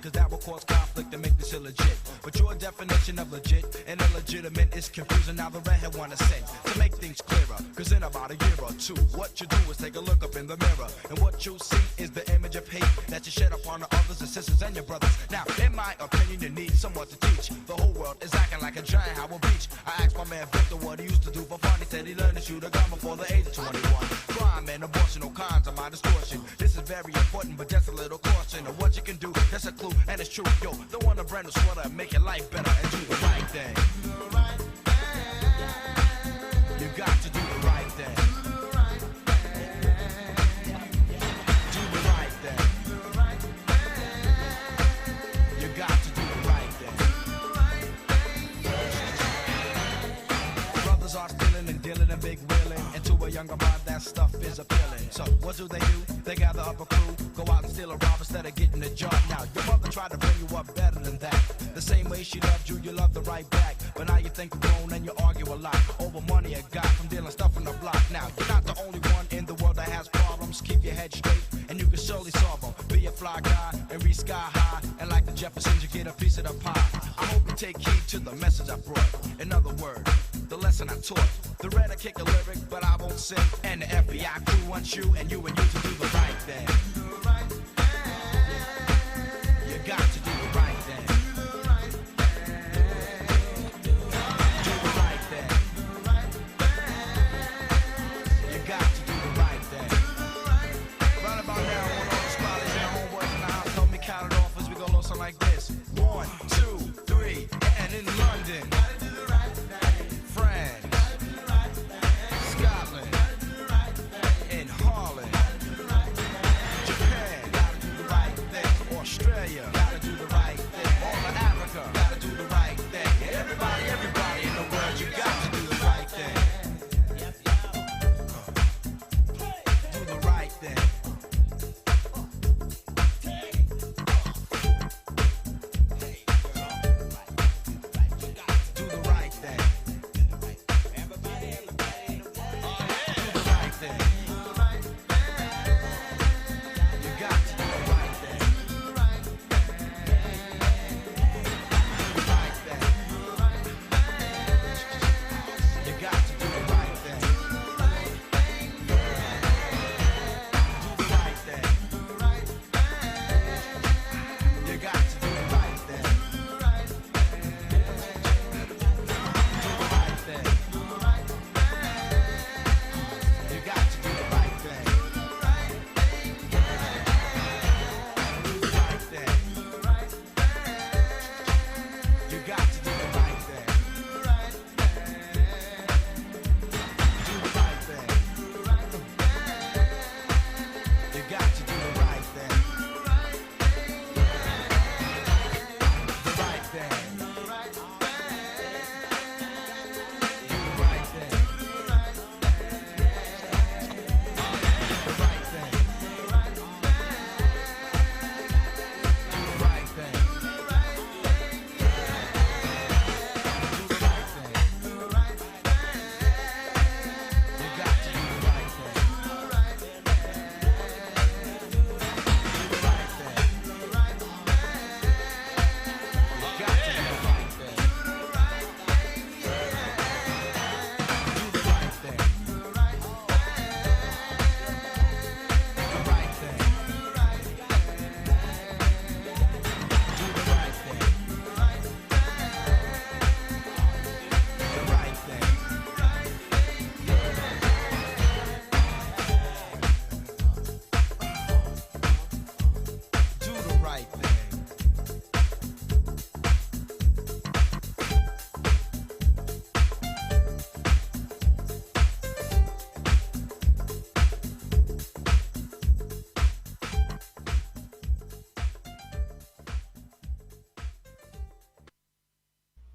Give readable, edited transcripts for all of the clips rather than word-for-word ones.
cause that will cause conflict and make this illegit. But your definition of legit and illegitimate is confusing. Now the redhead wanna say, to make things clearer, cause in about a year or two, what you do is take a look up in the mirror, and what you see is the image of hate that you shed upon the others and sisters and your brothers. Now, in my opinion, you need someone to teach. The whole world is acting like a giant Howard Beach. I asked my man Victor what he used to do for fun. He said he learned to shoot a gun before the age of 21. Crime and abortion, all kinds of my distortion. This is very important, but just a little caution of what you can do. That's a clue, and it's true. Yo, don't want a brand new sweater and make your life better and do the right thing. You got to do the right thing. Do the right thing. You got to do the right thing. Brothers are stealing and dealing and big wheeling, and to a younger mind that stuff is appealing. So what do? They gather up a crew, go out and steal a rob instead of getting the job. Now your mother tried to bring you up better than that. The same way she loved you, you loved her right back. But now you think you're grown and you argue a lot over money you got from dealing stuff on the block. Now you're not the only one in the world that has problems. Keep your head straight and you can surely solve them. Be a fly guy and reach sky high, and like the Jeffersons you get a piece of the pie. I hope you take heed to the message I brought. In other words, the lesson I taught. The red I kick a lyric, but I won't sing. And the FBI crew wants you and you to do the right thing. You got to do the right thing. Do the right thing. You got to do the right thing. Right about now, I want all the squatters and homeboys in the house. Help me count it off as we go low, something like this. 1, 2, 3, and in London, France, Scotland, in Holland, Japan, gotta do the right thing. Australia, gotta do the right thing. All of Africa, gotta do the right thing. Everybody in the world, you got to do the right thing. Do the right thing. Do the right thing.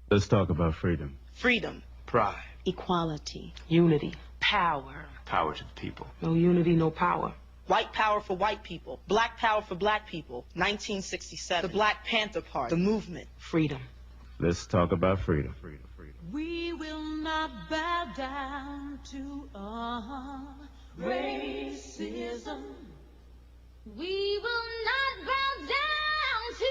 Let's talk about freedom. Freedom. Pride. Equality. Unity. Power. Power to the people. No unity, no power. White power for white people. Black power for black people. 1967. The Black Panther Party. The movement. Freedom. Let's talk about freedom. We will not bow down to racism. We will not bow down to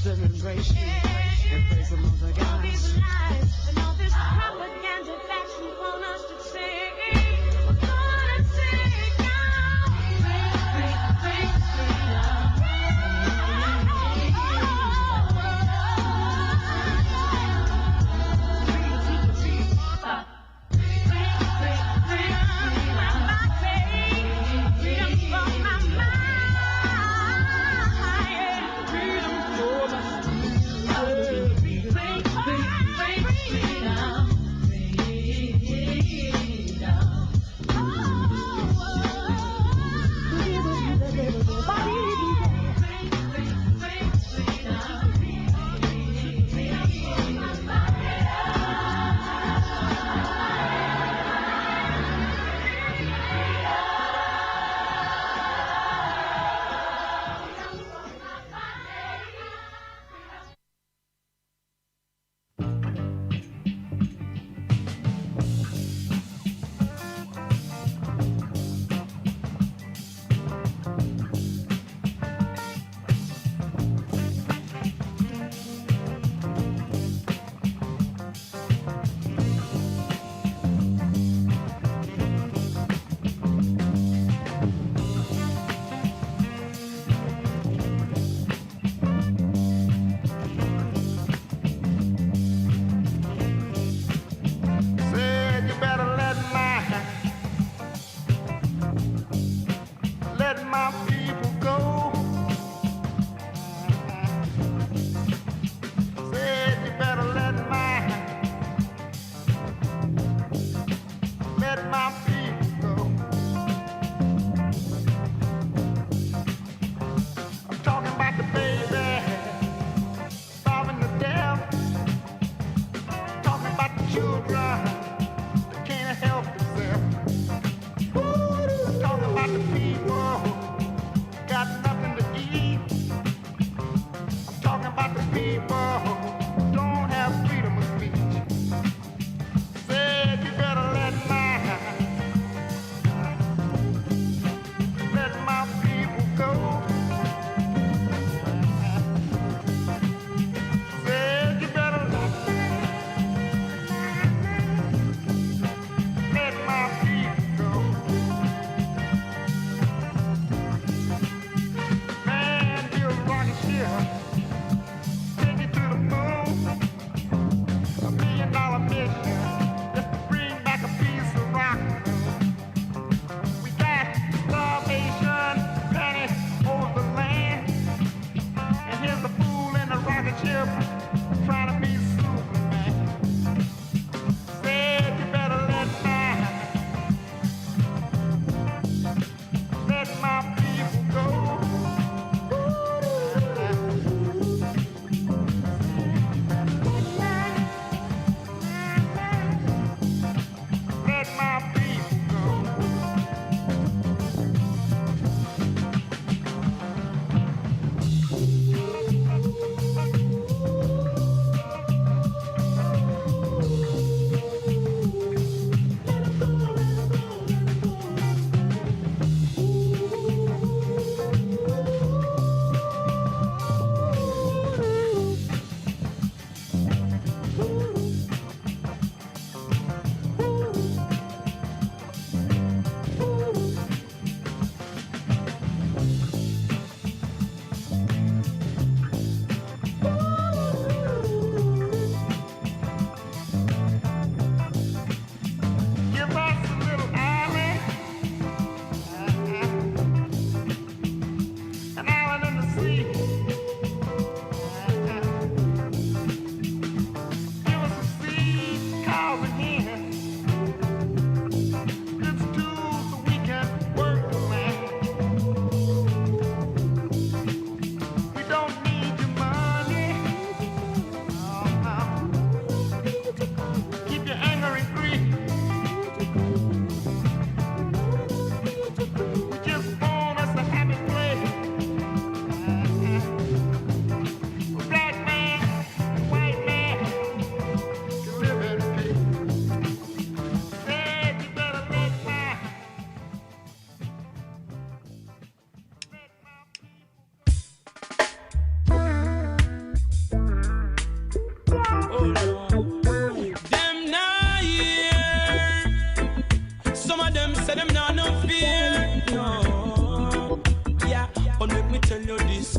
them embrace you and praise them other guys. All these lies and all this propaganda that you want us to take. We're gonna take now. Free freedom.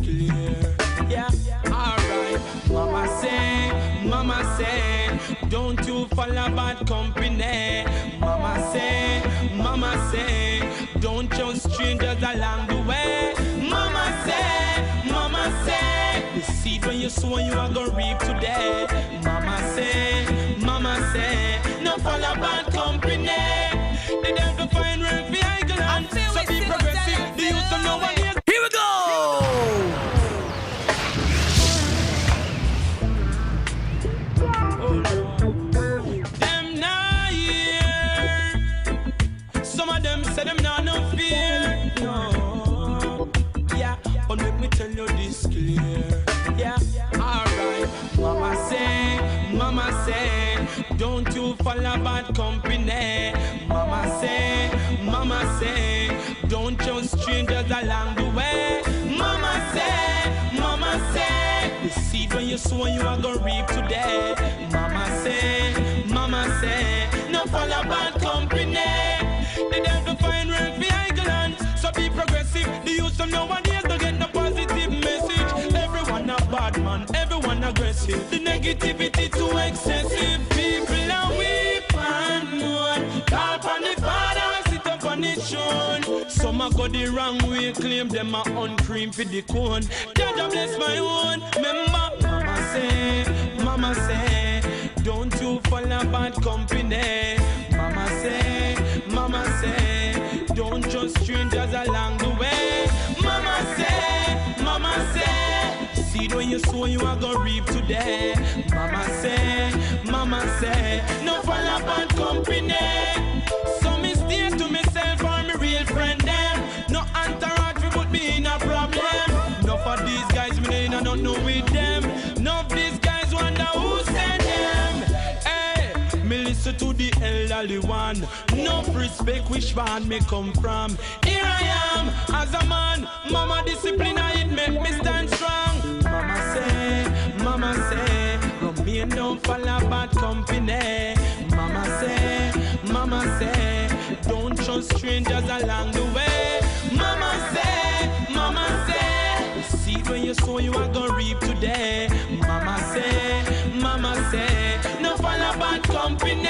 clear. Yeah, alright. Mama say, don't you follow bad company. Mama say, don't trust strangers along the way. Mama say, the seed when you sow you are gonna reap today. Mama say, no follow bad company. They don't go find rent for England. So be progressive, the youth don't know what it is. Here we go! Them not here. Some of them say them not no fear. No. Yeah, but let me tell you this clear. Yeah, alright. Mama say, don't you follow bad company. Mama say, don't trust strangers along the way. Mama say, the seed when you sow you are gonna reap today. Mama say, no follow bad company. They don't find rent for England. So be progressive. The youth of nowadays don't get no positive message. Everyone a bad man, everyone aggressive. The negativity too excessive. People are weak and mourn. Call upon the Father, sit up on his throne. Some a go the wrong way, claim them a uncream for the cone. God bless my own. Remember, Mama say, don't you follow bad company. Mama say, don't trust strangers along the way. Mama say, seed when you sow you are gonna reap today. Mama say, no follow bad company. So me stay to myself or me real friend them. No entourage we put me in a problem. No for these guys me I don't know with them. No of these guys wonder who sent them. Hey, me listen to the elderly one. No respect which one me come from. Here I am as a man. Mama discipline I it make me stand strong. Mama say, remain don't follow bad company. Mama say, don't trust strangers along the way. Mama say, seed when you sow you are gonna reap today. Mama say, no follow bad company.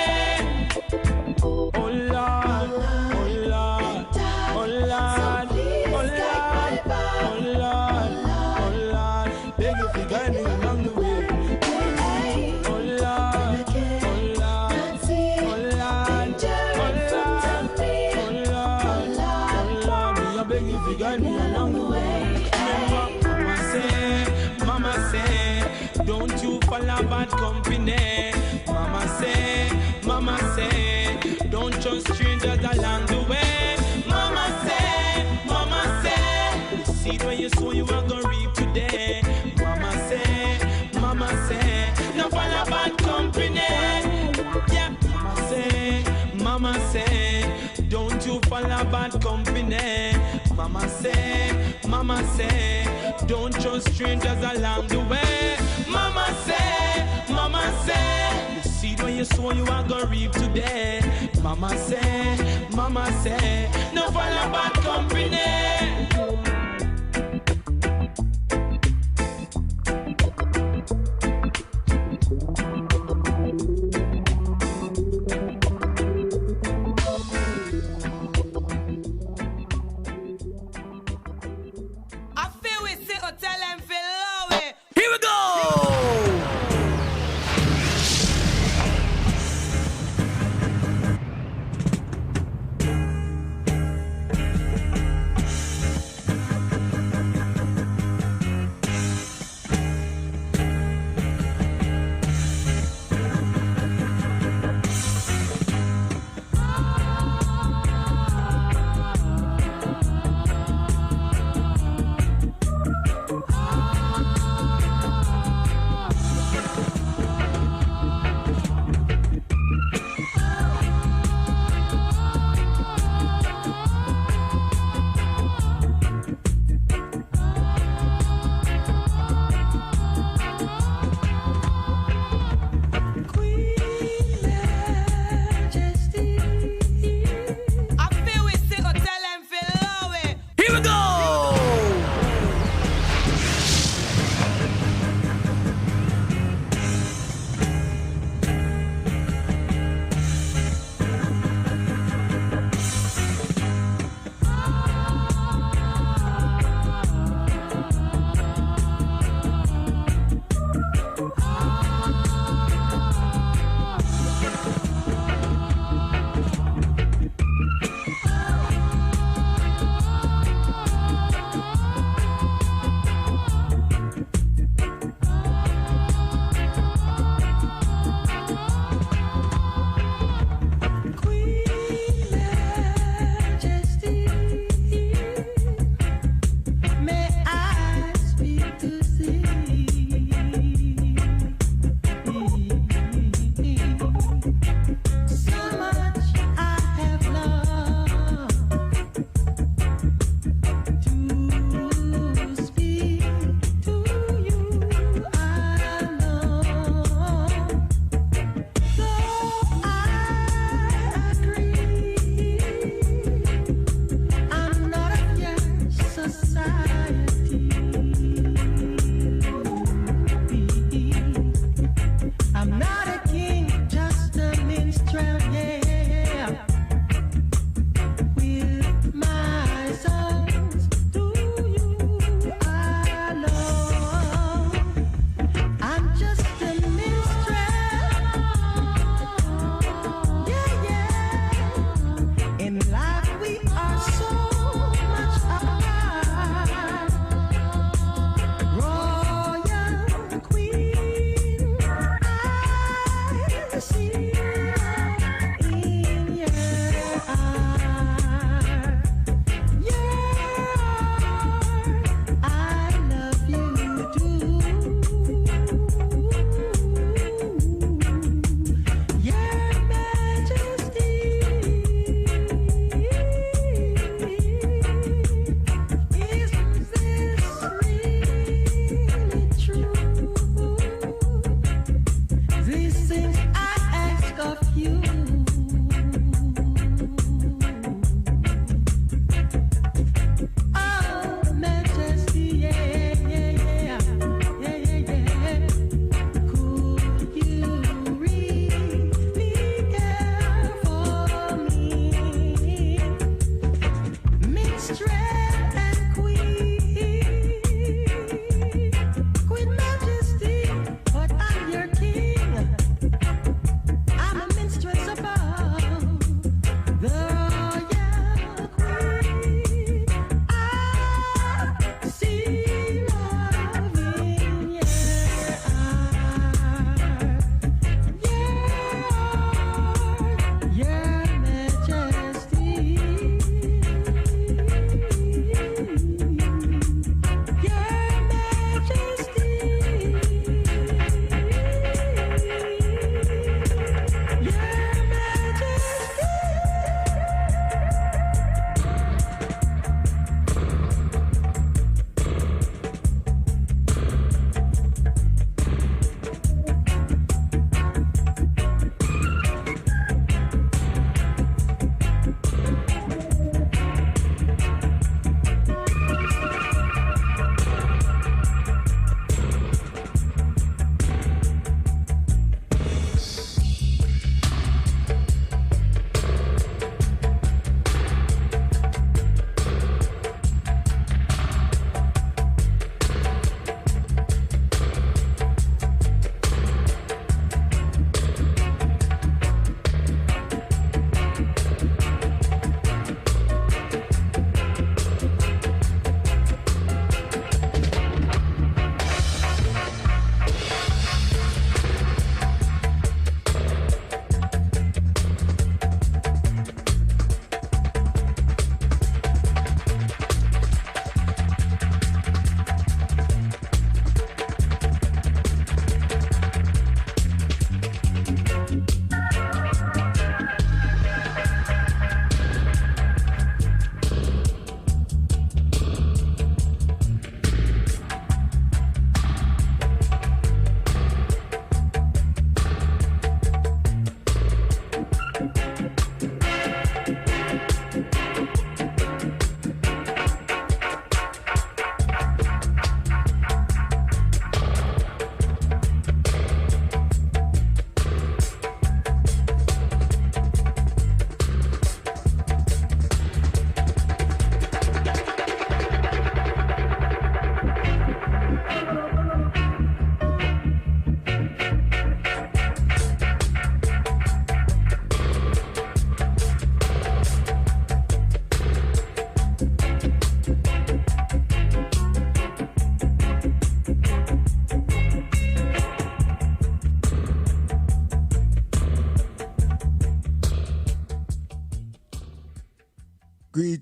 Oh Lord, oh Lord, oh Lord, oh Lord, oh Lord, oh Lord, beg if you guide me along the way. Oh Lord, oh Lord, oh Lord, oh Lord, me a beg if you guide me along the way. Mama say, don't you follow bad company. Mama say, don't trust strangers along the way. Mama say, the seed when you sow you are gonna reap today. Mama say, no follow bad company. Yeah, Mama say, don't you follow bad company. Mama say, don't trust strangers along the way. Mama say, the seed when you sow you are gonna reap today. Mama say, no follow bad company. Here we go!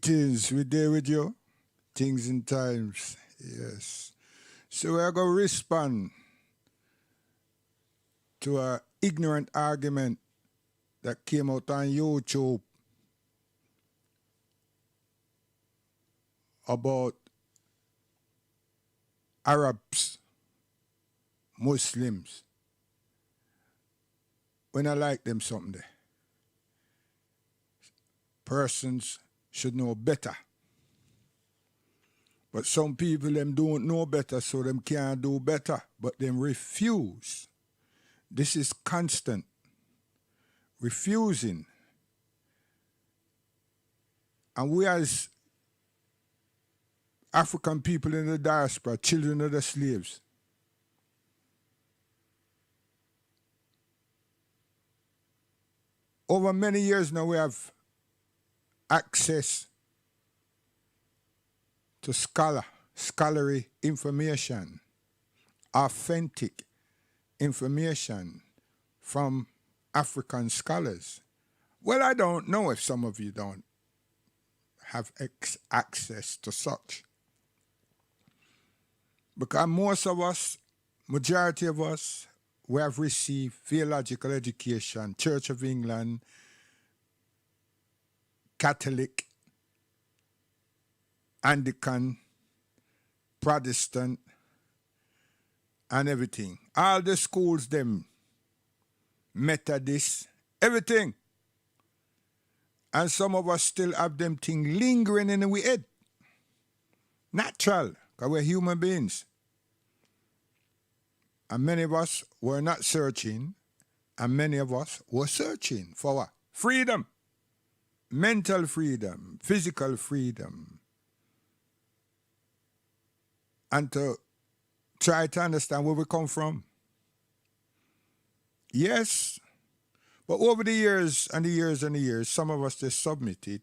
Greetings, we there with you. Things and times, yes. So we're going to respond to an ignorant argument that came out on YouTube about Arabs, Muslims. When I like them something there. Persons should know better. But some people them don't know better, so them can't do better, but them refuse. This is constant. Refusing. And we as African people in the diaspora, children of the slaves, over many years now we have access to scholarly information, authentic information from African scholars. Well, I don't know if some of you don't have access to such. Because most of us, majority of us, we have received theological education, Church of England, Catholic, Anglican, Protestant, and everything. All the schools, them, Methodist, everything. And some of us still have them things lingering in our head. Natural, because we're human beings. And many of us were not searching, and many of us were searching for what? Freedom. Mental freedom, physical freedom. And to try to understand where we come from. Yes, but over the years and the years and the years, some of us just submitted,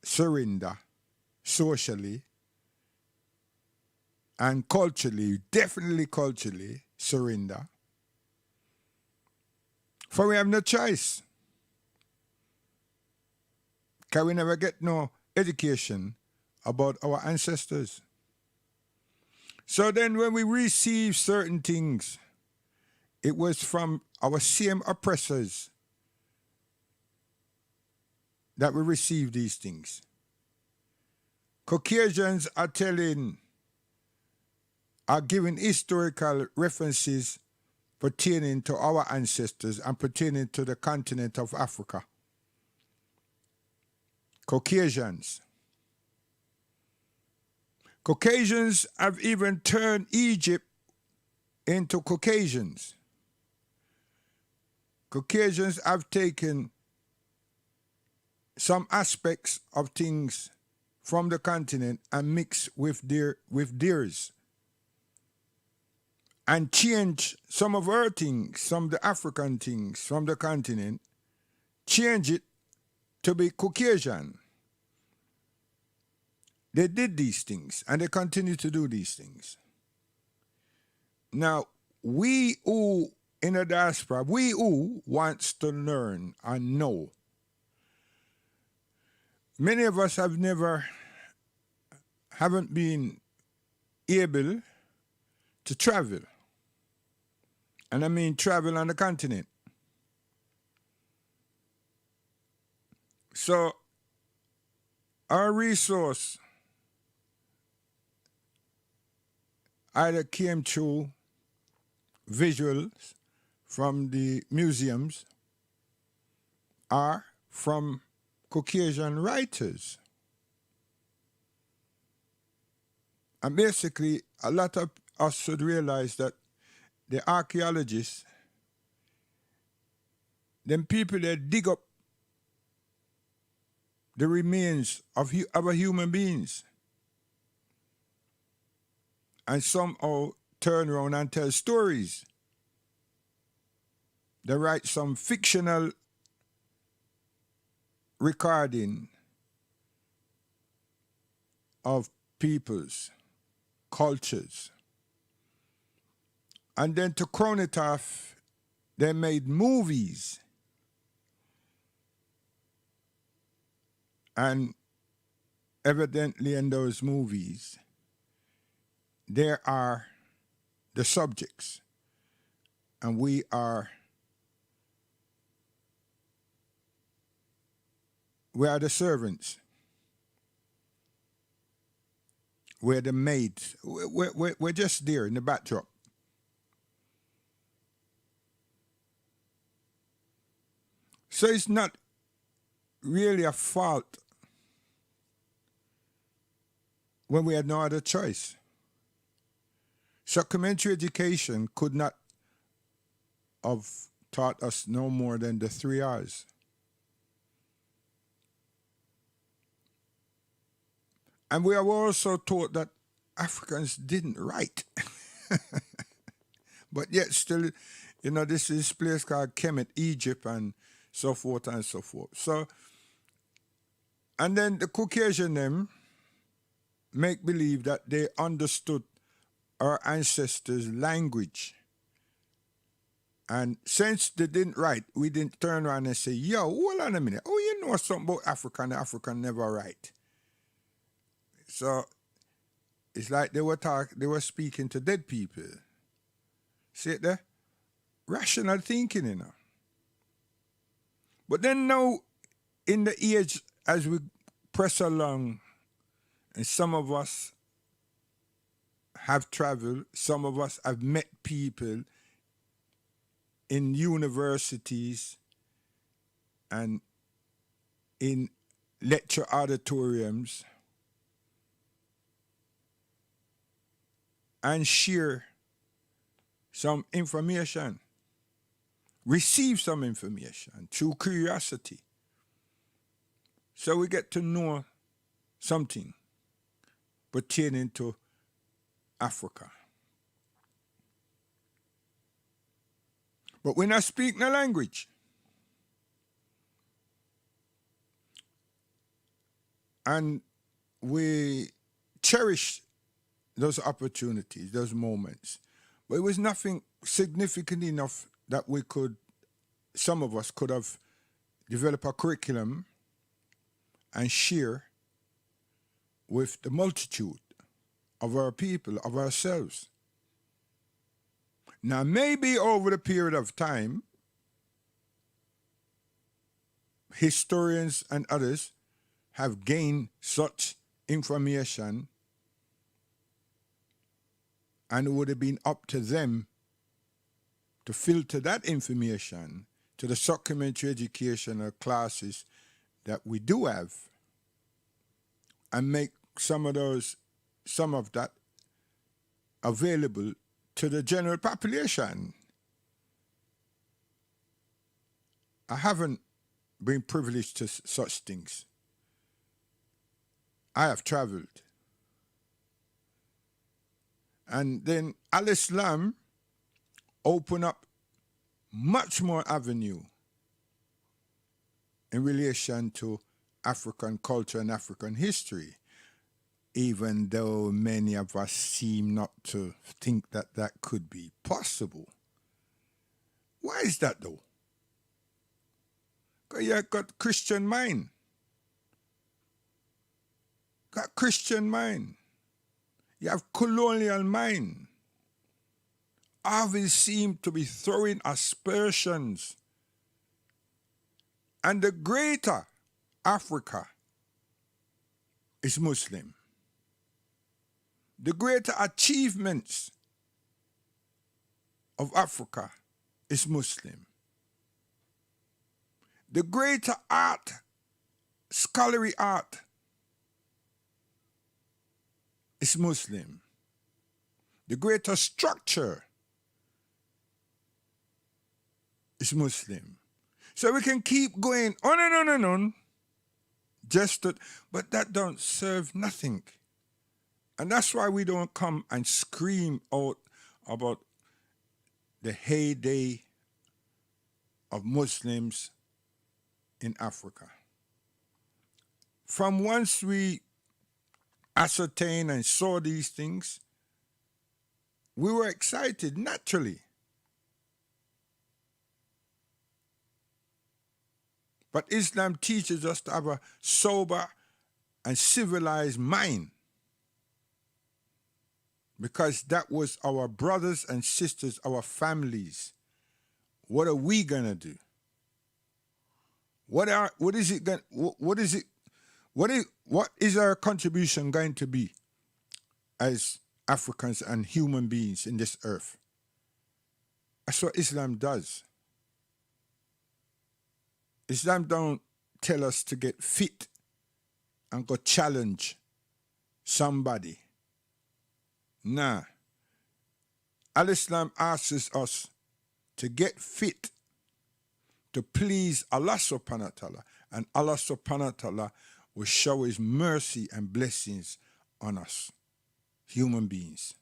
surrender, socially, and culturally, definitely culturally, surrender. For we have no choice. Because we never get no education about our ancestors. So then when we receive certain things, it was from our same oppressors that we receive these things. Caucasians are giving historical references pertaining to our ancestors and pertaining to the continent of Africa. Caucasians. Caucasians have even turned Egypt into Caucasians. Caucasians have taken some aspects of things from the continent and mixed with theirs. And change some of our things, some of the African things from the continent, change it to be Caucasian. They did these things, and they continue to do these things. Now, we who in the diaspora, we who wants to learn and know, many of us haven't been able to travel. And I mean travel on the continent. So, our resource either came through visuals from the museums or from Caucasian writers. And basically, a lot of us should realize that the archaeologists, them people that dig up the remains of our human beings and somehow turn around and tell stories. They write some fictional recording of peoples, cultures. And then to crown it off, they made movies. And evidently in those movies, there are the subjects, and we are the servants. We're the maids. We're just there in the backdrop. So it's not really a fault when we had no other choice. Supplementary education could not have taught us no more than the 3 R's. And we are also taught that Africans didn't write. But yet still, this is this place called Kemet, Egypt, and so forth and so forth. So, and then the Caucasian them make believe that they understood our ancestors' language. And since they didn't write, we didn't turn around and say, yo, hold on a minute. Oh, you know something about African? The African never write. So it's like they were speaking to dead people. See it there? Rational thinking, But then now, in the age, as we press along, and some of us have traveled, some of us have met people in universities and in lecture auditoriums, and share some information, receive some information through curiosity. So we get to know something pertaining to Africa. But we're not speaking the language. And we cherish those opportunities, those moments. But it was nothing significant enough that some of us could have developed a curriculum and share with the multitude of our people, of ourselves. Now, maybe over the period of time, historians and others have gained such information, and it would have been up to them to filter that information to the supplementary educational classes that we do have and make some of that available to the general population. I haven't been privileged to such things. I have traveled. And then Al-Islam opened up much more avenue in relation to African culture and African history, even though many of us seem not to think that that could be possible. Why is that though? Because you got Christian mind. Got Christian mind. You have colonial mind. Always seem to be throwing aspersions. And the greater Africa is Muslim. The greater achievements of Africa is Muslim. The greater art, scholarly art, is Muslim. The greater structure is Muslim. So we can keep going on and on and on, but that don't serve nothing. And that's why we don't come and scream out about the heyday of Muslims in Africa. From once we ascertained and saw these things, we were excited naturally. But Islam teaches us to have a sober and civilized mind. Because that was our brothers and sisters, our families. What are we gonna do? What is our contribution going to be as Africans and human beings in this earth? That's what Islam does. Islam don't tell us to get fit and go challenge somebody. Nah. Al-Islam asks us to get fit to please Allah subhanahu wa ta'ala, and Allah subhanahu wa ta'ala will shower his mercy and blessings on us, human beings.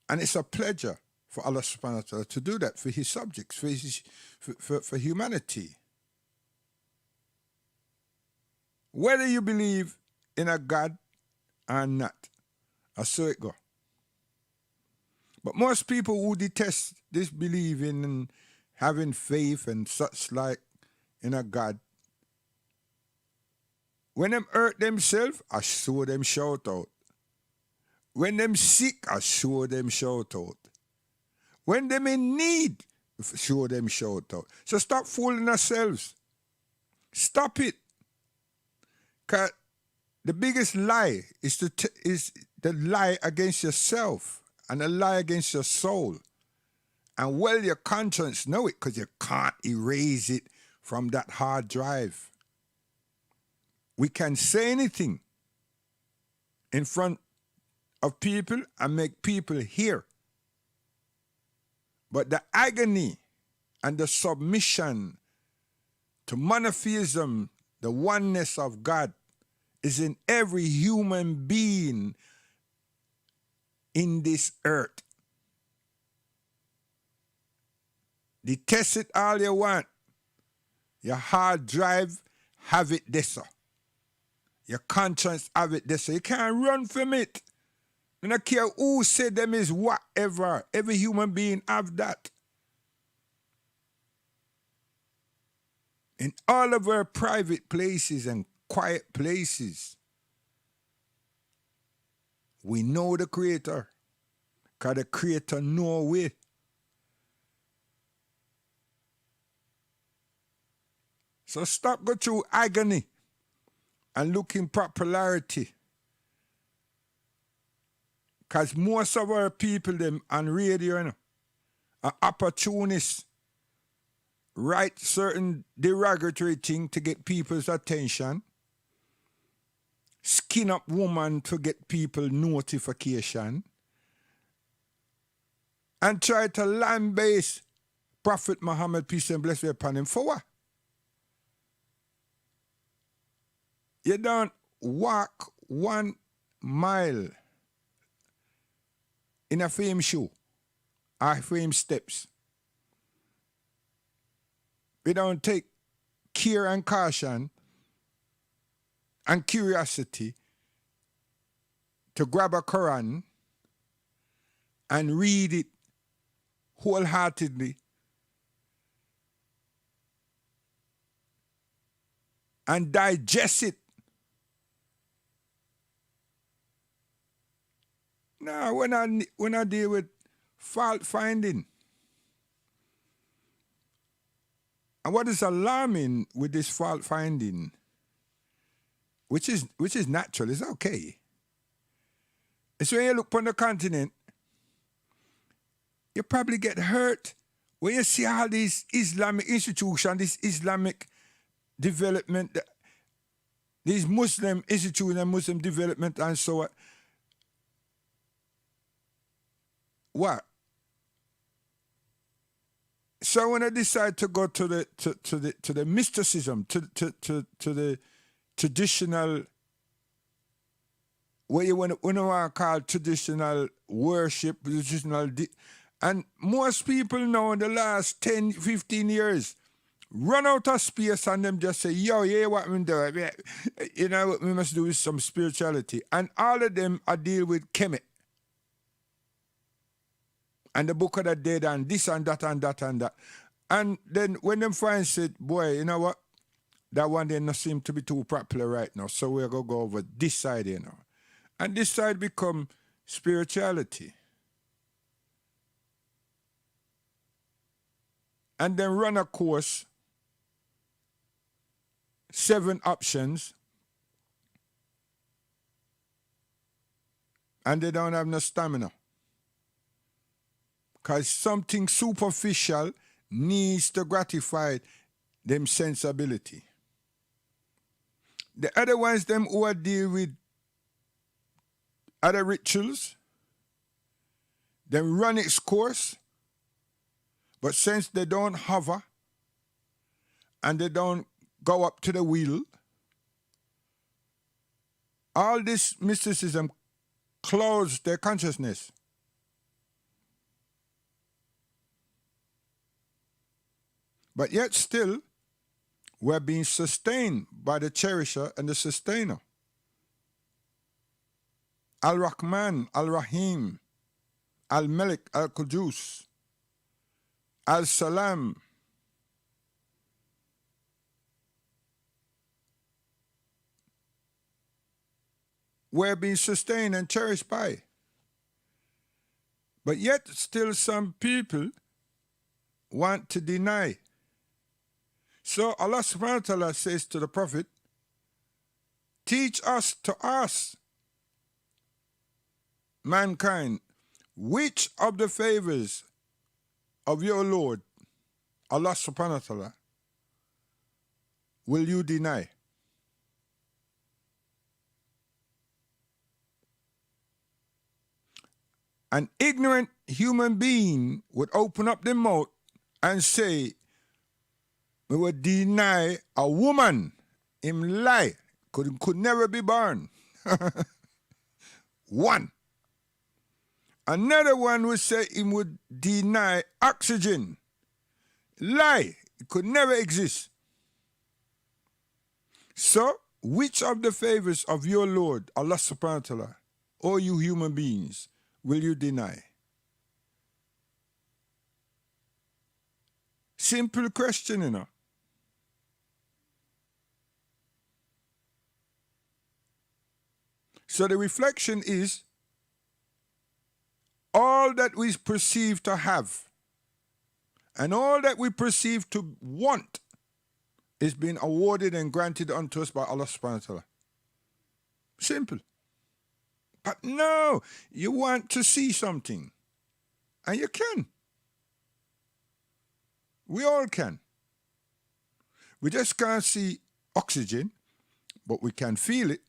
And it's a pleasure for Allah subhanahu wa ta'ala to do that for his subjects, for humanity. Whether you believe in a God or not, I saw it go. But most people who detest this believing and having faith and such like in a God, when them hurt themselves, I saw them shout out. When them sick, I saw them shout out. When them in need, show them shout out. So stop fooling ourselves. Stop it. Because the biggest lie is the lie against yourself and a lie against your soul. And well, your conscience know it because you can't erase it from that hard drive. We can say anything in front of people and make people hear. But the agony and the submission to monotheism, the oneness of God, is in every human being in this earth. Detest it all you want. Your hard drive, have it there, sir. Your conscience, have it there, sir. You can't run from it. I don't care who said them is whatever. Every human being have that. In all of our private places and quiet places, we know the Creator, because the Creator know we. So stop go through agony and looking popularity. Because most of our people them on radio, you know, are opportunists, write certain derogatory thing to get people's attention, skin up woman to get people notification, and try to lambaste Prophet Muhammad, peace and blessings be upon him, for what? You don't walk 1 mile in a fame shoe or fame steps. We don't take care and caution and curiosity to grab a Quran and read it wholeheartedly and digest it. No, when I deal with fault finding. And what is alarming with this fault finding, which is natural, is okay. It's when you look on the continent, you probably get hurt when you see all these Islamic institutions, this Islamic development, these Muslim institutions and Muslim development and so on. What? So when I decide to go to the mysticism, to the traditional, what you want to call traditional worship, traditional, and most people now in the last 10, 15 years run out of space and them just say, yo, yeah, what we do? You know what we must do with some spirituality. And all of them are deal with Kemet. And the Book of the Dead and this and that and that and that. And then when them find said, boy, you know what? that one did not seem to be too popular right now. So we're going to go over this side, you know. And this side become spirituality. And then run a course, 7 options, and they don't have no stamina. Because something superficial needs to gratify them sensibility. The other ones, them who are deal with other rituals, them run its course, but since they don't hover and they don't go up to the wheel, all this mysticism clouds their consciousness. But yet still, we're being sustained by the cherisher and the sustainer. Al-Rahman, Al-Rahim, Al-Malik, Al-Qudus, Al-Salam. We're being sustained and cherished by. But yet still some people want to deny. So Allah subhanahu wa ta'ala says to the Prophet, teach us to ask mankind, which of the favors of your Lord, Allah subhanahu wa ta'ala, will you deny? An ignorant human being would open up their mouth and say, we would deny a woman, him lie, could never be born. One. Another one would say he would deny oxygen. Lie, it could never exist. So, which of the favors of your Lord, Allah subhanahu wa ta'ala, or you human beings, will you deny? Simple question, you know. So the reflection is, all that we perceive to have and all that we perceive to want is being awarded and granted unto us by Allah subhanahu wa ta'ala. Simple. But no, you want to see something, and you can. We all can. We just can't see oxygen, but we can feel it,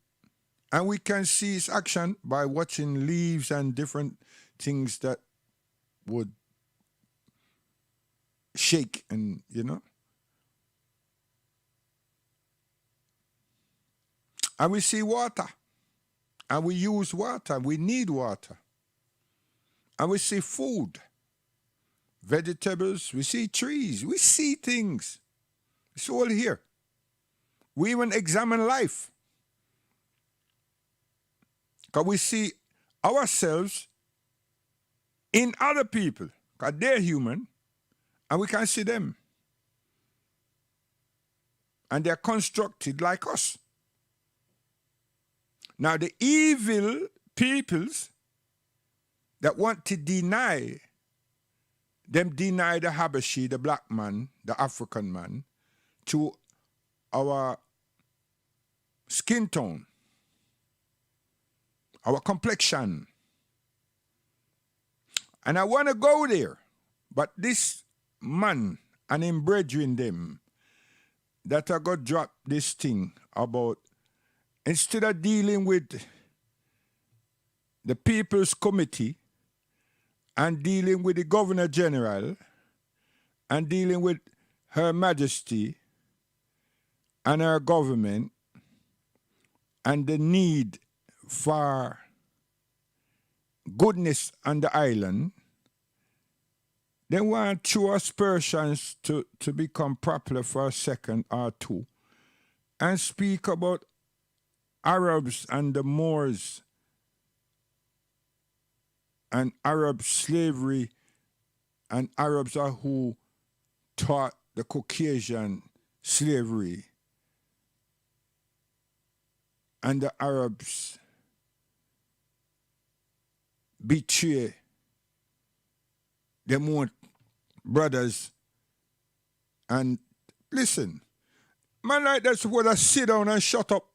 and we can see its action by watching leaves and different things that would shake and, you know. And we see water. And we use water. We need water. And we see food, vegetables. We see trees. We see things. It's all here. We even examine life. Because we see ourselves in other people. Because they're human. And we can see them. And they're constructed like us. Now, the evil peoples that want to deny, them deny the Habashi, the black man, the African man, to our skin tone, our complexion. And I want to go there, but this man and him brethren them that I got drop this thing about, instead of dealing with the People's Committee and dealing with the Governor General and dealing with Her Majesty and her government and the need for goodness on the island, they want true aspersions to become popular for a second or two and speak about Arabs and the Moors and Arab slavery, and Arabs are who taught the Caucasian slavery and the Arabs betray them own brothers. And listen, man like that's supposed to sit down and shut up.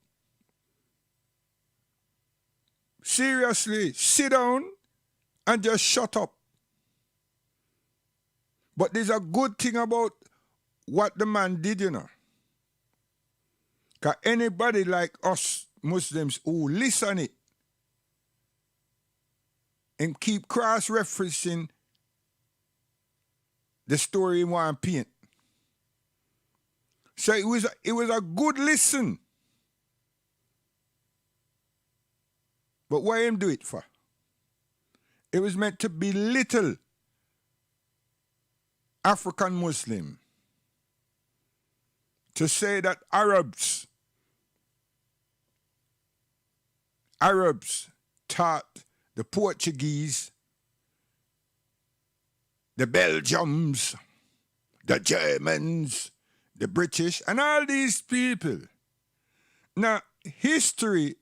Seriously, sit down and just shut up. But there's a good thing about what the man did, you know. Because anybody like us Muslims who listen it and keep cross-referencing the story in one paint. So it was a good listen. But why him do it for? It was meant to belittle African Muslim. To say that Arabs taught the Portuguese, the Belgians, the Germans, the British, and all these people. Now, history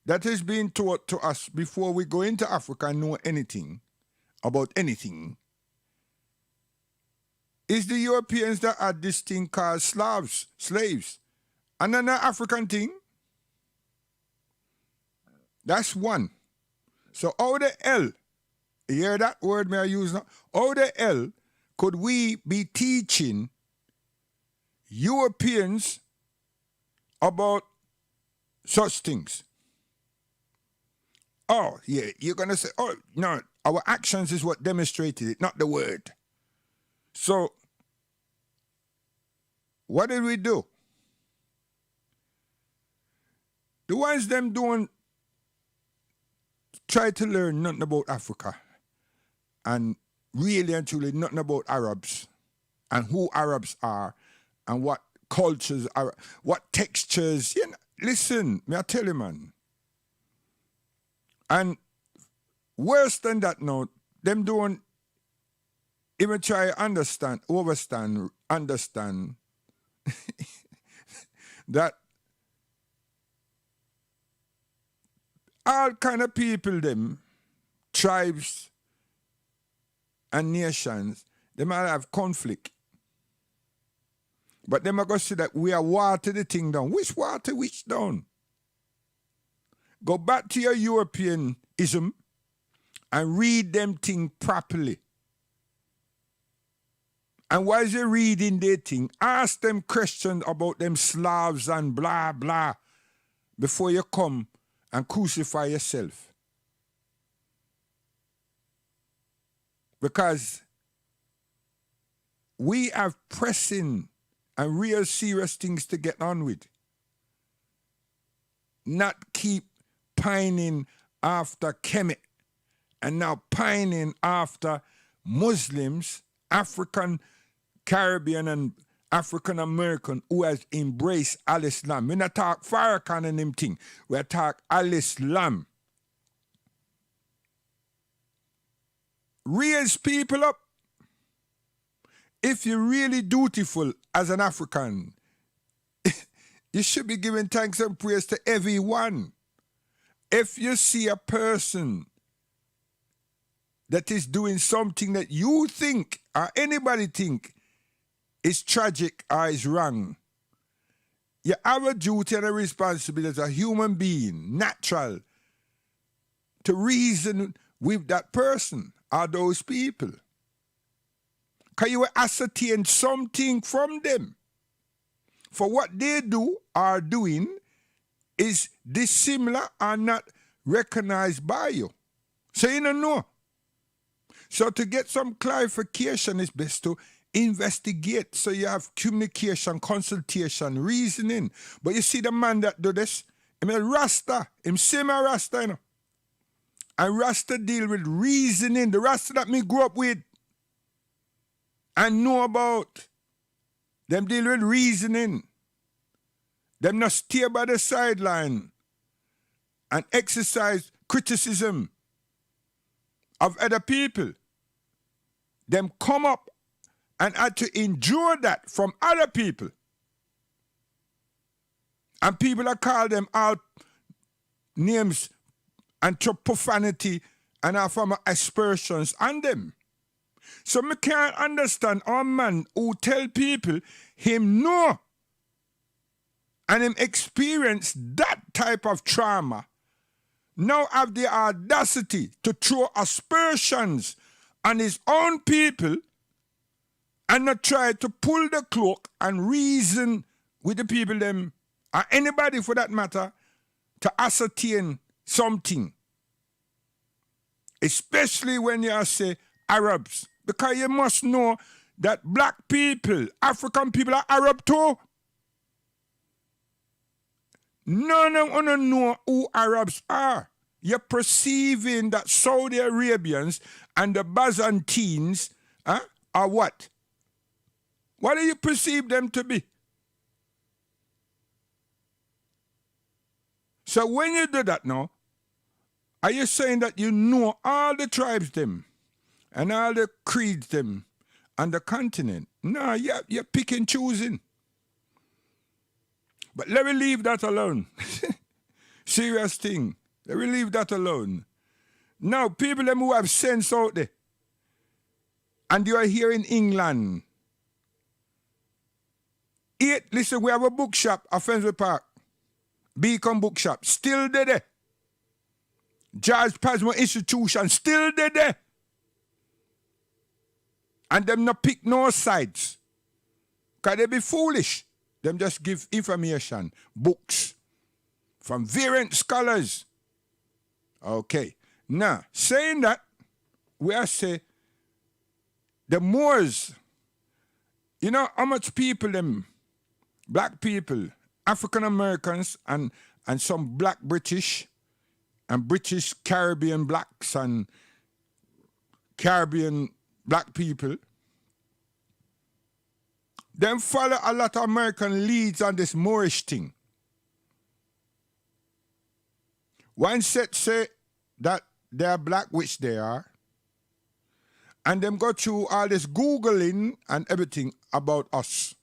that is being taught to us before we go into Africa and know anything about anything is the Europeans that had this thing called slaves. And then an African thing. That's one. So how the hell, you hear that word may I use now? How the hell could we be teaching Europeans about such things? Oh, yeah, you're going to say, oh, no, our actions is what demonstrated it, not the word. So, what did we do? The ones them doing try to learn nothing about Africa and really and truly nothing about Arabs and who Arabs are and what cultures are, what textures. You know, listen, may I tell you, man. And worse than that now, them don't even try to understand that all kind of people, them, tribes and nations, they might have conflict. But they might go see that we are water the thing down. Which water, which down? Go back to your Europeanism and read them thing properly. And while you're reading their thing, ask them questions about them Slavs and blah, blah, before you come and crucify yourself. Because we have pressing and real serious things to get on with. Not keep pining after Kemet and now pining after Muslims, African, Caribbean and African American who has embraced Al-Islam. We not talk Farrakhan and them thing. We talk Al-Islam. Raise people up. If you're really dutiful as an African, you should be giving thanks and praise to everyone. If you see a person that is doing something that you think or anybody think is tragic or is wrong, you have a duty and a responsibility as a human being, natural, to reason with that person or those people. Because you will ascertain something from them. For what they do or doing is dissimilar or not recognized by you. So you don't know. So to get some clarification, it's best to investigate. So you have communication, consultation, reasoning. But you see the man that do this, him a Rasta, him same a Rasta, you know. And Rasta deal with reasoning. The Rasta that me grew up with and know about. Them deal with reasoning. Them not stay by the sideline and exercise criticism of other people. Them come up and had to endure that from other people. And people are call them all names and throw profanity and our form of aspersions on them. So me can't understand a man who tell people him know and him experience that type of trauma now have the audacity to throw aspersions on his own people and not try to pull the cloak and reason with the people them, or anybody for that matter, to ascertain something. Especially when you say Arabs. Because you must know that black people, African people are Arab too. None of you know who Arabs are. You're perceiving that Saudi Arabians and the Byzantines are what? What do you perceive them to be? So when you do that now, are you saying that you know all the tribes them and all the creeds them on the continent? No, you're picking, choosing. But let me leave that alone. Serious thing. Let me leave that alone. Now, people them who have sense out there, and you are here in England. Listen, we have a bookshop at Fensbury Park. Beacon Bookshop, still there. George Pasmo Institution, still there. And them not pick no sides. Because they be foolish. Them just give information, books, from variant scholars. Okay. Now, saying that, we are say, the Moors, you know how much people, them, black people, African Americans and some black British and British Caribbean blacks and Caribbean black people, them follow a lot of American leads on this Moorish thing. One set say that they are black, which they are, and them go through all this Googling and everything about us.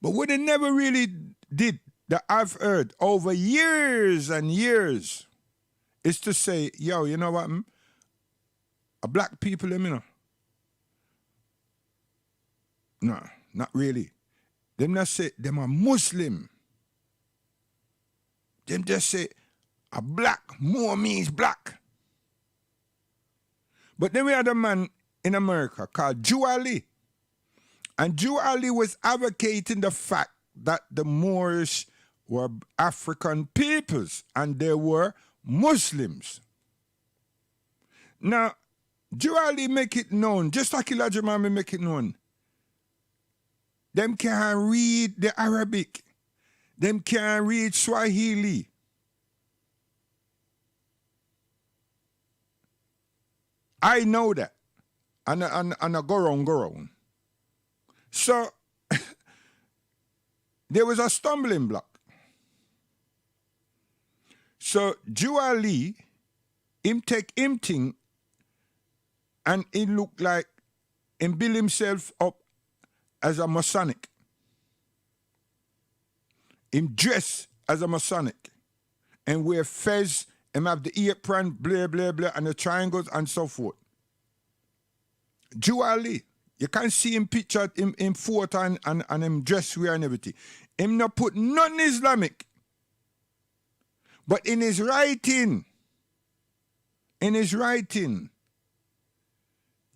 But what they never really did, that I've heard over years and years, is to say, yo, you know what? A black people, you know? No, not really. Them not say, them are Muslim. Them just say, a black more means black. But then we had a man in America called Jew Ali. And Jew Ali was advocating the fact that the Moors were African peoples and they were Muslims. Now, Jew Ali make it known, just like Elijah Muhammad make it known. Them can't read the Arabic. Them can't read Swahili. I know that. And I go around. So, there was a stumbling block. So, Jew Ali, him take him thing, and it look like him build himself up as a Masonic. Him dress as a Masonic. And wear fez, him have the apron, blah, blah, blah, and the triangles and so forth. Jew Ali. You can see him pictured in photo and him dress wear and everything. Him not put none Islamic. But in his writing, he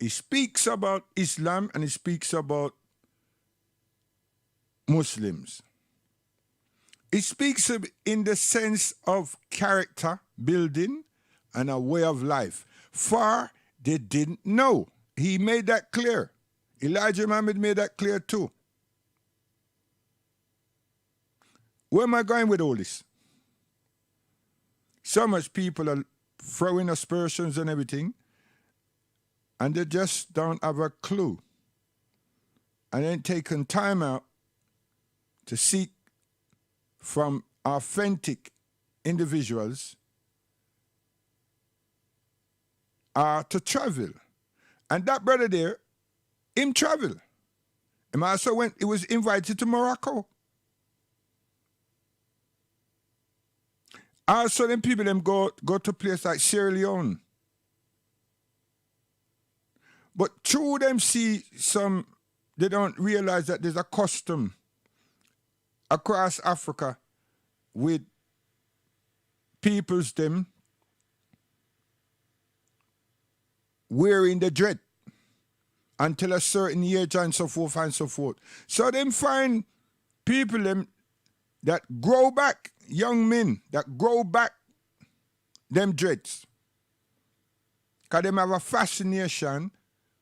speaks about Islam and he speaks about Muslims. He speaks in the sense of character building and a way of life. For they didn't know. He made that clear. Elijah Muhammad made that clear too. Where am I going with all this? So much people are throwing aspersions and everything, and they just don't have a clue. And ain't taken time out to seek from authentic individuals to travel. And that brother there, him travel. Him also he was invited to Morocco. Also, them people them go to place like Sierra Leone. But through them see some, they don't realize that there's a custom across Africa with peoples them wearing the dread until a certain age and so forth and so forth. So them find people them that grow back, young men that grow back them dreads. Because them have a fascination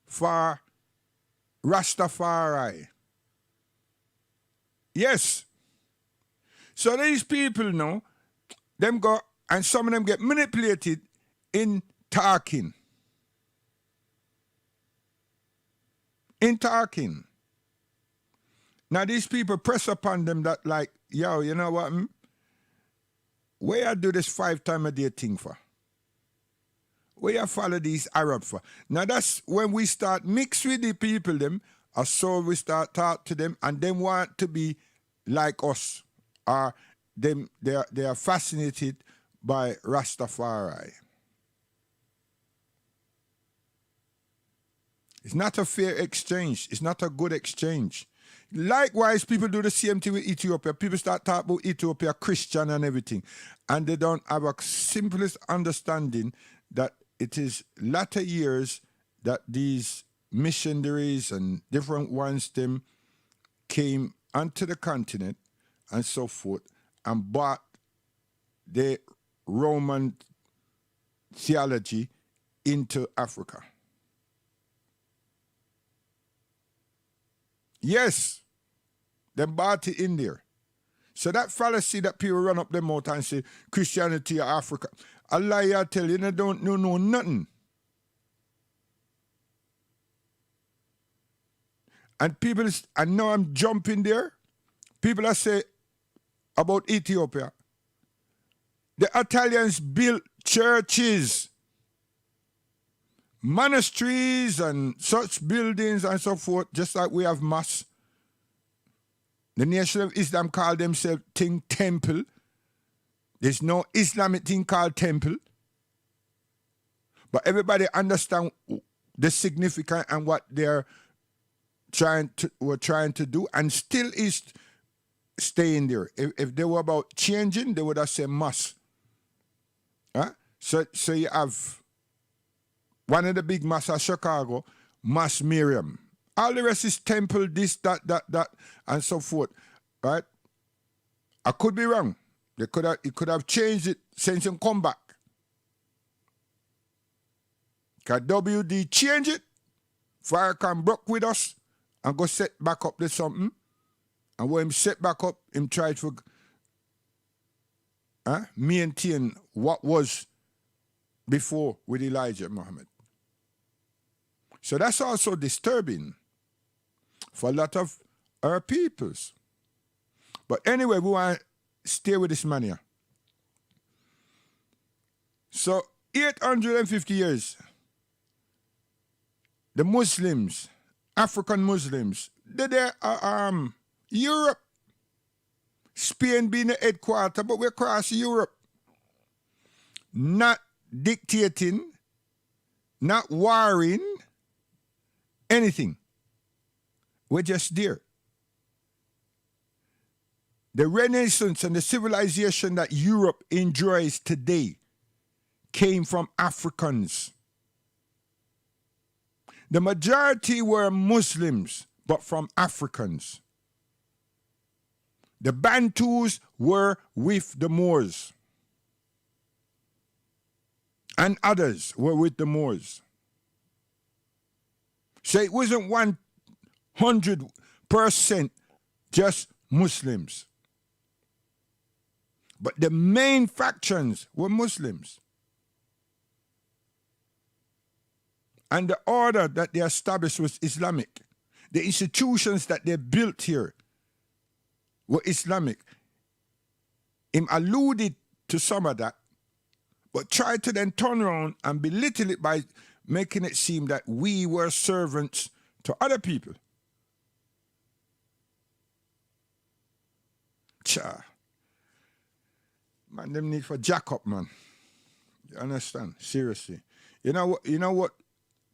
for Rastafari. Yes. So these people now, them go, and some of them get manipulated in talking. In talking. Now these people press upon them that like, yo, you know what? Where I do this 5 times a day thing for? Where you follow these Arab for? Now that's when we start mix with the people them, or so we start talk to them, and them want to be like us. Or them they are fascinated by Rastafari. It's not a fair exchange. It's not a good exchange. Likewise, people do the same thing with Ethiopia. People start talking about Ethiopia, Christian and everything. And they don't have a simplest understanding that it is latter years that these missionaries and different ones them came onto the continent and so forth and brought the Roman theology into Africa. Yes, they brought it in there. So that fallacy that people run up their mouth and say Christianity or Africa, a lie I tell you, they don't know nothing. And people, and now I'm jumping there, people are say about Ethiopia. The Italians built churches, monasteries and such buildings and so forth, just like we have mosques. The Nation of Islam call themselves thing temple. There's no Islamic thing called temple. But everybody understand the significance and what they're trying to do, and still is staying there. If they were about changing, they would have said mosque. Huh? So you have one of the big mosques of Chicago, Mosque Miriam. All the rest is temple, this, that, and so forth. Right? I could be wrong. It could have changed it since you come back. Because WD change it, Farrakhan broke with us and go set back up to something. And when him set back up, him tried to maintain what was before with Elijah Muhammad. So that's also disturbing for a lot of our peoples. But anyway, we want to stay with this man here. So 850 years, the Muslims, African Muslims, they're there, Europe, Spain being the headquarters, but we're across Europe. Not dictating, not warring, anything. We're just there. The Renaissance and the civilization that Europe enjoys today came from Africans. The majority were Muslims, but from Africans. The Bantus were with the Moors. And others were with the Moors. So it wasn't 100% just Muslims. But the main factions were Muslims. And the order that they established was Islamic. The institutions that they built here were Islamic. Him alluded to some of that, but tried to then turn around and belittle it by making it seem that we were servants to other people. Cha. Man, them need for jack up, man. You understand? Seriously. You know what?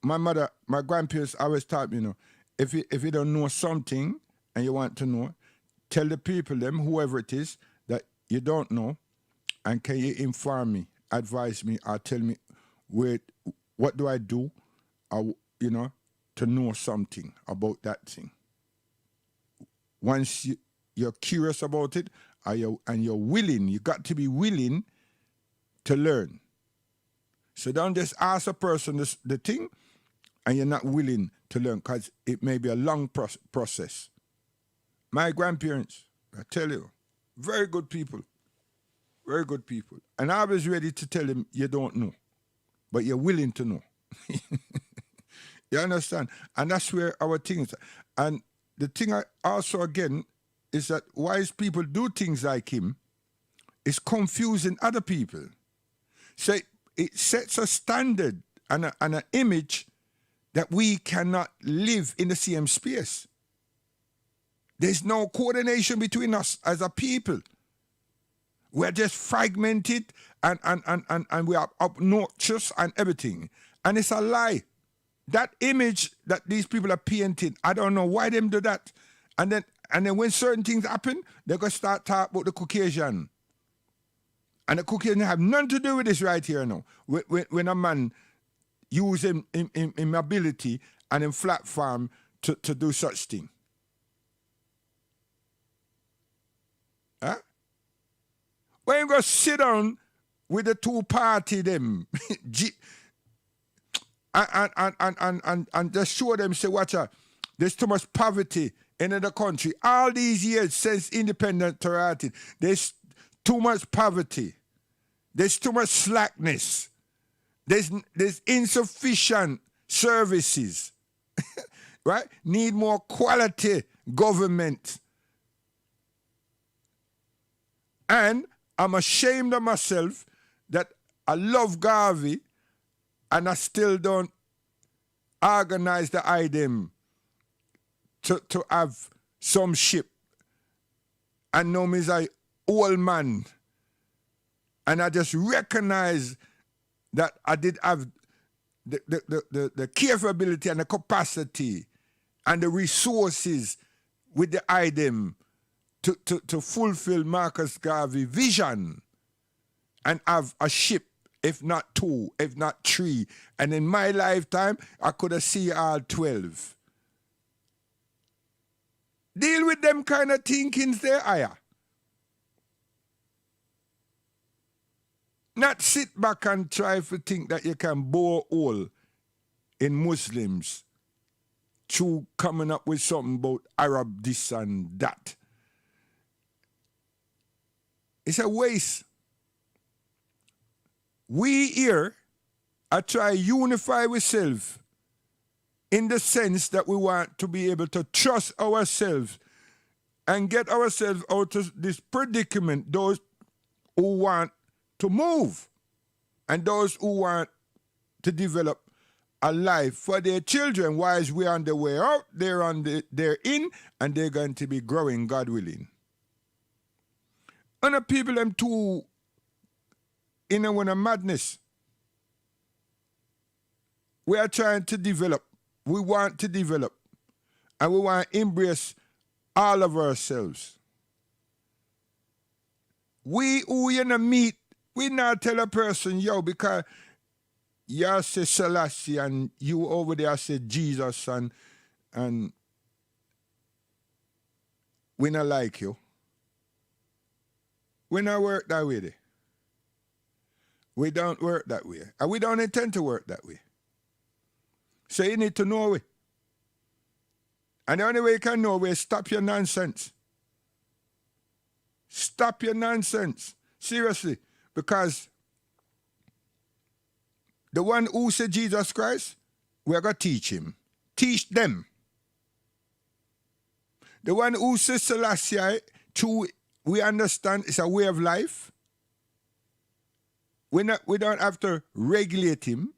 My grandparents always taught me, if you don't know something and you want to know, tell the people, whoever it is, that you don't know, and can you inform me, advise me, or tell me what do I do, or, to know something about that thing. Once you're curious about it, and you're willing, you got to be willing to learn. So don't just ask a person the thing and you're not willing to learn, because it may be a long process. My grandparents, I tell you, very good people. Very good people. And I was ready to tell them you don't know, but you're willing to know. You understand? And that's where our thing is. And the thing I also, again, is that wise people do things like him is confusing other people. So it sets a standard and an image that we cannot live in the same space. There's no coordination between us as a people. We're just fragmented and we are obnoxious and everything. And it's a lie. That image that these people are painting, I don't know why them do that. And then when certain things happen, they're going to start talking about the Caucasian. And the Caucasian have nothing to do with this right here now. When a man uses his ability and in platform to do such thing. Huh? When you go sit down with the two party them and just show them, say, watch out, there's too much poverty in the country. All these years since independent territory, there's too much poverty. There's too much slackness. There's insufficient services. Right? Need more quality government. And I'm ashamed of myself that I love Garvey and I still don't organize the item to have some ship. And know me as an old man. And I just recognize that I did have the capability and the capacity and the resources with the item to fulfill Marcus Garvey's vision and have a ship, if not 2, if not 3. And in my lifetime, I could have seen all 12. Deal with them kind of thinkings there, Aya. Not sit back and try to think that you can bore all in Muslims through coming up with something about Arab this and that. It's a waste. We here are trying to unify ourselves in the sense that we want to be able to trust ourselves and get ourselves out of this predicament, those who want to move and those who want to develop a life for their children. Whilst we're on the way out, they're in, and they're going to be growing, God willing. And the people them too in a madness. We are trying to develop. We want to develop. And we want to embrace all of ourselves. We who you know meet, we not tell a person, yo, because you say Selassie and you over there say Jesus and we not like you. We not work that way there. We don't work that way. And we don't intend to work that way. So you need to know it. And the only way you can know it is stop your nonsense. Stop your nonsense. Seriously. Because the one who said Jesus Christ, we're going to teach him. Teach them. The one who says Selassie, we understand it's a way of life. We don't have to regulate him.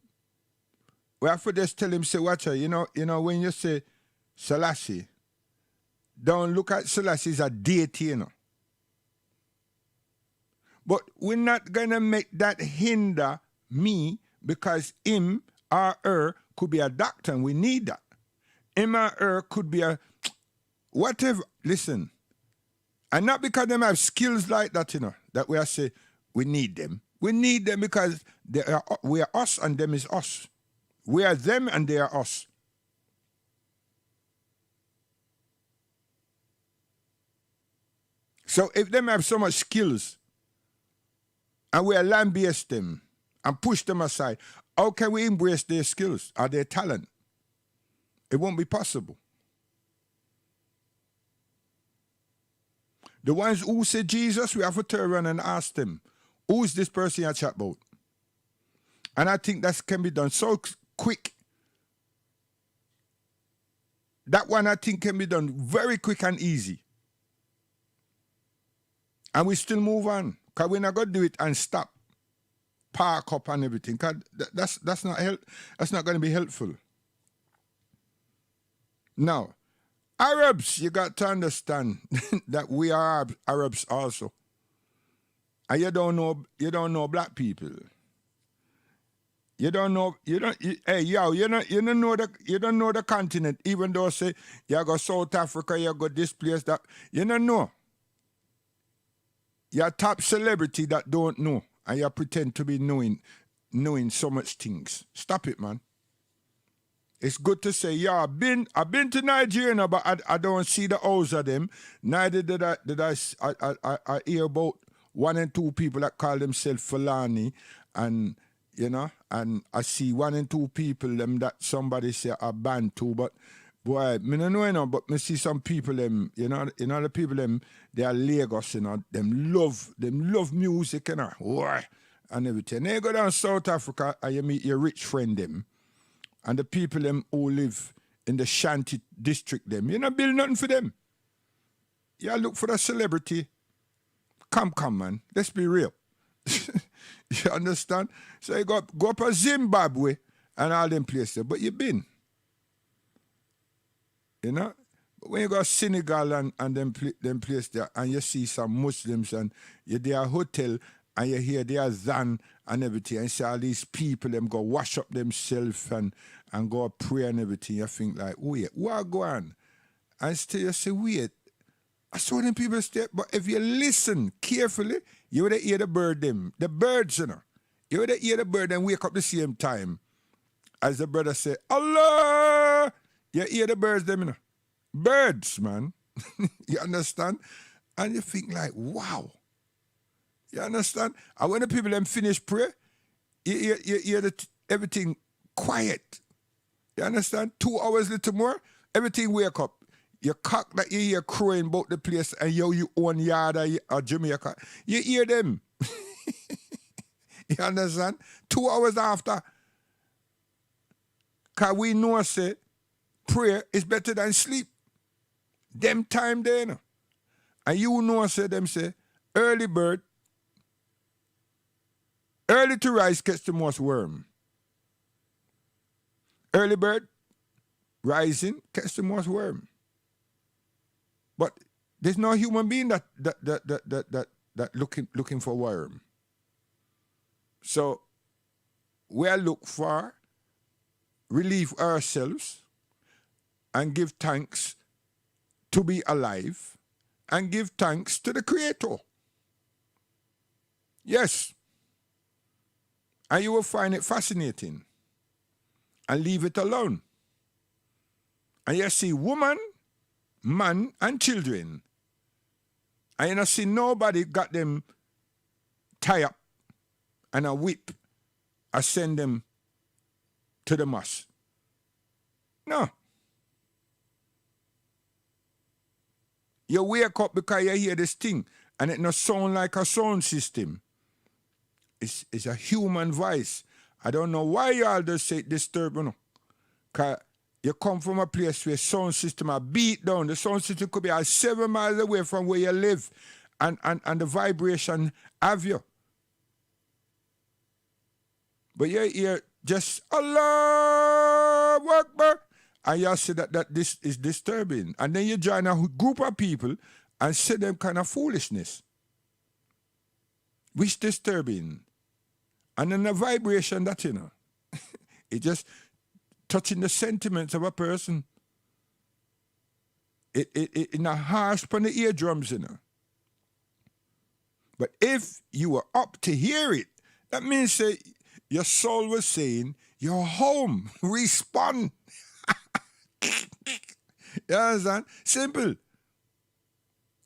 We have to just tell him, say, watch out, you know, when you say Selassie, don't look at Selassie as a deity, But we're not going to make that hinder me because him or her could be a doctor and we need that. Him or her could be a whatever. Listen, and not because them have skills like that, that we are say we need them. We need them because we are us and them is us. We are them and they are us. So if them have so much skills and we are lambaste them and push them aside, how can we embrace their skills or their talent? It won't be possible. The ones who say Jesus, we have to turn around and ask them, who is this person you chat about? And I think that can be done so quick. That one I think can be done very quick and easy. And we still move on. Because we're not going to do it and stop. Park up and everything. Because that's not going to be helpful. Now, Arabs, you got to understand that we are Arabs also. And you don't know black people. You don't know the continent, even though say you go South Africa, you go this place, that you don't know. You're a top celebrity that don't know, and you pretend to be knowing so much things. Stop it, man. It's good to say, yeah, I've been to Nigeria, but I don't see the house of them. Neither did I hear about 1 and 2 people that call themselves Fulani, and and I see 1 and 2 people them that somebody say are Bantu, but boy, me no know, but me see some people them, the people them, they are Lagos, them love music, and everything. Then you go down South Africa and you meet your rich friend them, and the people them who live in the Shanty district them, you not build nothing for them. You look for the celebrity. Come, man, let's be real. You understand? So you go up to Zimbabwe and all them places, but you been. But when you go to Senegal and them places there, and you see some Muslims and you're there a hotel and you hear their zan and everything, and you see all these people, them go wash up themselves and go pray and everything, you think like, wait, what go on? And still you say, wait, I saw them people stay, but if you listen carefully, you would hear the birds, You would hear the bird and wake up the same time. As the brother say, Allah! You hear the birds, them, Birds, man. You understand? And you think like, wow. You understand? And when the people them finish prayer, you hear everything quiet. You understand? 2 hours little more, everything wake up. Your cock that you hear crowing about the place and you own yard or Jamaica, you hear them. You understand? 2 hours after. Because we know, say, prayer is better than sleep. Them time there, And you know, say, them say, early bird, early to rise catch the most worm. Early bird, rising, catch the most worm. But there's no human being that looking for worm. So we look for relieve ourselves and give thanks to be alive and give thanks to the Creator. Yes. And you will find it fascinating. And leave it alone. And you see woman, man, and children. And you don't see nobody got them tie up and a whip and send them to the mosque. No. You wake up because you hear this thing and it not sound like a sound system. It's a human voice. I don't know why you all just say disturb, Because you come from a place where sound system are beat down. The sound system could be 7 miles away from where you live. And the vibration have you. But you hear just Allah Akbar. And you say that this is disturbing. And then you join a group of people and say them kind of foolishness. which disturbing. And then the vibration that, you know, it just touching the sentiments of a person. It in a harsh upon the eardrums, you know. But if you were up to hear it, that means say your soul was saying, you're home, respond. You understand? Simple.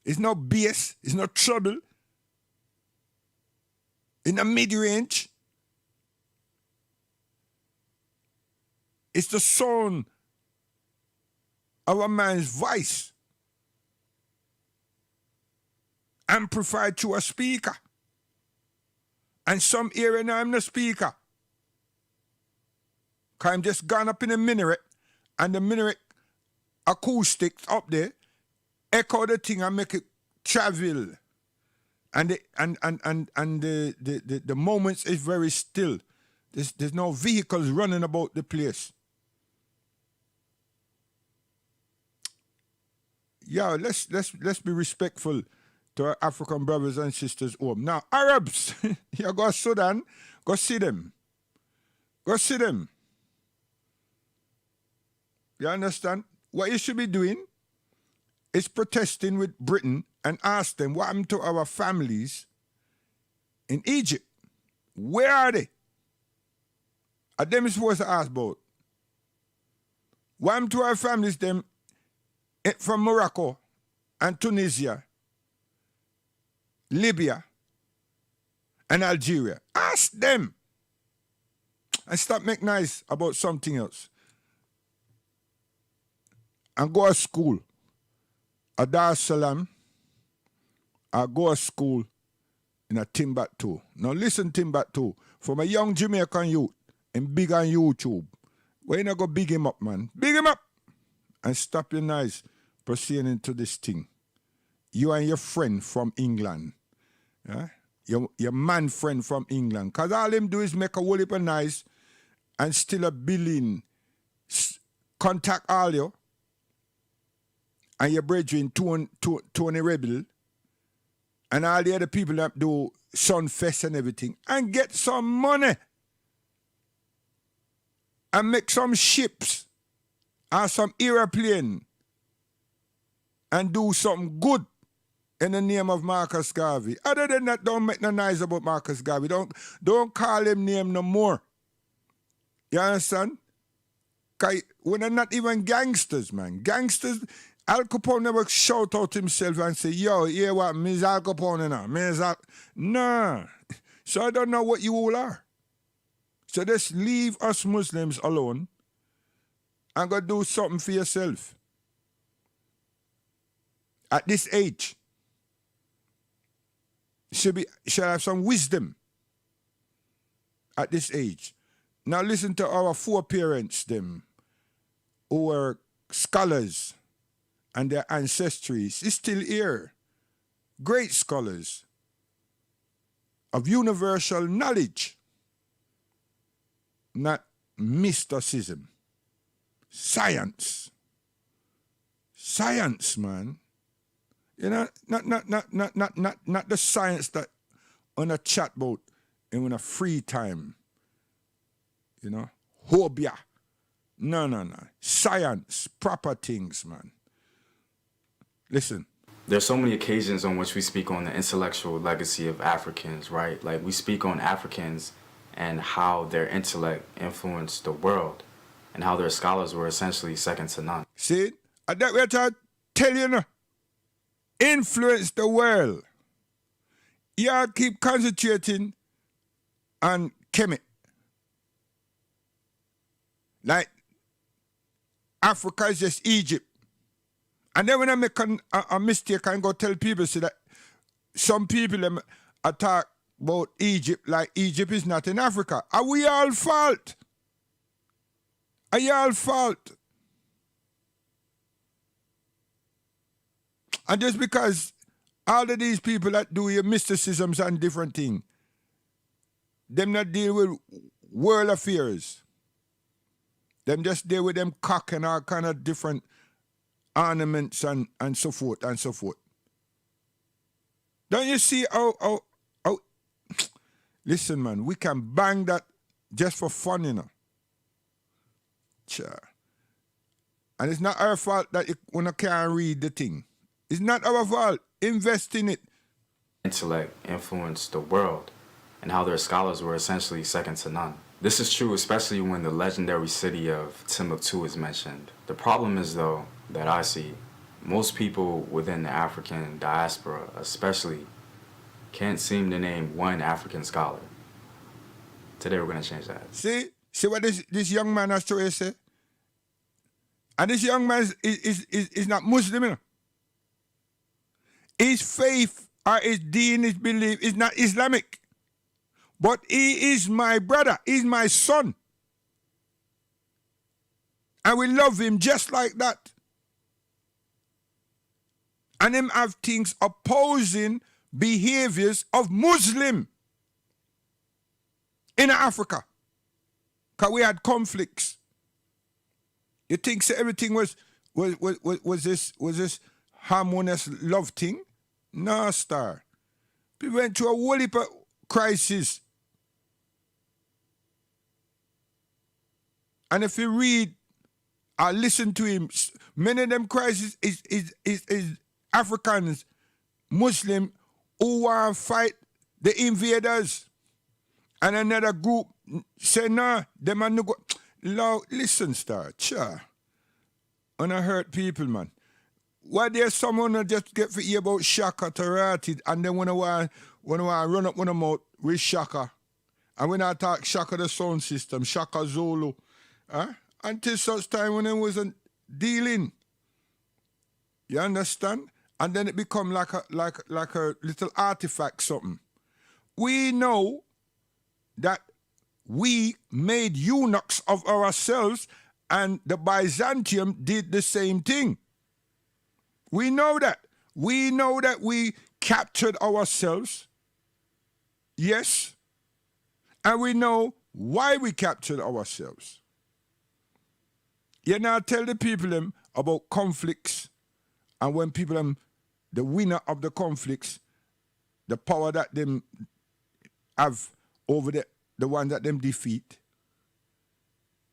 It's no bass, it's no trouble. In the mid-range, it's the sound of a man's voice amplified through a speaker. And some hearing I'm the speaker. Because I'm just gone up in the minaret, and the minaret acoustics up there echo the thing and make it travel. And the moments is very still. There's no vehicles running about the place. Yeah, let's be respectful to our African brothers and sisters home. Now, Arabs, you go to Sudan, go see them. Go see them. You understand? What you should be doing is protesting with Britain and ask them what happened to our families in Egypt. Where are they? Are them supposed to ask about? What happened to our families them from Morocco and Tunisia, Libya, and Algeria? Ask them. And stop making nice about something else. And go to school. A Dar es Salaam. I go to school in a Timbuktu. Now listen, Timbuktu, from a young Jamaican youth and big on YouTube. Why you not go big him up, man? Big him up! And stop your nice proceeding to this thing. You and your friend from England. Yeah? Your man friend from England. Because all him do is make a whole heap of nice and still a billion. Contact all you. And your brethren, Tony Rebel, and all the other people that do Sunfest and everything, and get some money. And make some ships or some aeroplane and do something good in the name of Marcus Garvey. Other than that, don't make no noise about Marcus Garvey. Don't call him name no more. You understand? Because we're not even gangsters, man. Gangsters, Al Capone never shout out himself and say, yo, hear what, me's Al Capone now. Nah. So I don't know what you all are. So just leave us Muslims alone and go do something for yourself. At this age, should have some wisdom at this age. Now listen to our foreparents, them, who were scholars and their ancestries is still here. Great scholars of universal knowledge, not mysticism. Science. Science, man. You know, not the science that on a chatbot and on a free time. You know, hobia. No. Science, proper things, man. Listen. There's so many occasions on which we speak on the intellectual legacy of Africans, right? Like we speak on Africans and how their intellect influenced the world and how their scholars were essentially second to none. See, that we're trying to tell you now. Influence the world. You keep concentrating on Kemet. Like Africa is just Egypt. And then when I make a mistake, I go tell people so that some people talk about Egypt like Egypt is not in Africa. Are we all fault? Are you all fault? And just because all of these people that do your mysticisms and different things, them not deal with world affairs. Them just deal with them cock and all kind of different ornaments and so forth and so forth. Don't you see how Listen, man, we can bang that just for fun, you know. Sure. And it's not our fault that when I can't read the thing. It's not our fault. Invest in it. Intellect influenced the world, and how their scholars were essentially second to none. This is true especially when the legendary city of Timbuktu is mentioned. The problem is, though, that I see, most people within the African diaspora especially can't seem to name one African scholar. Today we're going to change that. See what this young man has to say? And this young man is not Muslim, you know. His faith or his deen, his belief is not Islamic. But he is my brother. He's my son. And we love him just like that. And him have things opposing behaviors of Muslim in Africa. Because we had conflicts. You think so everything was this harmonious love thing? No, star. We went through a whole heap of crisis. And if you read or listen to him, many of them crises is Africans, Muslim, who want to fight the invaders. And another group say, nah, them are no go. Listen, star, cha. And I hurt people, man. Why there's someone that just get to hear about Shaka Tarati and then when I want run up one mouth with Shaka. And when I talk Shaka the sound system, Shaka Zulu, until such time when it wasn't dealing. You understand? And then it become like a little artifact something. We know that we made eunuchs of ourselves and the Byzantium did the same thing. We know that. We know that we captured ourselves. Yes. And we know why we captured ourselves. You now tell the people them about conflicts, and when people them, the winner of the conflicts, the power that them have over the one that them defeat.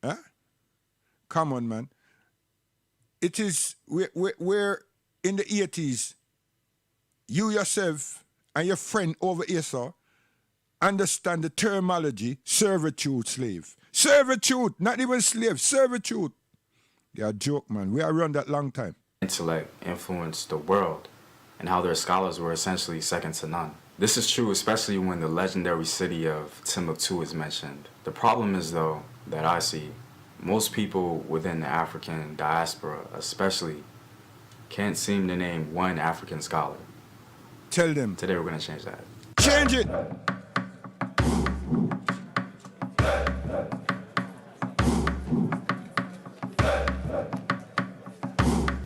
Huh? Come on, man. It is, we're in the 80s, you yourself and your friend over here, sir, understand the terminology, servitude, slave. Servitude, not even slave, servitude. You're a joke, man. We are around that long time. Intellect influenced the world, and how their scholars were essentially second to none. This is true especially when the legendary city of Timbuktu is mentioned. The problem is, though, that I see, most people within the African diaspora especially can't seem to name one African scholar. Tell them. Today we're going to change that. Change it.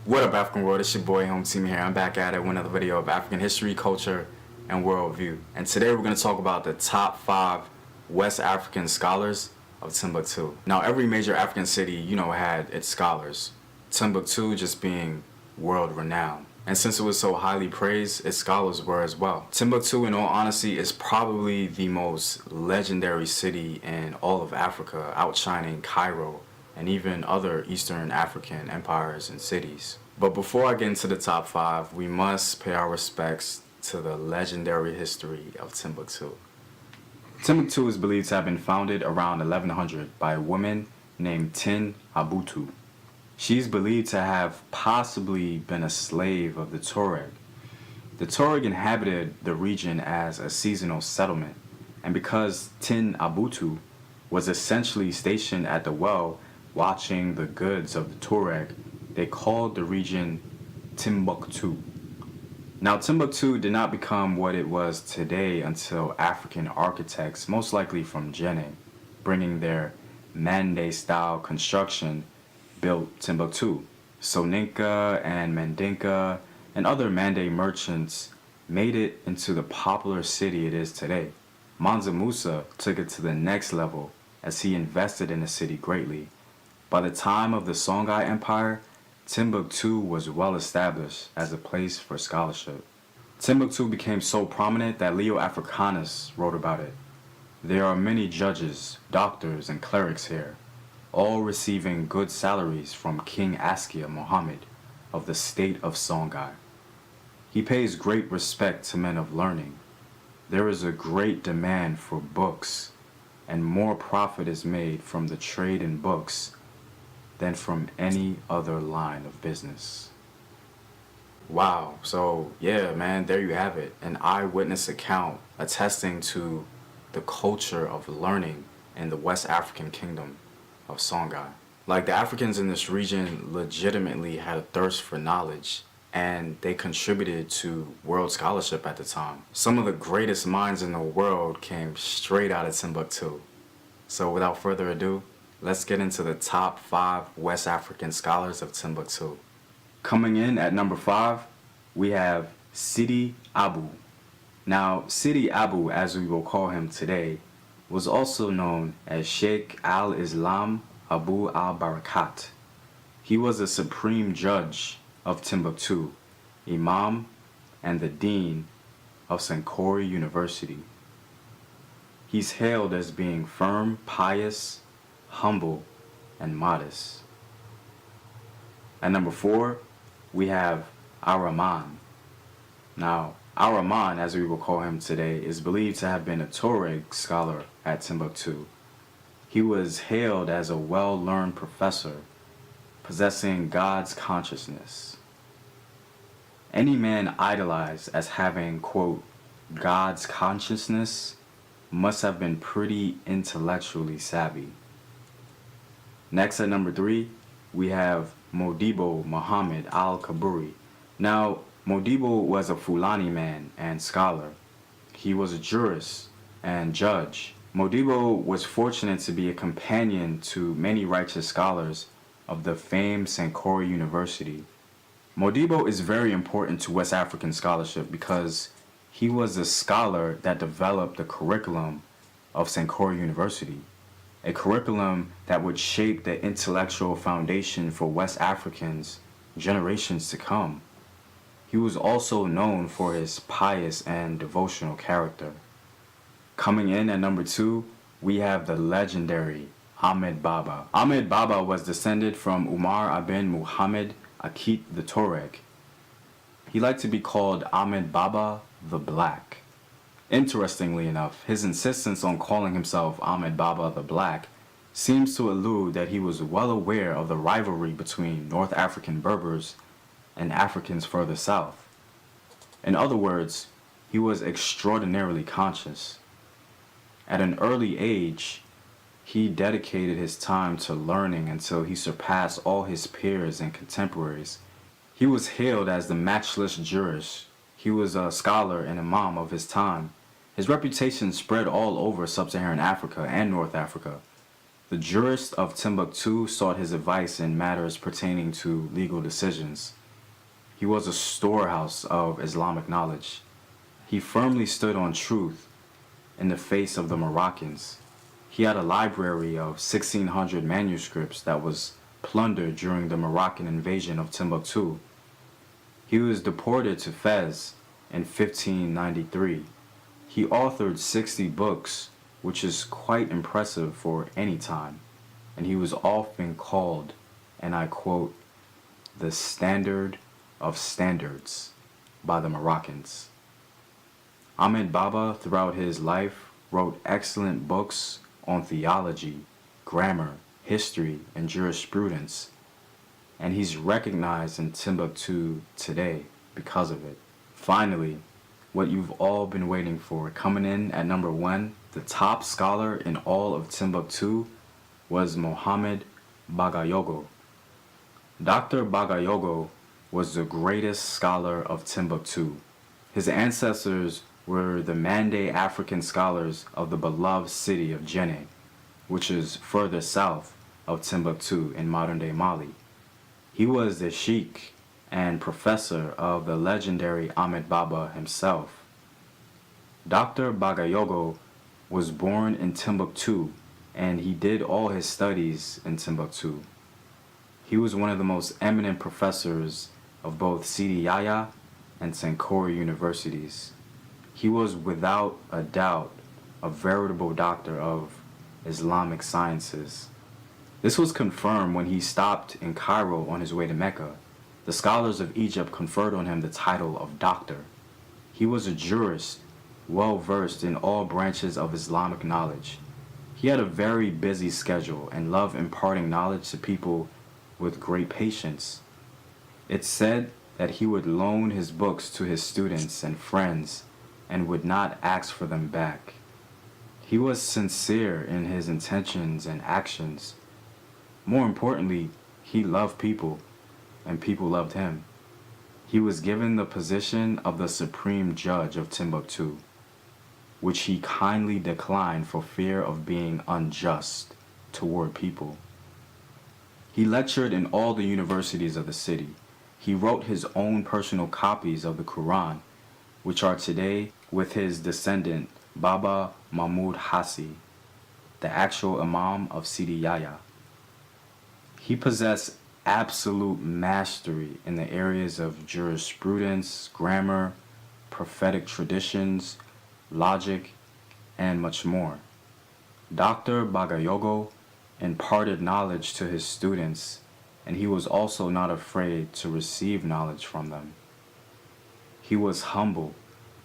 What up, African world? It's your boy Home Team here. I'm back at it with another video of African history, culture, and worldview. And today we're going to talk about the top 5 West African scholars of Timbuktu. Now, every major African city, had its scholars. Timbuktu just being world renowned. And since it was so highly praised, its scholars were as well. Timbuktu, in all honesty, is probably the most legendary city in all of Africa, outshining Cairo and even other Eastern African empires and cities. But before I get into the top 5, we must pay our respects to the legendary history of Timbuktu. Timbuktu is believed to have been founded around 1100 by a woman named Timbuktu. She's believed to have possibly been a slave of the Tuareg. The Tuareg inhabited the region as a seasonal settlement, and because Timbuktu was essentially stationed at the well watching the goods of the Tuareg, they called the region Timbuktu. Now, Timbuktu did not become what it was today until African architects, most likely from Guinea, bringing their Mande-style construction, built Timbuktu. Soninka and Mandinka and other Mande merchants made it into the popular city it is today. Mansa Musa took it to the next level as he invested in the city greatly. By the time of the Songhai Empire, Timbuktu was well established as a place for scholarship. Timbuktu became so prominent that Leo Africanus wrote about it. There are many judges, doctors, and clerics here, all receiving good salaries from King Askia Mohammed of the state of Songhai. He pays great respect to men of learning. There is a great demand for books, and more profit is made from the trade in books than from any other line of business. Wow, so yeah, man, there you have it. An eyewitness account attesting to the culture of learning in the West African kingdom of Songhai. Like, the Africans in this region legitimately had a thirst for knowledge, and they contributed to world scholarship at the time. Some of the greatest minds in the world came straight out of Timbuktu. So without further ado, let's get into the top 5 West African scholars of Timbuktu. Coming in at number 5, we have Sidi Abu. Now, Sidi Abu, as we will call him today, was also known as Sheikh al-Islam Abu al-Barakat. He was a supreme judge of Timbuktu, imam, and the dean of Sankore University. He's hailed as being firm, pious, humble, and modest. At number 4, we have Ar-Rahman. Now, Ar-Rahman, as we will call him today, is believed to have been a Tuareg scholar at Timbuktu. He was hailed as a well-learned professor, possessing God's consciousness. Any man idolized as having, quote, God's consciousness must have been pretty intellectually savvy. Next at number 3, we have Modibo Muhammad al-Kaburi. Now, Modibo was a Fulani man and scholar. He was a jurist and judge. Modibo was fortunate to be a companion to many righteous scholars of the famed Sankore University. Modibo is very important to West African scholarship because he was a scholar that developed the curriculum of Sankore University, a curriculum that would shape the intellectual foundation for West Africans generations to come. He was also known for his pious and devotional character. Coming in at number 2, we have the legendary Ahmed Baba. Ahmed Baba was descended from Umar ibn Muhammad Akit the Tuareg. He liked to be called Ahmed Baba the Black. Interestingly enough, his insistence on calling himself Ahmed Baba the Black seems to allude that he was well aware of the rivalry between North African Berbers and Africans further south. In other words, he was extraordinarily conscious. At an early age, he dedicated his time to learning until he surpassed all his peers and contemporaries. He was hailed as the matchless jurist. He was a scholar and imam of his time. His reputation spread all over sub-Saharan Africa and North Africa. The jurists of Timbuktu sought his advice in matters pertaining to legal decisions. He was a storehouse of Islamic knowledge. He firmly stood on truth in the face of the Moroccans. He had a library of 1,600 manuscripts that was plundered during the Moroccan invasion of Timbuktu. He was deported to Fez in 1593. He authored 60 books, which is quite impressive for any time, and he was often called, and I quote, the standard of standards by the Moroccans. Ahmed Baba, throughout his life, wrote excellent books on theology, grammar, history, and jurisprudence, and he's recognized in Timbuktu today because of it. Finally, what you've all been waiting for, coming in at number 1, the top scholar in all of Timbuktu was Mohammed Bagayogo. Dr. Bagayogo was the greatest scholar of Timbuktu. His ancestors were the Mande African scholars of the beloved city of Djenné, which is further south of Timbuktu in modern-day Mali. He was the sheikh and professor of the legendary Ahmed Baba himself. Dr. Bagayogo was born in Timbuktu, and he did all his studies in Timbuktu. He was one of the most eminent professors of both Sidi Yahya and Sankore universities. He was without a doubt a veritable doctor of Islamic sciences. This was confirmed when he stopped in Cairo on his way to Mecca. The scholars of Egypt conferred on him the title of doctor. He was a jurist, well versed in all branches of Islamic knowledge. He had a very busy schedule and loved imparting knowledge to people with great patience. It's said that he would loan his books to his students and friends and would not ask for them back. He was sincere in his intentions and actions. More importantly, he loved people, and people loved him. He was given the position of the supreme judge of Timbuktu, which he kindly declined for fear of being unjust toward people. He lectured in all the universities of the city. He wrote his own personal copies of the Quran, which are today with his descendant Baba Mahmud Hassi, the actual Imam of Sidi Yahya. He possessed absolute mastery in the areas of jurisprudence, grammar, prophetic traditions, logic, and much more. Dr. Bagayogo imparted knowledge to his students, and he was also not afraid to receive knowledge from them. He was humble,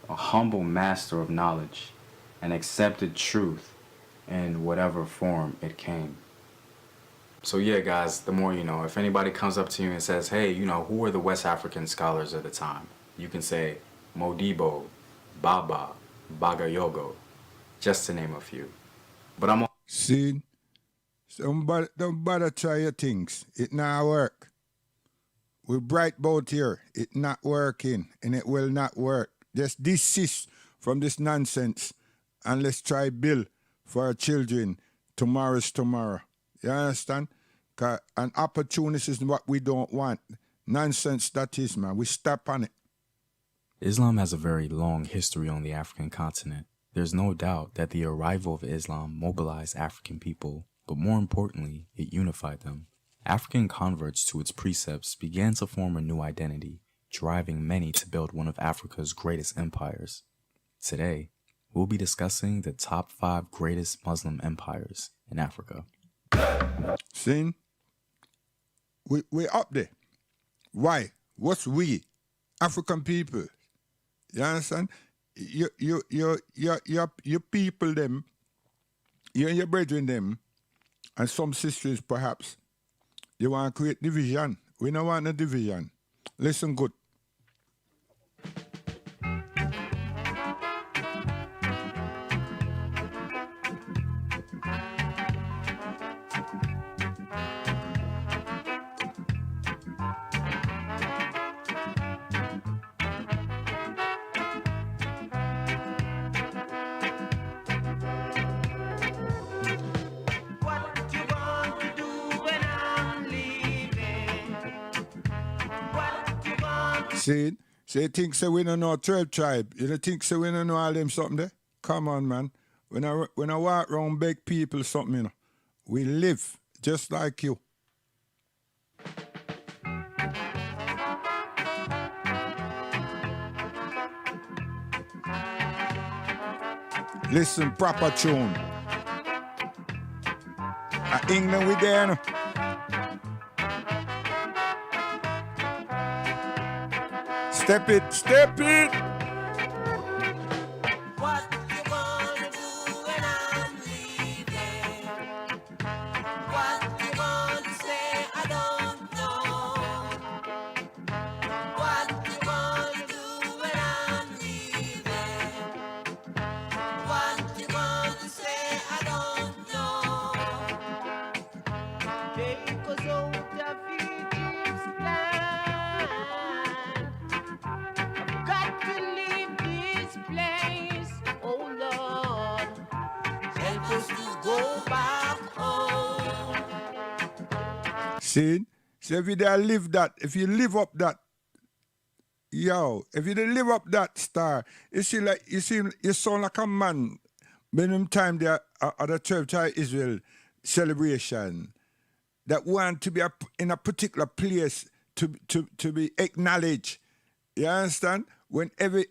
a humble master of knowledge, and accepted truth in whatever form it came. So yeah, guys, the more you know. If anybody comes up to you and says, hey, who were the West African scholars of the time? You can say Modibo, Baba, Bagayogo, just to name a few. But I'm See, don't bother try your things. It not work. We bright boat here. It not working, and it will not work. Just desist from this nonsense, and let's try build for our children. Tomorrow's tomorrow. You understand? An opportunity is what we don't want. Nonsense that is, man. We step on it. Islam has a very long history on the African continent. There's no doubt that the arrival of Islam mobilized African people, but more importantly, it unified them. African converts to its precepts began to form a new identity, driving many to build one of Africa's greatest empires. Today, we'll be discussing the top 5 greatest Muslim empires in Africa. See? We up there. Why? What's we? African people. You understand? Your people them, you and your brethren them, and some sisters perhaps, you want to create division. We don't want no division. Listen good. See, you think say we don't know 12 tribe. You don't think say we don't know all them something there? Come on, man. When I walk around beg people something, we live just like you. Listen, proper tune. England we there, no? Step it, step it. What you gonna do when I'm leaving? What you gonna say? I don't know. What you gonna do when I'm leaving? What you gonna say? I don't know. Take us out of Egypt's land. Got to leave this place, oh Lord. Help us to go back home. See, if you there live that, if you live up that, if you dey live up that star, you sound like a man. When them time there at the 12 tribe Israel celebration, that want to be in a particular place to be acknowledged. You understand? When every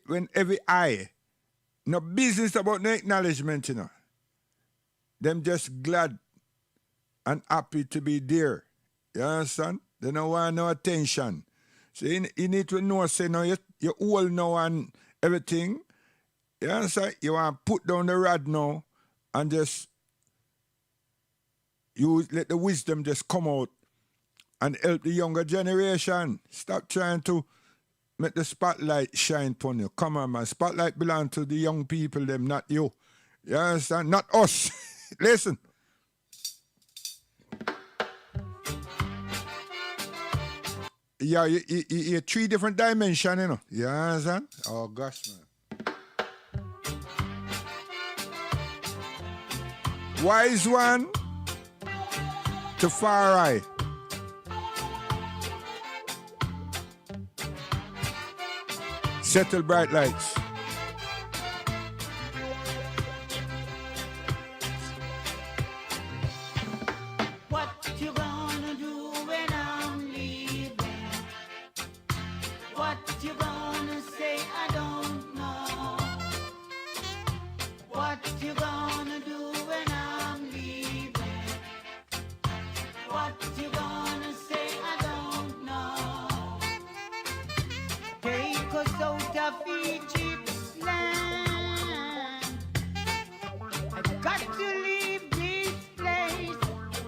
eye No business about no acknowledgement, you know. Them just glad and happy to be there. You understand? They don't want no attention. So you need to know, say, no, you all know and everything. You understand? You want to put down the rod now and just let the wisdom just come out and help the younger generation. Stop trying to make the spotlight shine upon you. Come on, man. Spotlight belongs to the young people, them, not you. You understand? Not us. Listen. Yeah, you three different dimensions, you know. You understand? Oh, gosh, man. Wise one to far eye. Settle bright lights. What you gonna do when I'm leaving? What you gonna say? I don't know. What you gonna do when I'm leaving? What you gonna say? I don't know. Take us out of Egypt's land. I've got to leave this place.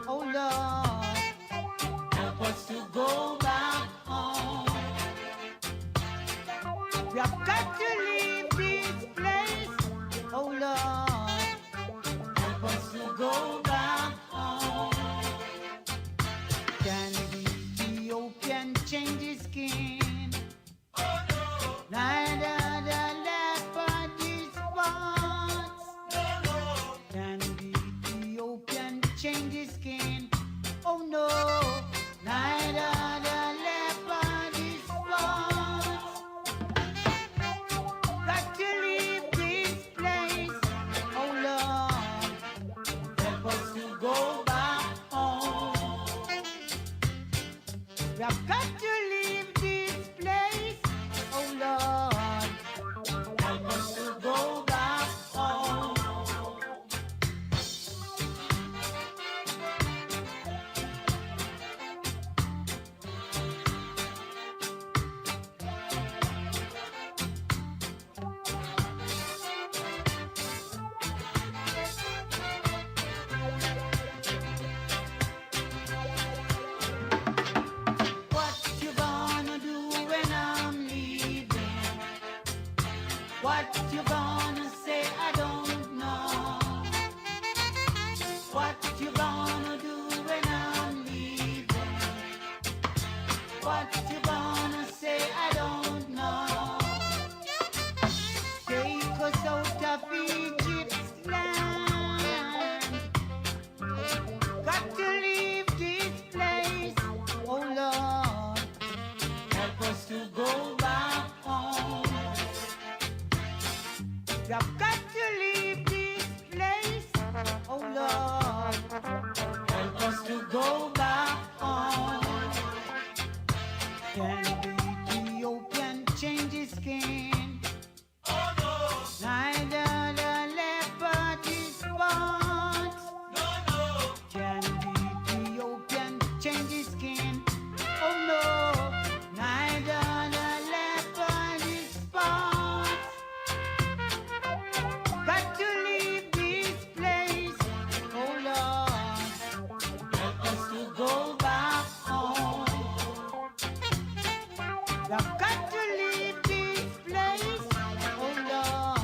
Oh Lord, help us to go back home. We have got to leave this place. Oh Lord, help us to go back home. Can the Ethiopian change his skin? Oh no. Neither the leopard his spots. No, no. Can the Ethiopian change his skin? Oh no. Neither the leopard his spots. Got to leave this place. Oh Lord, help us to go back home. We have got to leave this place. Oh Lord, help us to go back home. What you gonna do when I'm leaving? What you gonna say? I don't know. What you gonna do when I'm leaving? What you gonna say? I don't know. Take us out of Egypt's land. Got to leave this place. Oh Lord, help us to go back home. We have got to leave this place. Oh Lord, help us to go back home. Can the Ethiopian change his skin? Oh no. Neither the leopard his spots. No, no. Can the Ethiopian change his skin? Oh no. Neither the leopard his spots. Got to leave this place. Oh Lord, help us to go back home. I've got to leave this place. Oh Lord,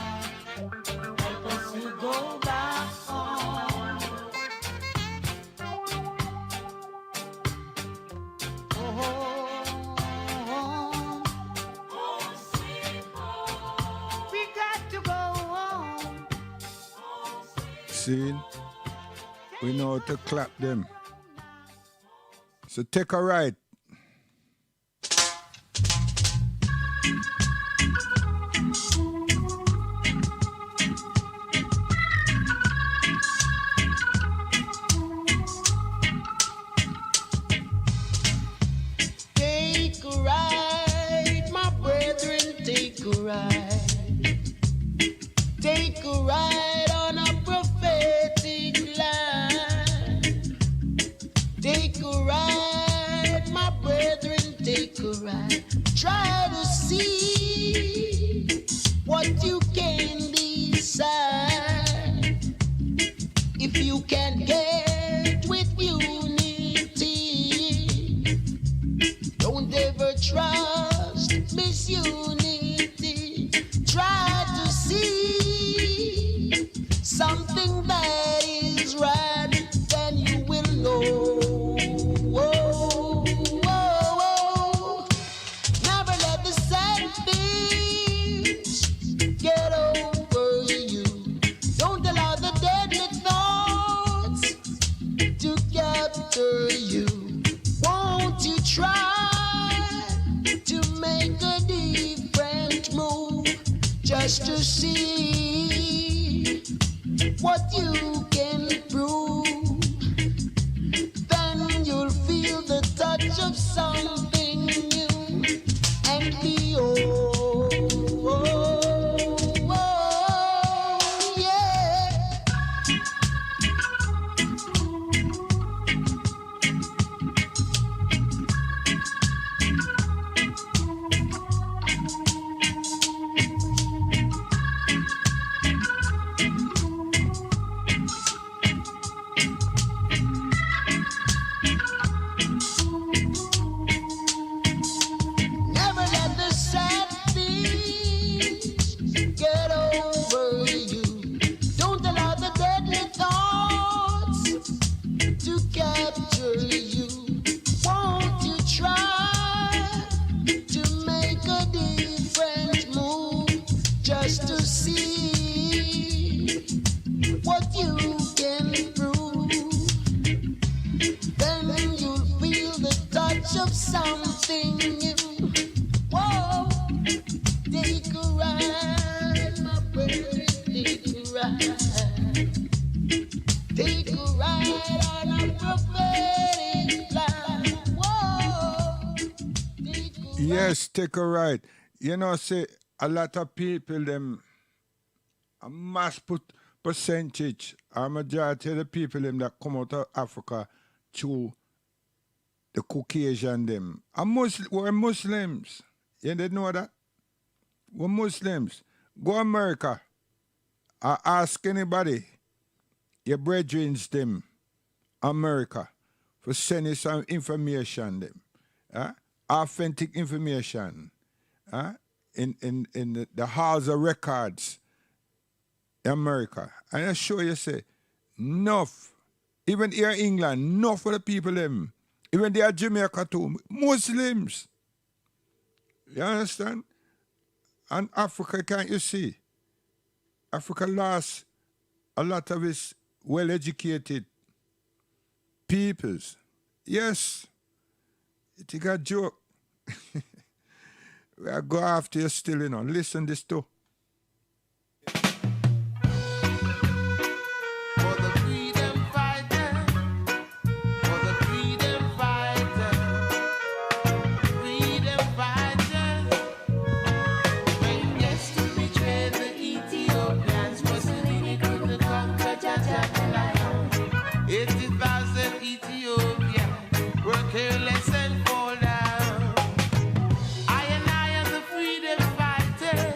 help us to go back home. We got to go home. See? We know how to clap them. So take a ride. Take a ride, my brethren, take a ride. right. Try to see what you can decide. If you can get with unity, don't ever trust misunity. Try to see something that is right, then you will know. Whoa, whoa, whoa. Never let the sadness get over you. Don't allow the deadly thoughts to capture you. Won't you try to make a different move just to see what you can prove? Then you'll feel the touch of something new and be oh, yeah. Never let the sad things get over you. Don't allow the deadly thoughts to capture you. Won't you try to make a different move just to see what you can prove? Then you'll feel the touch of something new. Whoa, take a ride, my baby, take a ride. Take a ride on a prophetic line. Whoa, take a Yes, take a ride. You know, say a lot of people, them, a mass percentage, a majority of the people them that come out of Africa through the Caucasian them. We're Muslims. You didn't know that? We're Muslims. Go America. I ask anybody, your brethren them, America, for send you some information them. Authentic information. In the halls of records in America. And I show you say, enough. Even here in England, enough of the people them. Even there Jamaica too. Muslims. You understand? And Africa, can't you see? Africa lost a lot of its well-educated peoples. Yes. It is a joke. We are go after you still, you know. Listen this too. For the freedom fighter, for the freedom fighter, freedom fighter. When Gesture betrayed the Ethiopians, Mussolini couldn't conquer Jajakalaya. 80,000 Ethiopians were careless and fall down. I am the freedom fighter.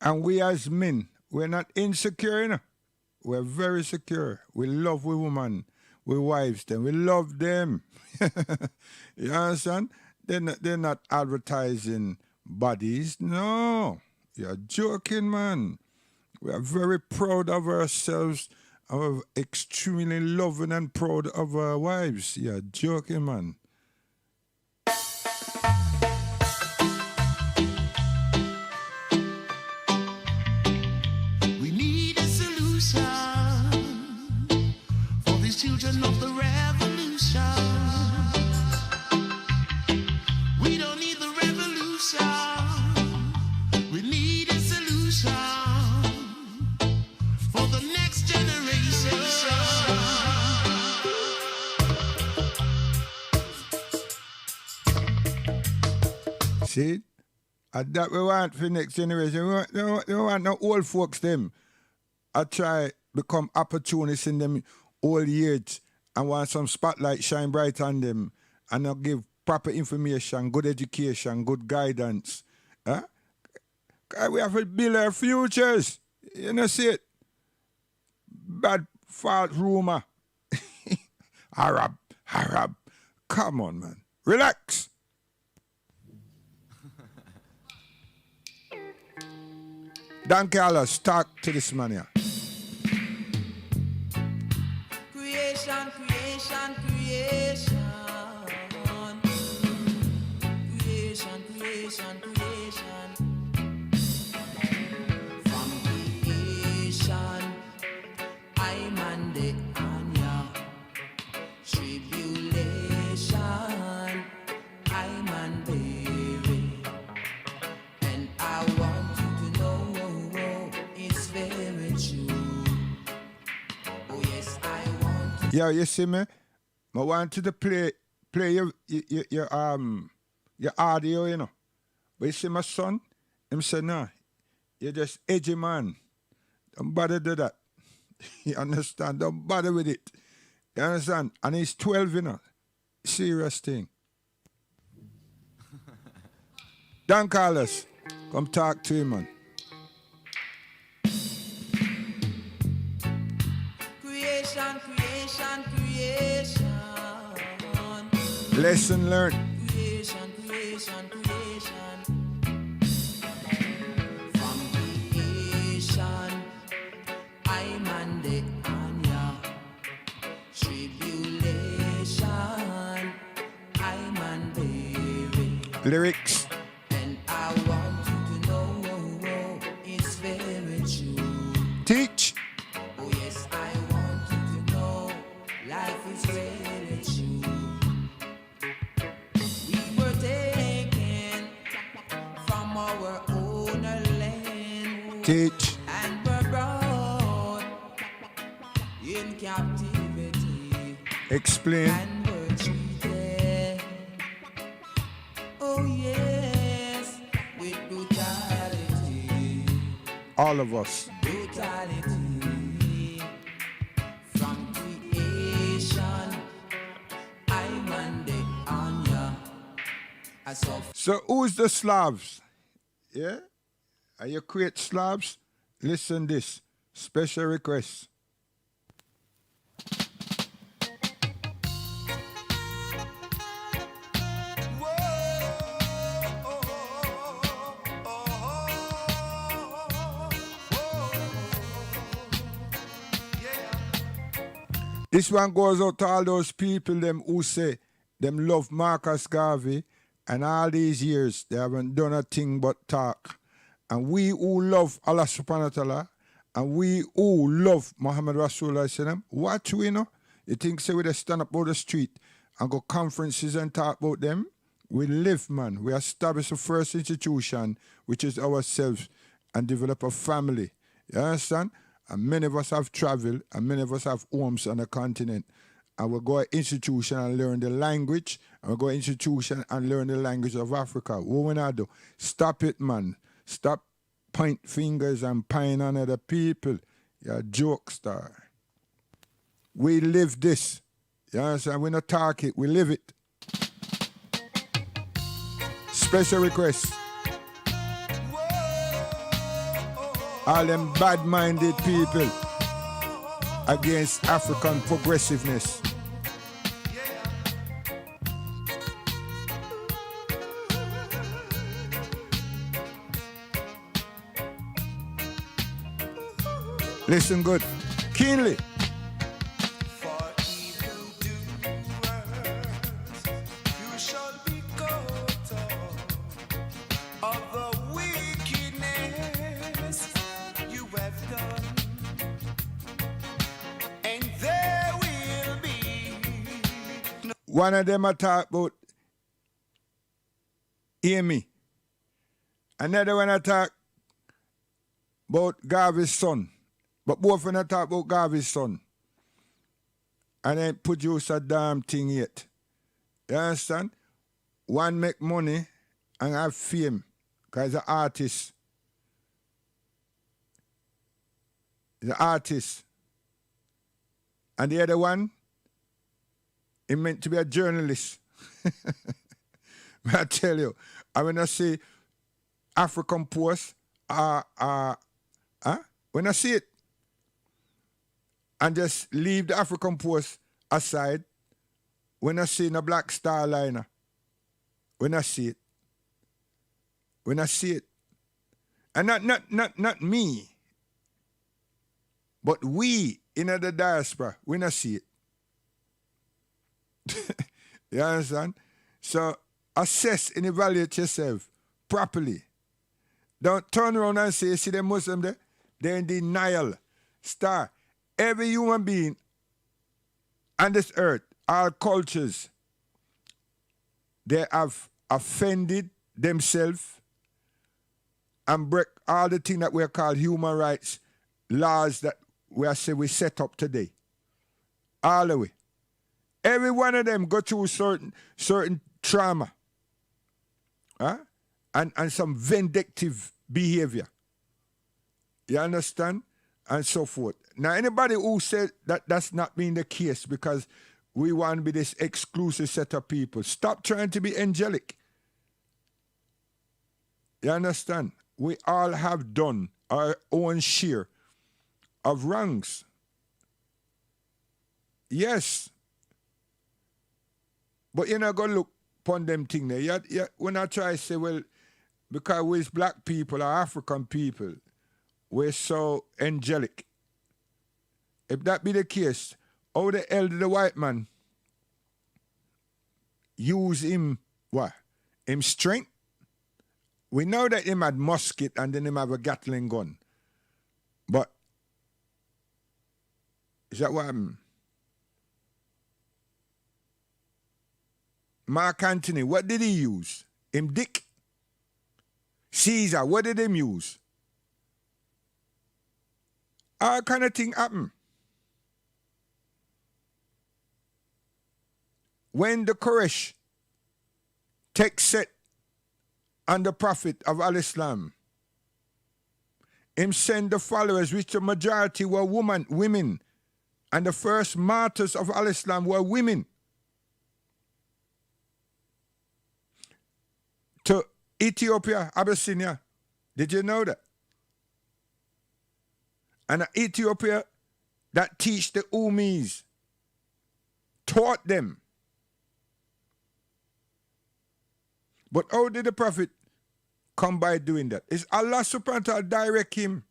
And we as men, we're not insecure, you know. We're very secure. We love we women, we wives them. We love them. You understand? They're not advertising bodies. No. You're joking, man. We are very proud of ourselves. We're extremely loving and proud of our wives. You're joking, man. We need a solution for these children of the revolution. We don't need the revolution. We need a solution for the next generation. See? And that we want for next generation. We don't want no old folks them. I try become opportunists in them old years and want some spotlight shine bright on them and I'll give proper information, good education, good guidance. Huh? 'Cause we have to build our futures. You know, see it? Bad false rumor. Arab. Come on, man. Relax. Dan Carlos, talk to this man here. Creation, creation, creation. Creation, creation, creation. From creation, I'm and the Anya. Tribulation, I'm and baby. And I want you to know it's very true. Oh yes, I want to. Yeah, you see me? I want you to play your audio, you know. But you see my son, him say, no, you're just edgy man. Don't bother do that. You understand? Don't bother with it. You understand? And he's 12, you know. Serious thing. Dan Carlos, come talk to him, man. Creation, creation, creation. Lesson learned. Creation, creation, creation. From creation, I'm and the Anya. Tribulation, I'm and baby. Lyrics. And I want you to know it's very true. Teach. Oh yes, I want you to know life is really true. We were taken from our own land. Teach. And were brought in captivity. Explain. And were treated, oh yes, with brutality. All of us. Brutality from creation, I'm and the Anya. So who's the Slavs? Yeah? Are you create Slavs? Listen this. Special request. This one goes out to all those people them who say them love Marcus Garvey and all these years they haven't done a thing but talk. And we who love Allah subhanahu wa ta'ala and we who love Muhammad Rasulullah sallam, what we know? You think say we just stand up on the street and go conferences and talk about them? We live, man. We establish the first institution, which is ourselves, and develop a family. You understand? And many of us have traveled, and many of us have homes on the continent. And we go to institution and learn the language, and we go to institution and learn the language of Africa. What we not do? Stop it, man. Stop point fingers and pine on other people. You're a joke star. We live this. You understand? We not talk it, we live it. Special request. all them bad-minded people against African progressiveness. Listen good, keenly. One of them I talk about Amy. Another one I talk about Garvey's son. But both of them I talk about Garvey's son. And then produce a damn thing yet. You understand? One make money and have fame because he's an artist. He's an artist. And the other one, he meant to be a journalist. I tell you, I when I say African Post, when I see it, and just leave the African Post aside, when I see a Black Star Liner, when I see it, and not me, but we in the diaspora, when I see it. You understand? So assess and evaluate yourself properly. Don't turn around and say, see the Muslim there? They're in denial. Star. Every human being on this earth, all cultures, they have offended themselves and break all the things that we call human rights laws that we set up today. All the way. Every one of them go through certain trauma, and some vindictive behavior. You understand? And so forth. Now, anybody who said that that's not being the case because we want to be this exclusive set of people, stop trying to be angelic. You understand? We all have done our own share of wrongs. Yes. But you're not going to look upon them things there. When I try to say, well, because we're black people or African people, we're so angelic. If that be the case, how the hell did the white man use him, what? Him strength? We know that him had musket and then him have a Gatling gun. But is that what happened? Mark Antony, what did he use? Him dick? Caesar, what did him use? All kind of thing happen. When the Quraysh take set on the Prophet of Al-Islam, him send the followers, which the majority were women, and the first martyrs of Al-Islam were women, to Ethiopia, Abyssinia. Did you know that? And Ethiopia that teach the Umis, taught them. But how did the Prophet come by doing that? It's Allah subhanahu wa ta'ala direct him.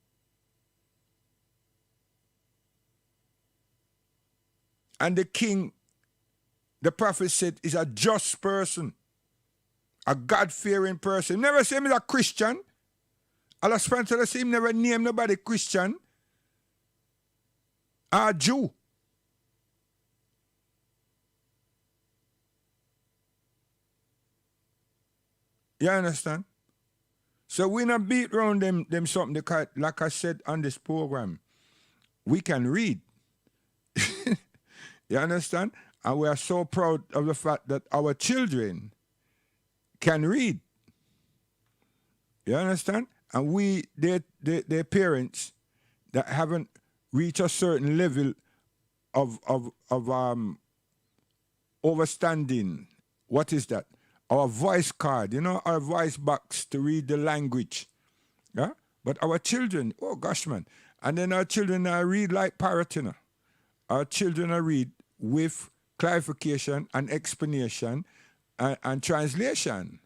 And the king, the Prophet said, is a just person. A God-fearing person. Never say him is a Christian. Allah subhanahu wa ta'ala say him never name nobody Christian or Jew. You understand? So we not beat around them something because, like I said on this program, we can read. You understand? And we are so proud of the fact that our children can read. You understand? And their parents that haven't reached a certain level of overstanding. What is that? Our voice card, our voice box to read the language. Yeah? But our children, oh gosh, man. And then our children read like parrot, you know. Our children read with clarification and explanation and translation.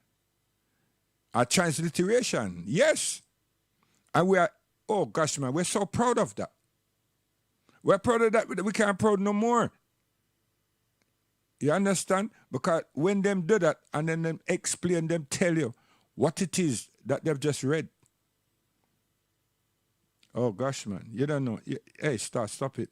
Transliteration. Yes. And we are, oh gosh, man, we're so proud of that. We're proud of that. We can't proud no more. You understand? Because when them do that and then them explain, them tell you what it is that they've just read. Oh gosh, man, you don't know. Hey, stop it.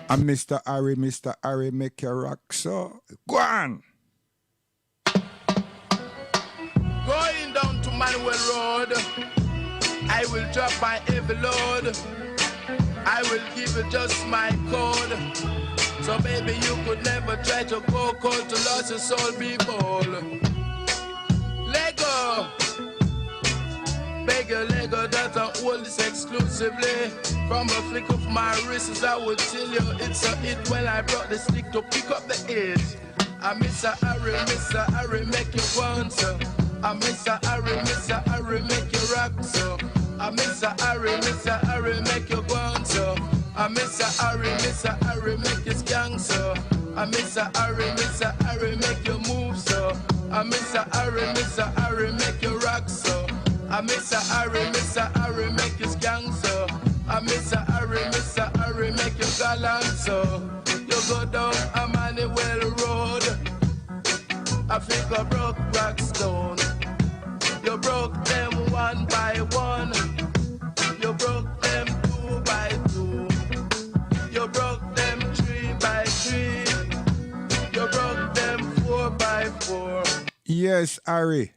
And Mr. Harry, make your rock so. Go on. Going down to Manuel Road, I will drop my heavy load. I will give you just my code. So baby, you could never try to go cold to lose your soul, be bold. Lego, beggar Lego that I hold this exclusively. From a flick of my wrists, I would tell you it's a hit when I brought the stick to pick up the edge. I Mr. Harry, make you bounce. I Mr. Harry, make you rock so. I Mr. Harry, make you bounce so. I Mr. Harry, make you skank so. I Mr. Harry, make you move so. I Mr. Harry, make you rock so. I Mr. Harry, make you skank so. I Mr. Harry, make you gallant so. You go down Emmanuel Road, I think I broke rock stone. You broke them one by one. You broke them two by two. You broke them three by three. You broke them 4 by 4. Yes, Harry.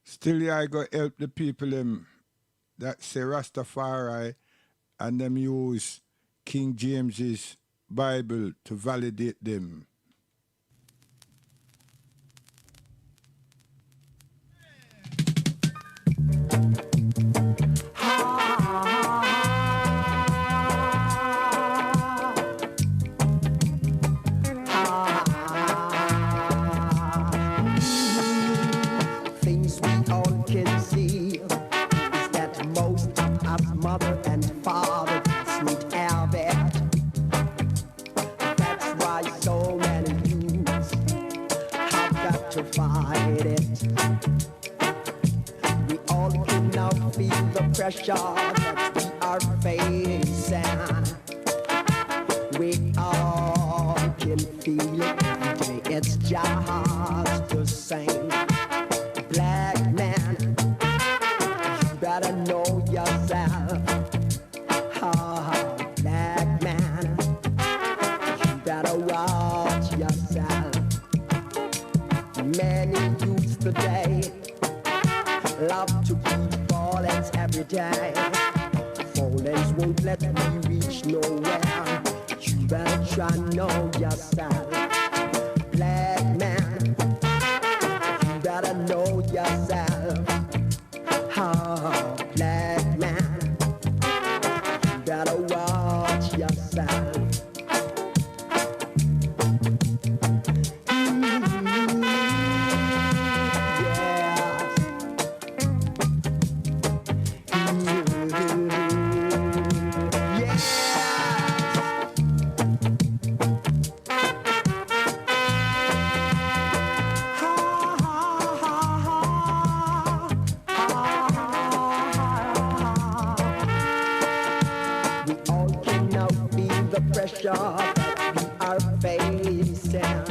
Still, I go help the people that say Rastafari and them use King James's Bible to validate them. Things we all can see is that most of us mother and father need have it. That's why so many youths have got to fight it. We all can now feel the pressure that we are facing. We all can feel it every day. It's just the same. Black man, you better know yourself. Black man, you better watch yourself. Many youths today love to keep violence every day. Violence won't let me reach nowhere. You better try know yourself. Black man, you better know yourself. Black man, you better watch yourself. We all can now feel the pressure that we are facing.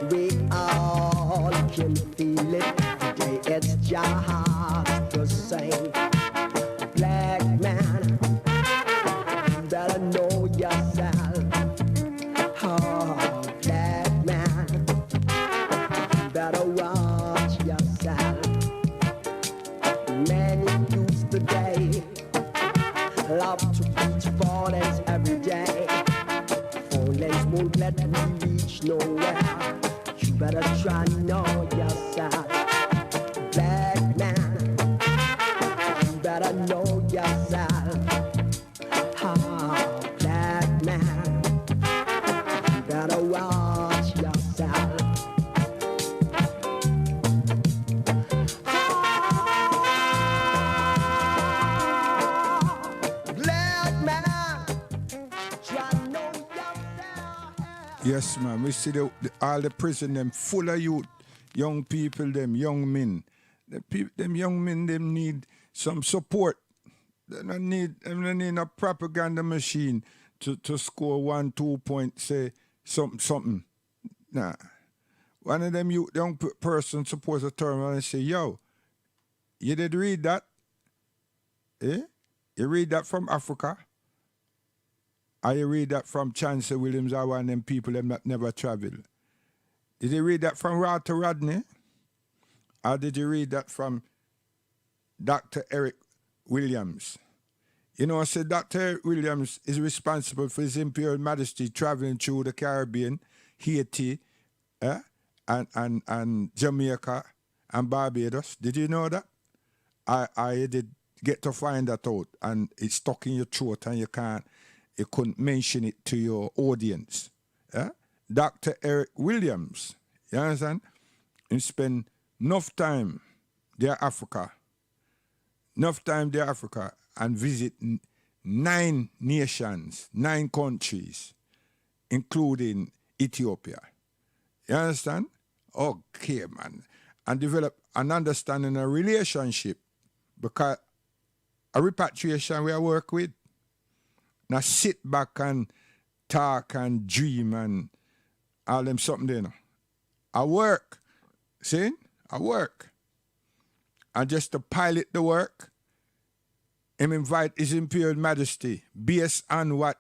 We all can feel it today. It's just the same. Black man, you better know yourself. Black man, you better watch yourself. Many youths today love to preach violence every day. Violence won't let me reach nowhere. You better try know yourself. Black man, you better know yourself. Black man, you better watch yourself. Black man, try know yourself. Yes, man. We see all the prison them full of youth, young people, them young men. Them young men them need some support. They don't need a propaganda machine to score 1-2 points, say something. Nah. One of them young person supposed to turn around and say, yo, you did read that? Eh? You read that from Africa? Or you read that from Chancellor Williams or one of them people them that never travel? Did you read that from Walter Rodney? Or did you read that from Dr. Eric Williams? You know, I said Dr. Eric Williams is responsible for His Imperial Majesty traveling through the Caribbean, Haiti, and Jamaica and Barbados. Did you know that? I did get to find that out, and it's stuck in your throat and you couldn't mention it to your audience. Dr. Eric Williams, you understand? He spent enough time there Africa, and visit 9 nations, 9 countries, including Ethiopia. You understand? Okay, man. And develop an understanding, a relationship, because a repatriation we work with. Now sit back and talk and dream and all them something there. No? I work. See? I work. And just to pilot the work, him invite His Imperial Majesty based on what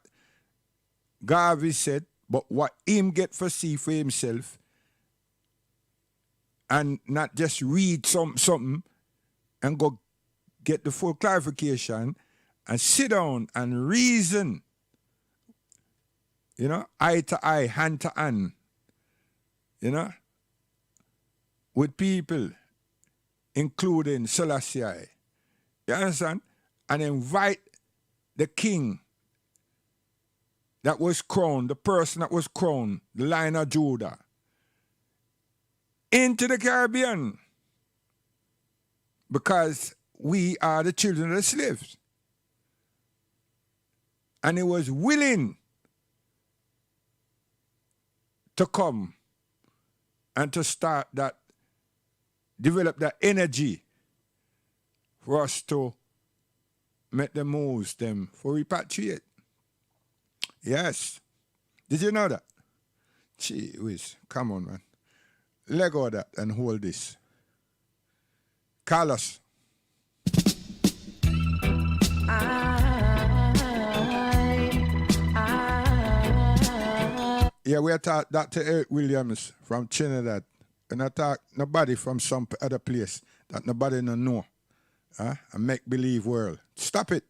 Garvey said, but what him get for see for himself, and not just read something and go get the full clarification and sit down and reason you know, eye to eye, hand to hand, you know, with people, including Selassie. You understand? And invite the king that was crowned, the person that was crowned, the Lion of Judah, into the Caribbean. Because we are the children of the slaves. And he was willing to come and to start that, develop that energy for us to make the moves them for repatriate. Yes. Did you know that? Gee whiz, come on, man. Let go of that and hold this. Carlos. Yeah, we talk Dr. Eric Williams from Trinidad. And I talk nobody from some other place that nobody don't know. A make-believe world. Stop it.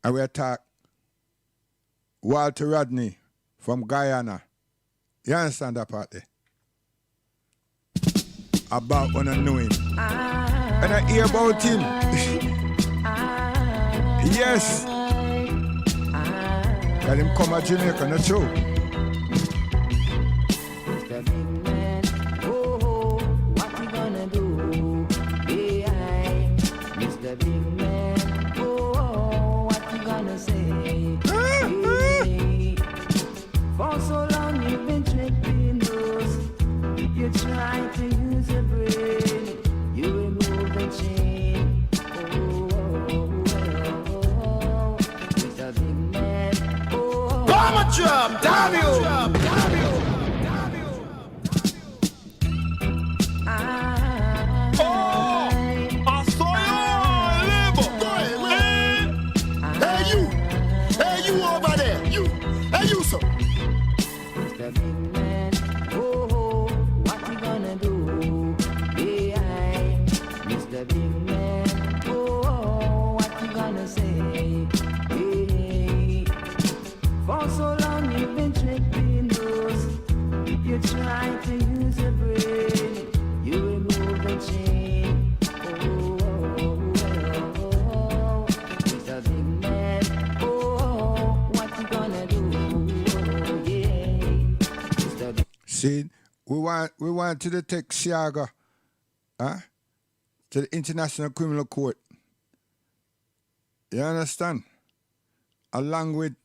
I will talk Walter Rodney from Guyana. You understand that part there? About when I know him. And I hear about him. Yes. Let him come to Jamaica, not true. Mr. Big Man, oh, what you gonna do? Yeah, Mr. Big Man, oh, what you gonna say? Yeah. For so long you've been tripping those. You try to use your brain. You remove the chain. Mr. Big Man, oh. Bomber drop, damn you! I saw you, Hey you! Hey you over there! You! Hey you sir! Mr. Big Man, oh, what you gonna do? Yeah, Mr. Big Man, oh, what you gonna say? Yeah. For so long you've been tripping those. You try to use your brain. You remove the chain. Mr. Big Man, oh, what you gonna do? Yeah. Mr. Big See, we want to take Siaga to the International Criminal Court. You understand? Along with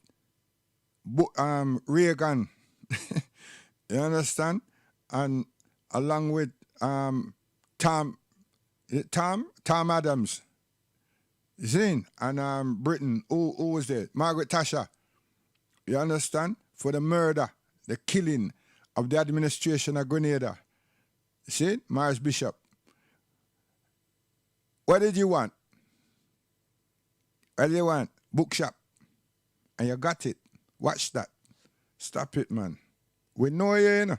Reagan. You understand? And along with Tom Adams. You see? And Britain, who was there? Margaret Thatcher. You understand? For the murder, the killing of the administration of Grenada. You see? Morris Bishop. What did you want? What did you want? Bookshop. And you got it. Watch that. Stop it, man. We know you, know.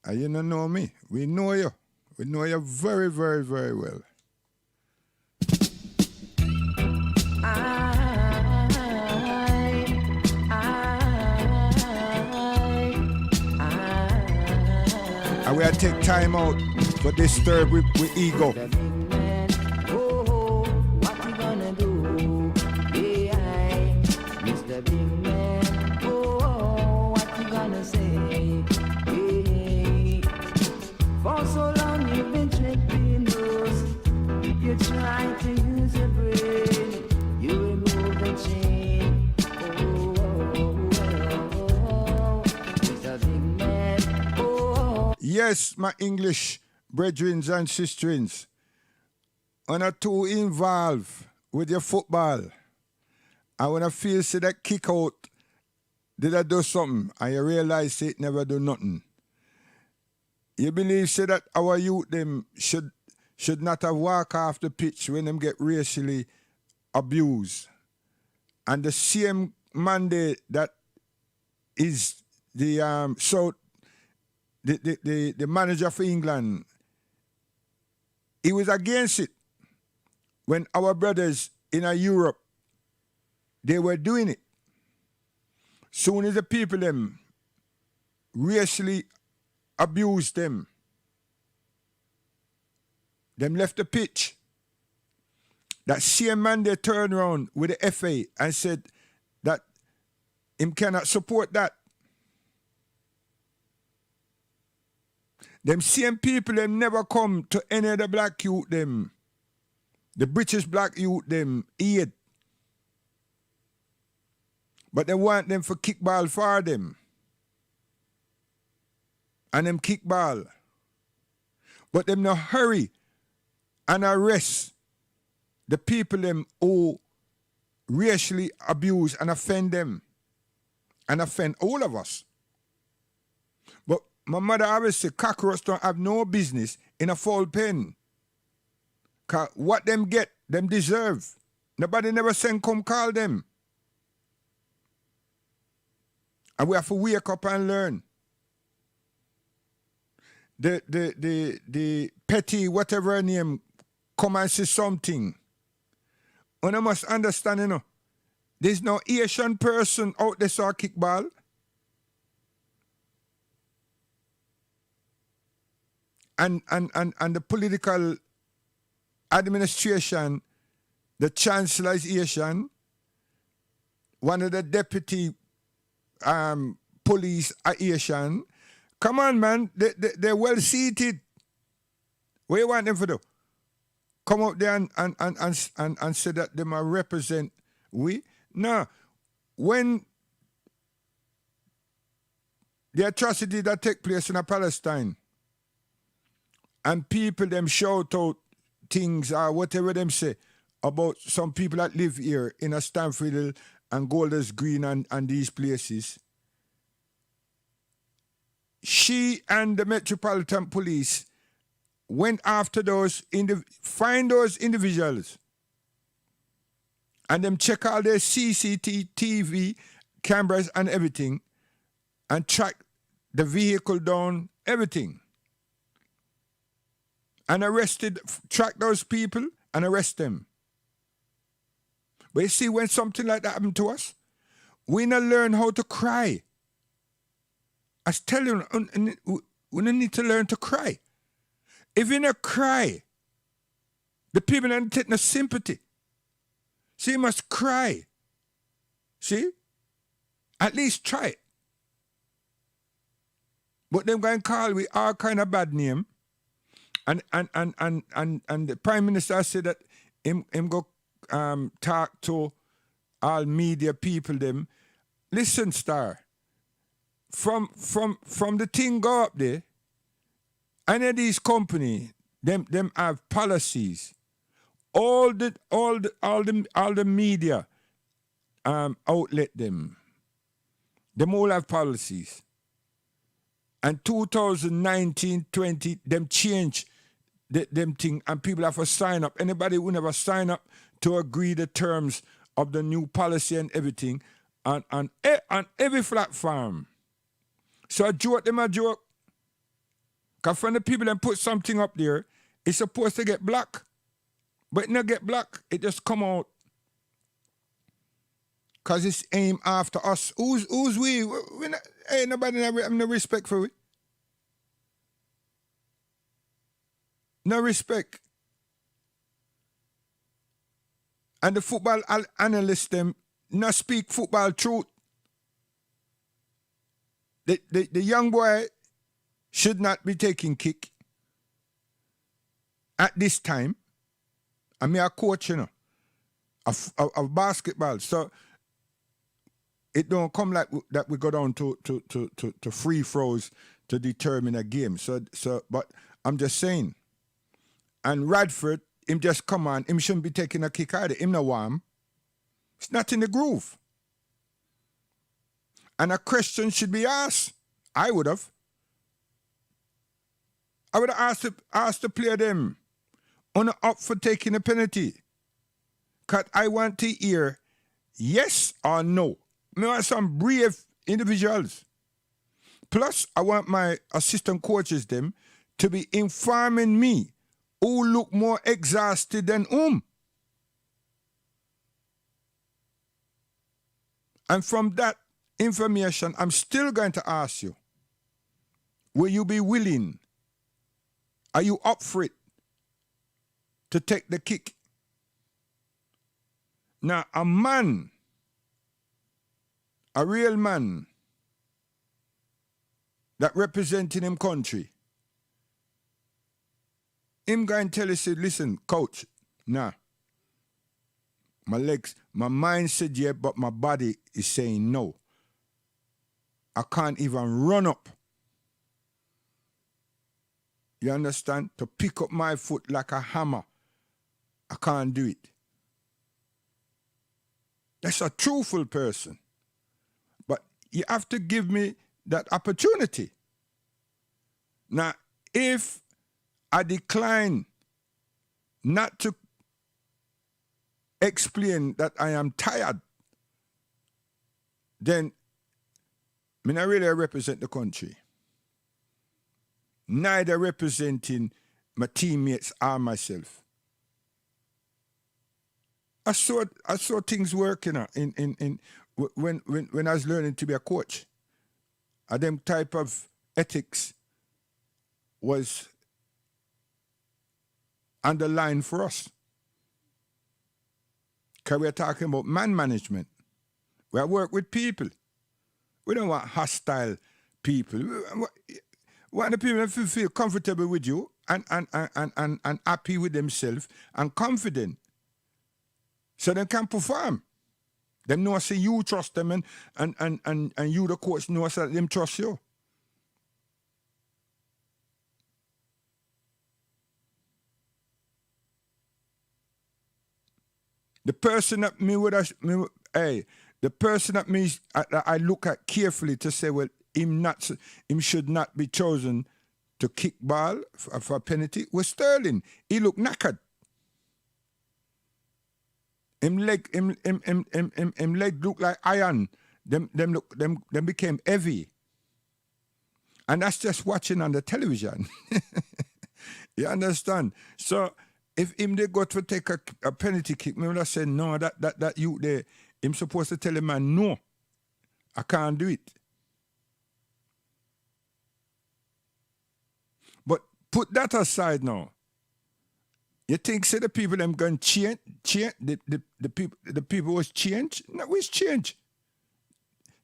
And you don't know me. We know you. We know you very, very, very well. And we have to take time out for disturb with ego. Big Man, oh, what you gonna do? Yeah, Mr. Big Man, oh, what you gonna say? Yeah. For so long you've been tripping those. You try to use your brain. You remove the chain. Mr. Big Man, oh. Yes, my English brethren and sisters, when I too involved with your football, and when I feel say that kick out, did I do something, and you realize it never do nothing. You believe say that our youth them should not have walked off the pitch when them get racially abused. And the same mandate that is the the manager for England, he was against it when our brothers in Europe, they were doing it. Soon as the people them racially abused them left the pitch. That same man they turned around with the FA and said that him cannot support that. Them same people them never come to any of the black youth them. The British black youth them aid. But they want them for kickball for them. And them kickball. But them no hurry and arrest the people them who racially abuse and offend them. And offend all of us. But my mother always say cockroach don't have no business in a foul pen. Cause what them get, them deserve. Nobody never send come call them. And we have to wake up and learn. The petty, whatever her name, come and say something. And I must understand, you know, there's no Asian person out there saw kickball. And the political administration, the chancellor is Asian. One of the deputy police are Asian. Come on, man. They're well seated. What you want them to do? Come up there and say that they might represent we? No. When the atrocity that take place in Palestine and people them shout out things or whatever them say about some people that live here in a Stamford and Golders Green and these places, she and the Metropolitan Police went after those, find those individuals and them check all their CCTV cameras and everything and track the vehicle down, everything. And track those people and arrest them. But you see, when something like that happened to us, we not learn how to cry. I tell you, we don't need to learn to cry. If you not cry, the people don't take no sympathy. So you must cry. See? At least try it. But them going to call we all kind of bad name. And the Prime Minister said that him go talk to all media people them. Listen, Star. From the thing go up there, any of these company, them have policies. All the media outlet them all have policies. And 2019-20, them change them thing, and people have to sign up. Anybody who never sign up to agree the terms of the new policy and everything on every platform. So I joke them a joke. Because when the people then put something up there, it's supposed to get black. But it not get black. It just come out. Because it's aimed after us. Who's we? We not, hey, nobody have no respect for it. No respect. And the football analysts them not speak football truth. The young boy should not be taking kick at this time. I'm a coach, you know, of basketball. So it don't come like that we go down to free throws to determine a game. So but I'm just saying. And Radford, him just come on, him shouldn't be taking a kick either. Him no warm. It's not in the groove. And a question should be asked. I would have. I would have asked the player them on up for taking a penalty. Because I want to hear yes or no. I want some brave individuals. Plus, I want my assistant coaches them to be informing me who look more exhausted than whom. And from that information, I'm still going to ask you, will you be willing? Are you up for it to take the kick? Now, a man, a real man that representing him country, him going to tell you, say, listen, coach, nah. My legs, my mind said yeah, but my body is saying no. I can't even run up. You understand? To pick up my foot like a hammer, I can't do it. That's a truthful person. But you have to give me that opportunity. Now, if I decline not to explain that I am tired, then I not really represent the country. Neither representing my teammates or myself. I saw things working when I was learning to be a coach. And them type of ethics was underlined for us. Because we're talking about man management. We work with people. We don't want hostile people. We want the people to feel comfortable with you and happy with themselves and confident. So they can perform. They know say you trust them and you the coach know that them trust you. The person that the person that I look at carefully to say, well, him should not be chosen to kick ball for a penalty was Sterling. He looked knackered. Him leg look like iron. Them became heavy. And that's just watching on the television. You understand? So if him they got to take a penalty kick, me would have said, no, that you there, him supposed to tell him, man, no, I can't do it. But put that aside now. You think say the people them going change the people was change? No, which change?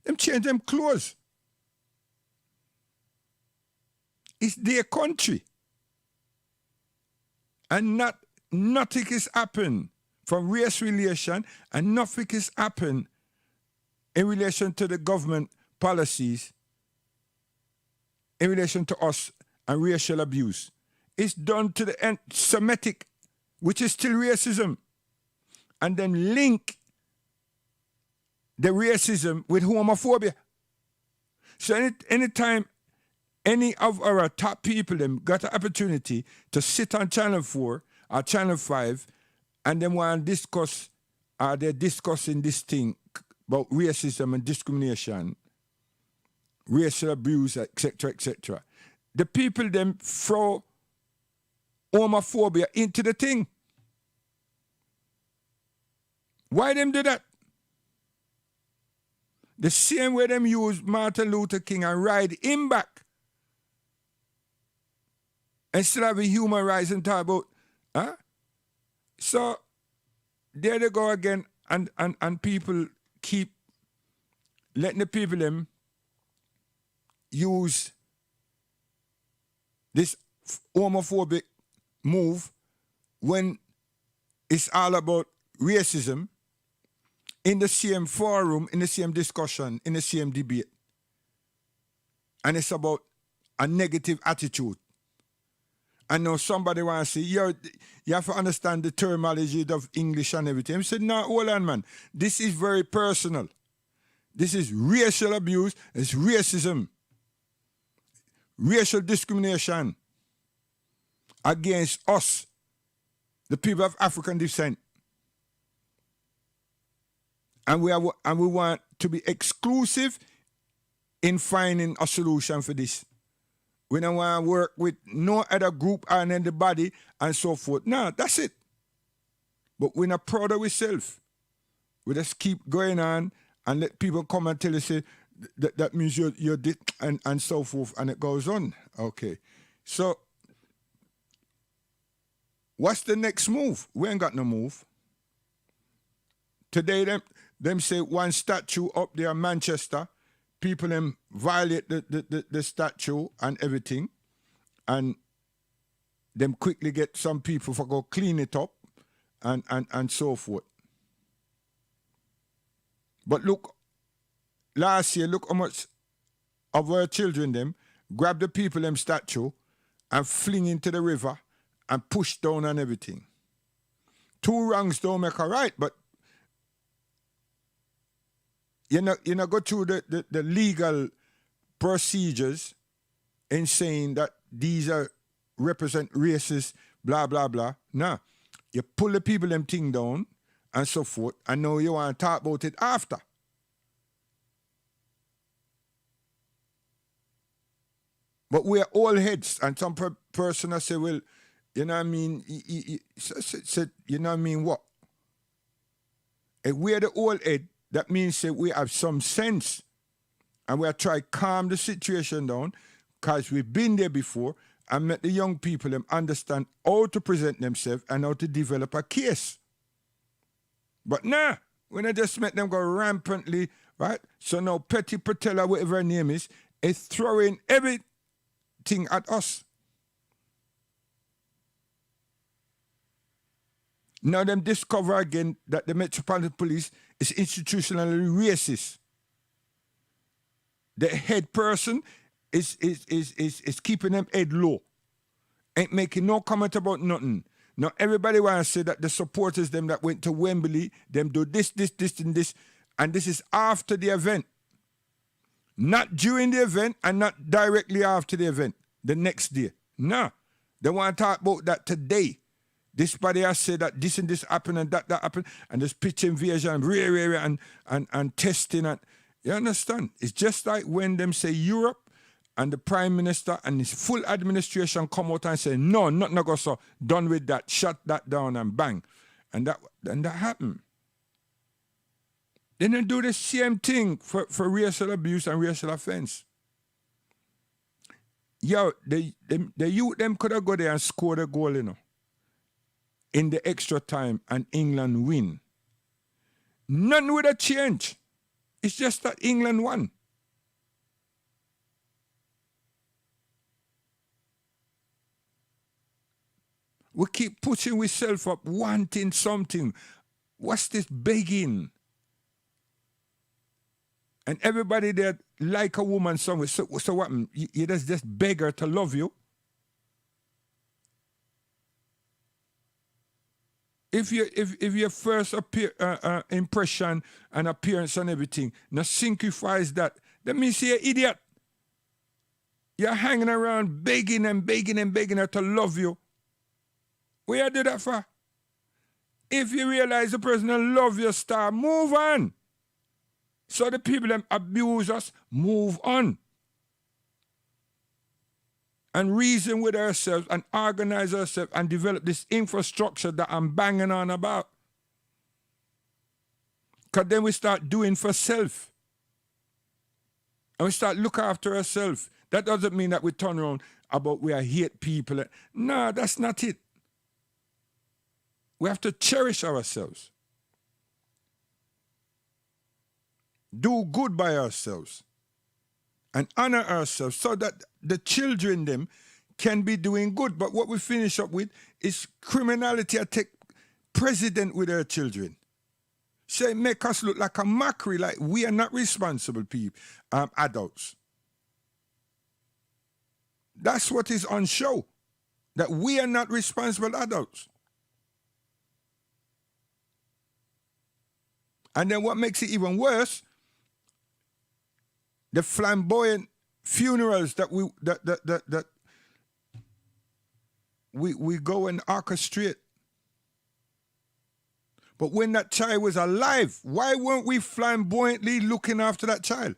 Them change them clothes. It's their country. And nothing is happen from race relation and nothing is happen in relation to the government policies in relation to us and racial abuse. It's done to the Semitic, which is still racism, and then link the racism with homophobia. So anytime any of our top people them got an opportunity to sit on Channel 4 or Channel 5 and then want to discuss, they're discussing this thing about racism and discrimination, racial abuse, etc., etc. The people them throw homophobia into the thing. Why them do that? The same way them use Martin Luther King and ride him back. And still have a human rights and talk about, huh? So there they go again, and people keep letting the people them use this homophobic move when it's all about racism in the same forum, in the same discussion, in the same debate. And it's about a negative attitude. And now somebody wants to say, yo, you have to understand the terminology of English and everything. I said, no, hold on, man. This is very personal. This is racial abuse. It's racism. Racial discrimination against us, the people of African descent. And we want to be exclusive in finding a solution for this. We don't want to work with no other group and then the body and so forth. No, that's it. But we're not proud of ourselves. We just keep going on and let people come and tell us, say, that means you're this and so forth, and it goes on. Okay. So, what's the next move? We ain't got no move. Today, them say one statue up there in Manchester, people them violate the statue and everything, and them quickly get some people for go clean it up and so forth. But look, last year, look how much of our children them grab the people them statue and fling into the river and push down and everything. Two wrongs don't make a right, but you know go through the legal procedures in saying that these are represent racist, blah, blah, blah. Nah. You pull the people them thing down and so forth, and now you want to talk about it after. But we're all heads, and some person will say, well, you know what I mean? Said, you know what I mean, what? If we're the old head, that means that we have some sense, and we are trying to calm the situation down, because we've been there before, and let the young people them understand how to present themselves and how to develop a case. But nah, when I just met them go rampantly, right? So now Petty Patella, whatever her name is throwing everything at us. Now them discover again that the Metropolitan Police is institutionally racist. The head person is keeping them head low. Ain't making no comment about nothing. Now everybody wants to say that the supporters them that went to Wembley, them do this, and this. And this is after the event. Not during the event and not directly after the event, the next day. No. They want to talk about that today. This body has said that this and this happened and that happened, and there's pitch invasion and testing. And you understand? It's just like when them say Europe and the Prime Minister and his full administration come out and say, no, nothing go so, done with that, shut that down and bang. And that happened. Then they do the same thing for racial abuse and racial offense. Yo, the youth them could have go there and score the goal, you know, in the extra time, and England win. None would have changed. It's just that England won. We keep pushing ourselves up, wanting something. What's this begging? And everybody that like a woman somewhere, so what? You just beg her to love you? If your first impression and appearance and everything now sacrifice that means you're an idiot. You're hanging around begging her to love you. What you do that for? If you realize the person don't love your star, move on. So the people that abuse us, move on. And reason with ourselves and organize ourselves and develop this infrastructure that I'm banging on about. Because then we start doing for self. And we start looking after ourselves. That doesn't mean that we turn around about we are hate people. No, that's not it. We have to cherish ourselves. Do good by ourselves. And honor ourselves so that the children them can be doing good. But what we finish up with is criminality attack president with our children. Say make us look like a mockery, like we are not responsible people, adults. That's what is on show. That we are not responsible adults. And then what makes it even worse, the flamboyant funerals that we go and orchestrate. But when that child was alive, why weren't we flamboyantly looking after that child?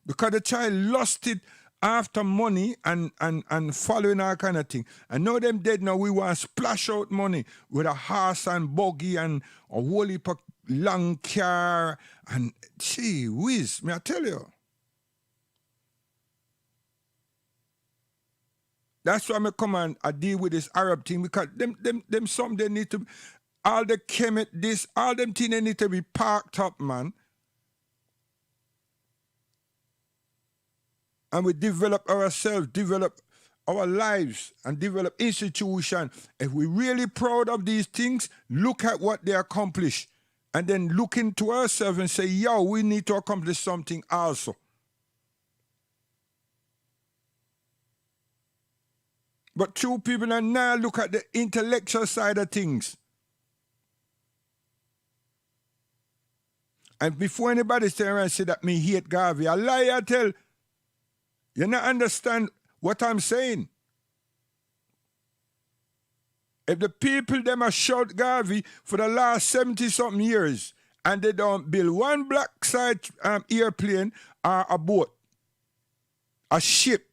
Because the child lost it after money and following all kind of thing. And now them dead now, we want to splash out money with a horse and buggy and a whole heap of long car and gee whiz, may I tell you. That's why I come and I deal with this Arab thing, because them some they need to, all the chemit this, all them things they need to be parked up, man. And we develop ourselves, develop our lives, and develop institutions. If we're really proud of these things, look at what they accomplish. And then look into ourselves and say, yo, we need to accomplish something also. But true people are now look at the intellectual side of things. And before anybody stand around and say that me hate Garvey, I lie, I tell. You not understand what I'm saying. If the people them a shout Garvey for the last 70-something years and they don't build one black side airplane or a boat, a ship,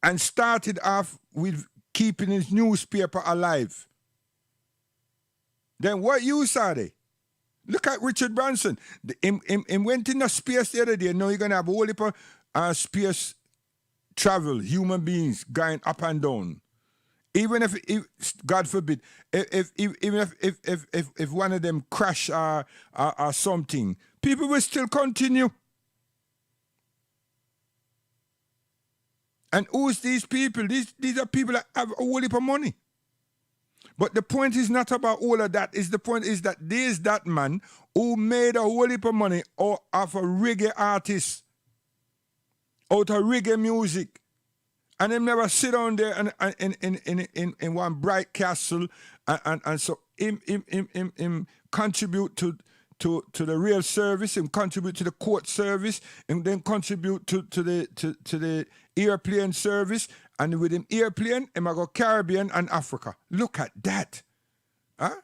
and started off with keeping his newspaper alive, then what use are they? Look at Richard Branson. He went in the space the other day. Now you're going to have a whole heap of space travel, human beings going up and down. Even if God forbid, if one of them crash or something, people will still continue. And who's these people? These are people that have a whole heap of money. But the point is not about all of that. The point is that there's that man who made a whole heap of money off a reggae artist, out of reggae music. And them never sit down there and in one bright castle and so him contribute to the real service, him contribute to the court service, and then contribute to the airplane service, and with him airplane, him I go Caribbean and Africa. Look at that. Huh?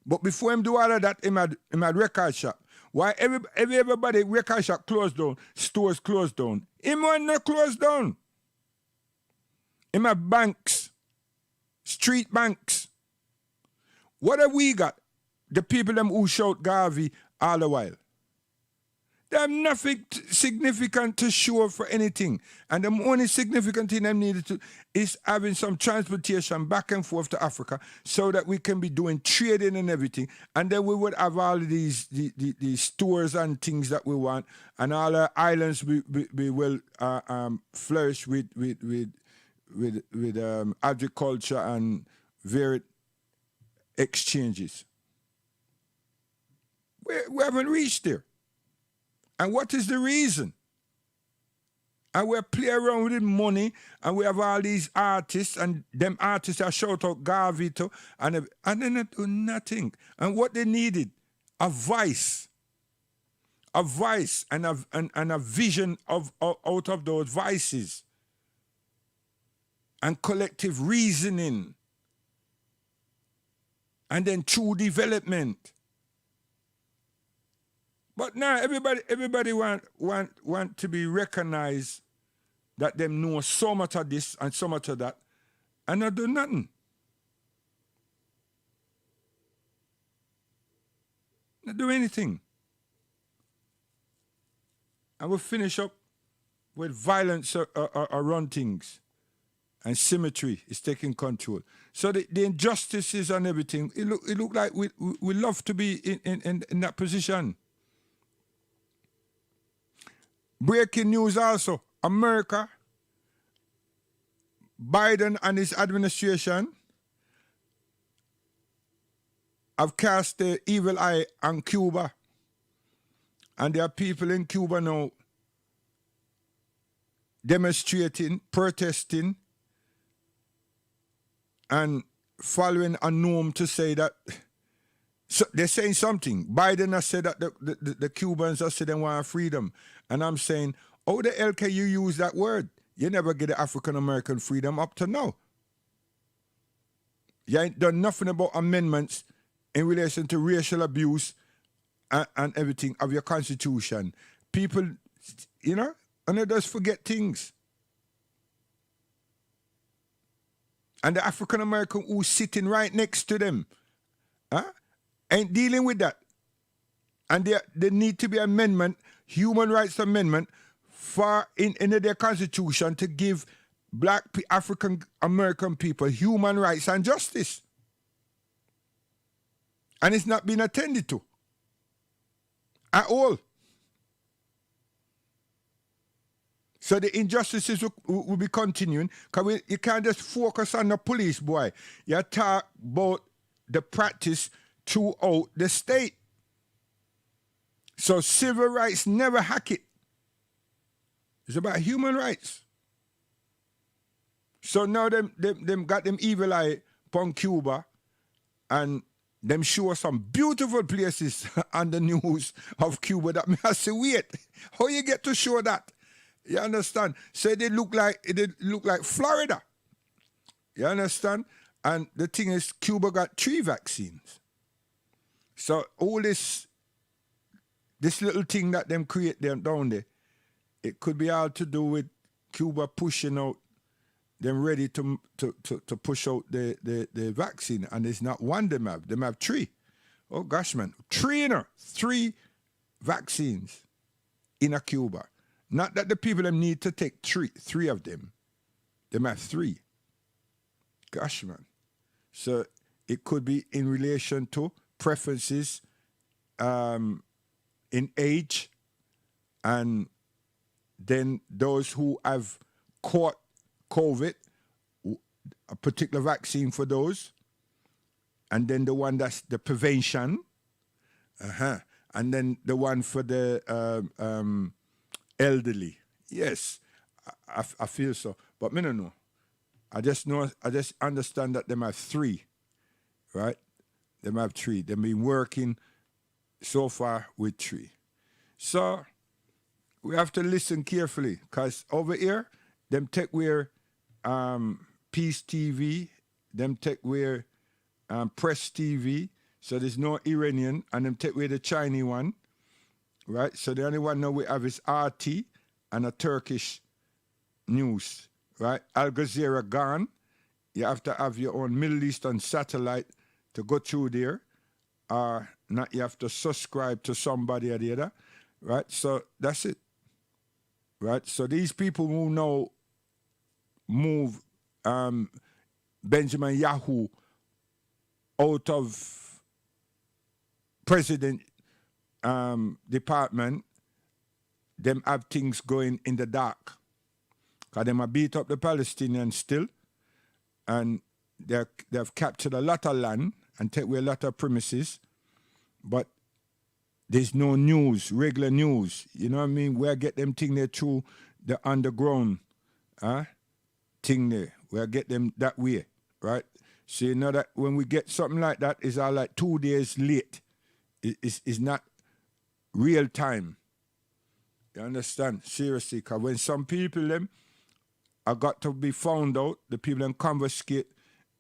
But before him do all of that, him had record shop. Why everybody record shop closed down, stores closed down. Him one not closed down. Him have banks, street banks. What have we got? The people them who shout Garvey all the while. They have nothing significant to show for anything. And the only significant thing them needed to is having some transportation back and forth to Africa so that we can be doing trading and everything. And then we would have all of these stores and things that we want, and all our islands we will flourish with agriculture and varied exchanges. We haven't reached there. And what is the reason? And we play around with money, and we have all these artists, and them artists are shout out Garvey to, and they not do nothing. And what they needed, a voice and a vision of out of those voices, and collective reasoning, and then true development. But now everybody want to be recognized that them know so much of this and so much of that, and not do nothing. Not do anything. And we'll finish up with violence around things, and symmetry is taking control. So the injustices and everything, it look like we love to be in that position. Breaking news also, America, Biden and his administration have cast the evil eye on Cuba. And there are people in Cuba now demonstrating, protesting, and following a norm to say that, so they're saying something. Biden has said that the Cubans have said they want freedom. And I'm saying, how the hell can you use that word? You never get the African-American freedom up to now. You ain't done nothing about amendments in relation to racial abuse and everything of your constitution. people, and they just forget things. And the African American who's sitting right next to them, ain't dealing with that. And there need to be amendment, human rights amendment, for in their constitution to give black African American people human rights and justice. And it's not being attended to at all. So the injustices will be continuing, because you can't just focus on the police, boy. You talk about the practice throughout the state. So civil rights never hack it. It's about human rights. So now them got them evil eye upon Cuba, and them show some beautiful places on the news of Cuba that me have to wait. How you get to show that? You understand? So they look like Florida. You understand? And the thing is, Cuba got 3 vaccines. So all this little thing that them create them down there, it could be all to do with Cuba pushing out them ready to push out the vaccine. And it's not one them have 3. Oh gosh, man. 3 vaccines in a Cuba. Not that the people them need to take 3 of them. Them have 3. Gosh, man. So it could be in relation to preferences in age, and then those who have caught COVID, a particular vaccine for those, and then the one that's the prevention, and then the one for the elderly. Yes, I feel so, but me no know. I just understand that them have 3, right? Them have 3. They've been working so far with 3. So we have to listen carefully, because over here, them take where Peace TV, them take where Press TV, so there's no Iranian, and them take where the Chinese one, right? So the only one now we have is RT and a Turkish news, right? Al Jazeera gone. You have to have your own Middle Eastern satellite to go through there. Not you have to subscribe to somebody or the other, right? So that's it, right? So these people who now move Benjamin Yahoo out of president department, them have things going in the dark. Because them have beat up the Palestinians still, and they've captured a lot of land and take away a lot of premises, but there's no news, regular news. You know what I mean? Where get them thing there through the underground thing there. Where get them that way, right? So you know that when we get something like that, it's all like 2 days late. It's not real time. You understand? Seriously, because when some people them are got to be found out, the people them confiscate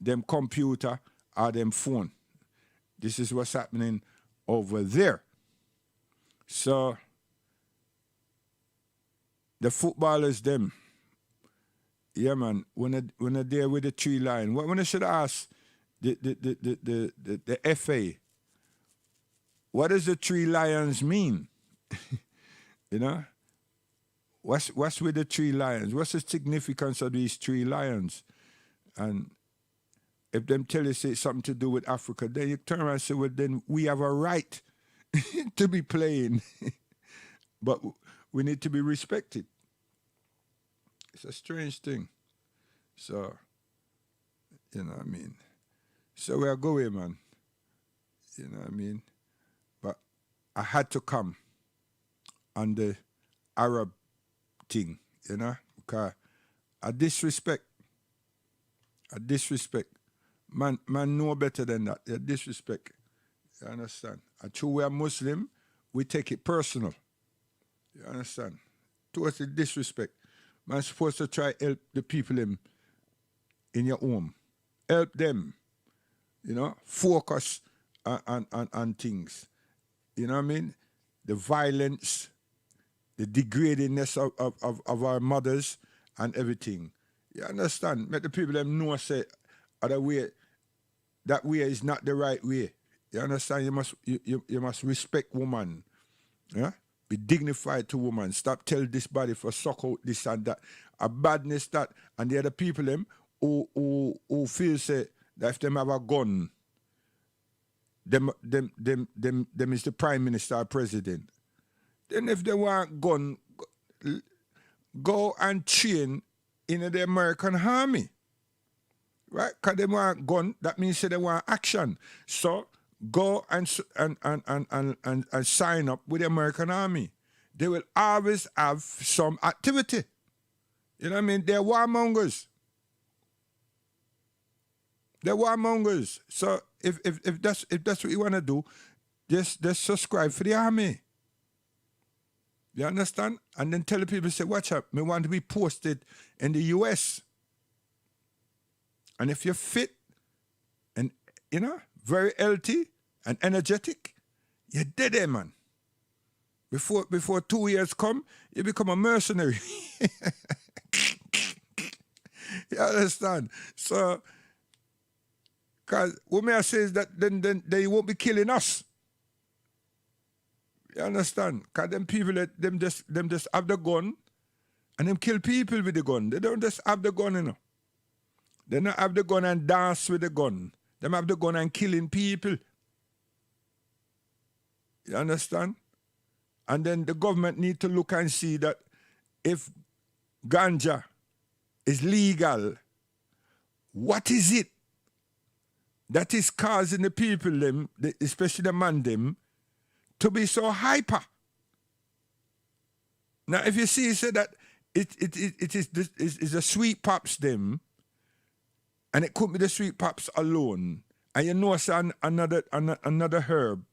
them computer or them phone. This is what's happening over there. So the footballers them, yeah man, when they're there with the 3 lion, when I should ask the FA, what does the 3 lions mean? You know? What's with the 3 lions? What's the significance of these 3 lions? And if them tell you say something to do with Africa, then you turn around and say, well, then we have a right to be playing. But we need to be respected. It's a strange thing. So, you know what I mean? So we are going, man. You know what I mean? But I had to come on the Arab thing, you know? Because I disrespect. Man know better than that. They disrespect. You understand? And true, we are Muslim, we take it personal. You understand? Towards the disrespect. Man supposed to try help the people in your home. Help them. You know? Focus on things. You know what I mean? The violence the degradingness of our mothers and everything. You understand? Make the people them know say other way, that way is not the right way. You understand? You must respect woman. Yeah? Be dignified to woman. Stop tell this body for suck out this and that. A badness that, and the other people them who feel say that if them have a gun, them is the prime minister or president. Then if they want gun, go and train in the American army. Right? Because they want gun, that means they want action. So go and sign up with the American army. They will always have some activity. You know what I mean? They're warmongers. They're warmongers. So if that's what you want to do, just subscribe for the army. You understand? And then tell the people, say, watch out, me want to be posted in the US. And if you're fit and, very healthy and energetic, you're dead there, man. Before 2 years come, you become a mercenary. You understand? So, because what may I say is that then they won't be killing us. You understand? Because them people, them just have the gun and them kill people with the gun. They don't just have the gun, They don't have the gun and dance with the gun. Them have the gun and killing people. You understand? And then the government need to look and see that if ganja is legal, what is it that is causing the people, them, especially the man, them, to be so hyper? Now, if you see, say that it is a sweet pops, them, and it could be the sweet pops alone, and you know it's another herb,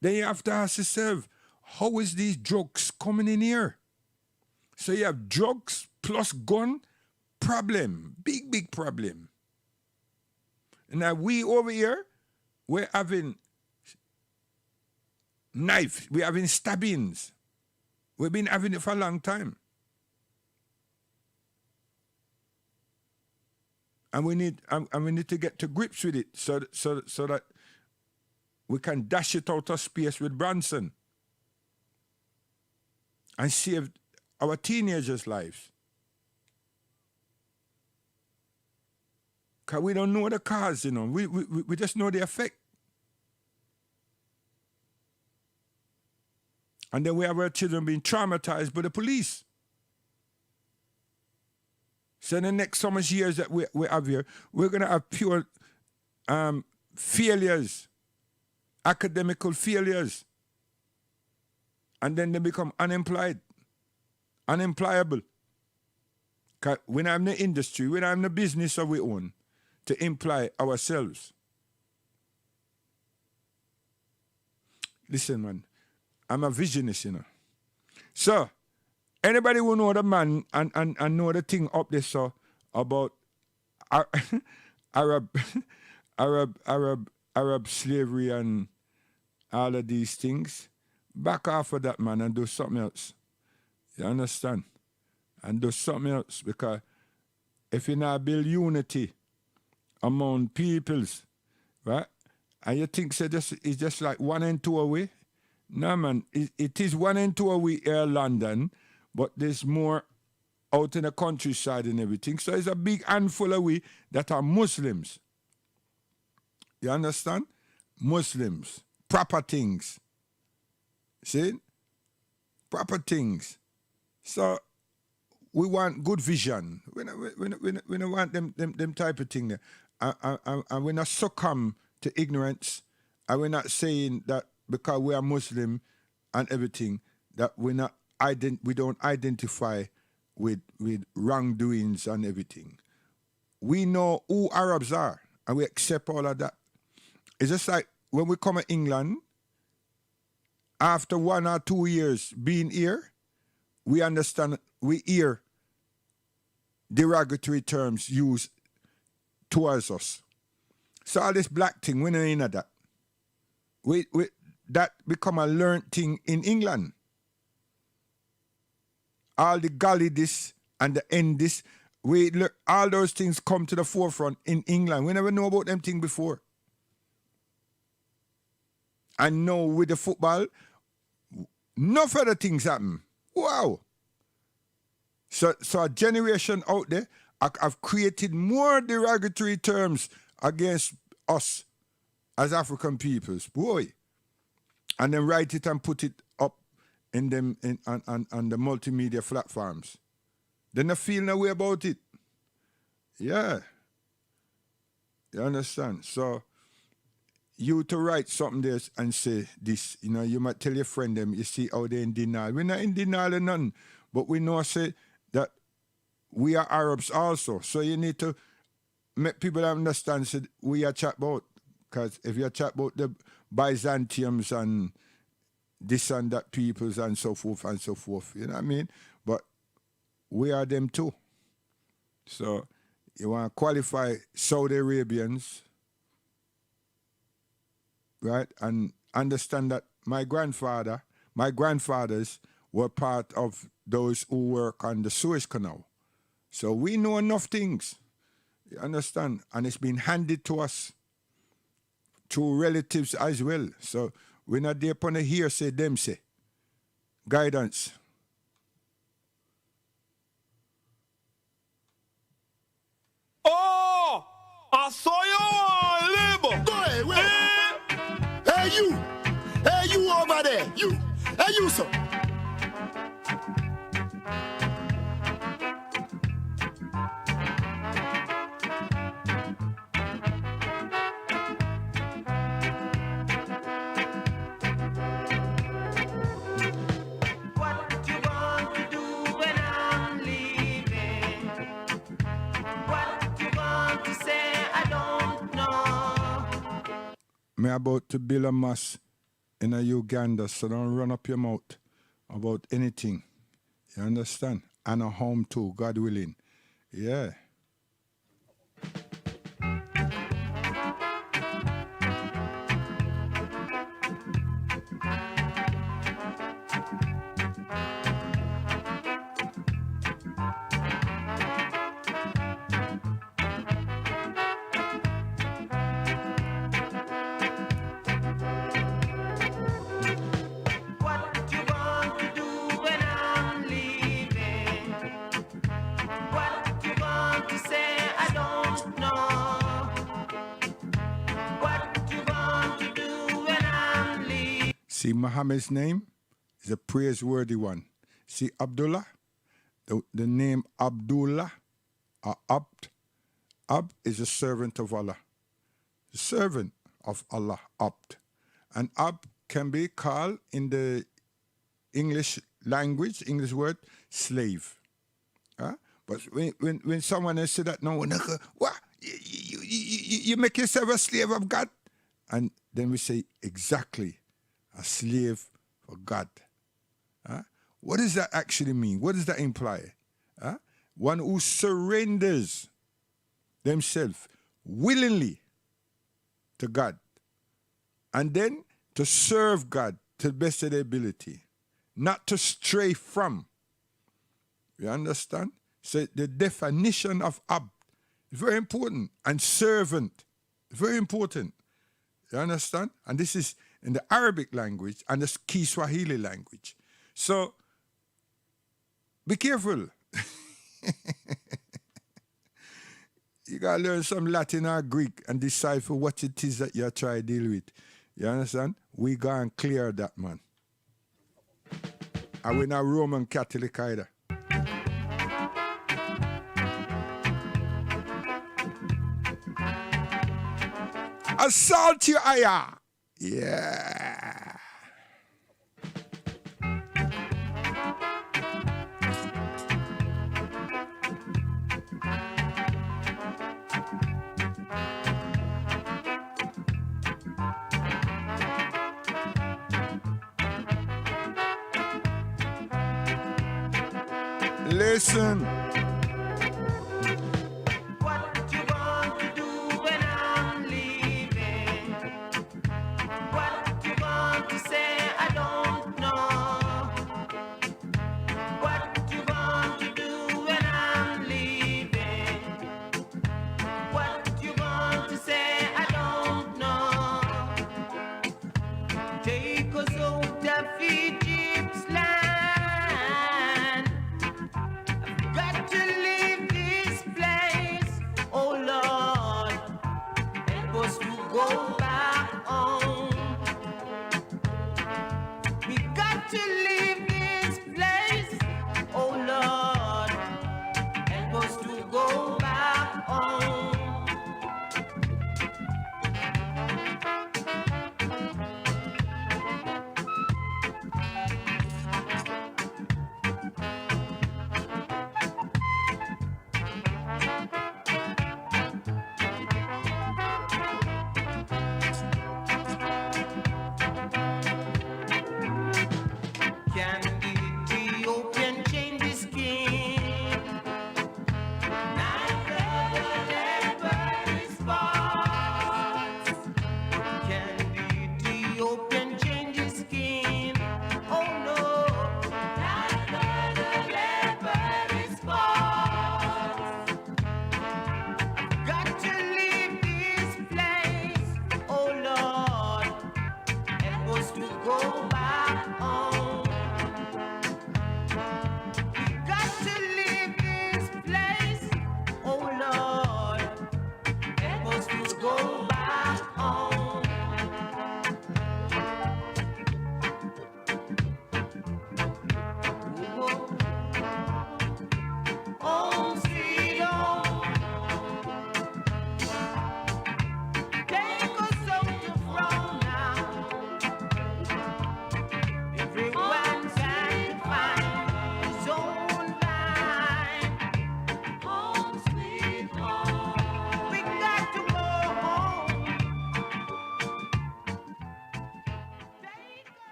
then you have to ask yourself, how is these drugs coming in here? So you have drugs plus gun, problem, big problem. Now we over here, we're having knife, we're having stabbings. We've been having it for a long time. And we need to get to grips with it so that we can dash it out of space with Branson and save our teenagers' lives. Because we don't know the cause, we just know the effect. And then we have our children being traumatized by the police. So in the next so much years that we have here, we're going to have pure failures, academical failures. And then they become unemployable. Because we don't have the industry, we don't have the business of our own to employ ourselves. Listen, man, I'm a visionist, So, anybody who know the man and know the thing up there, so about Arab slavery and all of these things, back off of that, man, and do something else. You understand? And do something else, because if you not build unity among peoples, right? And you think it's just like 1 and 2 away? No, man, it is 1 and 2 away here in London, but there's more out in the countryside and everything. So it's a big handful of we that are Muslims. You understand? Muslims. Proper things. See? Proper things. So we want good vision. We don't want them type of thing there. And we're not succumb to ignorance. And we're not saying that because we are Muslim and everything, that we don't identify with wrongdoings and everything. We know who Arabs are, and we accept all of that. It's just like when we come to England, after 1 or 2 years being here, we understand, we hear derogatory terms used towards us. So all this black thing, we don't know that. That become a learned thing in England. all the gully this and the end this. We look, all those things come to the forefront in England. We never know about them things before. And now with the football, no further things happen. Wow. So a generation out there have created more derogatory terms against us as African peoples. Boy. And then write it and put it up in them on the multimedia platforms. They not feel no way about it. Yeah. You understand? So you to write something there and say this, you know, you might tell your friend them, you see how they in denial. We're not in denial or nothing, but we know say that we are Arabs also. So you need to make people understand say we are chat about. Because if you chat about the Byzantiums and this and that peoples and so forth, you know what I mean? But we are them too. So you want to qualify Saudi Arabians, right? And understand that my grandfathers were part of those who work on the Suez Canal. So we know enough things, you understand? And it's been handed to us through relatives as well. So we're not there upon a hearsay, them say. Guidance. Oh, I saw you on labor. Go ahead, wait. Hey, you. Hey, you over there. You. Hey, you, sir. Me about to build a mosque in a Uganda, so don't run up your mouth about anything. You understand? And a home too, God willing. Yeah. See, Muhammad's name is a praiseworthy one. See, Abdullah, the name Abdullah, or Abd is a servant of Allah. The servant of Allah, Abd. And Abd can be called in the English language, English word, slave. Huh? But when someone else say that, no, what? You make yourself a slave of God? And then we say, exactly. A slave for God. Huh? What does that actually mean? What does that imply? Huh? One who surrenders themselves willingly to God and then to serve God to the best of their ability, not to stray from. You understand? So the definition of abd is very important, and servant, very important. You understand? And this is in the Arabic language and the Kiswahili language. So, be careful. You got to learn some Latin or Greek and decipher what it is that you're trying to deal with. You understand? We go and clear that, man. And we're not Roman Catholic either. Assault you, ayah! Yeah. Listen. Say I don't know what you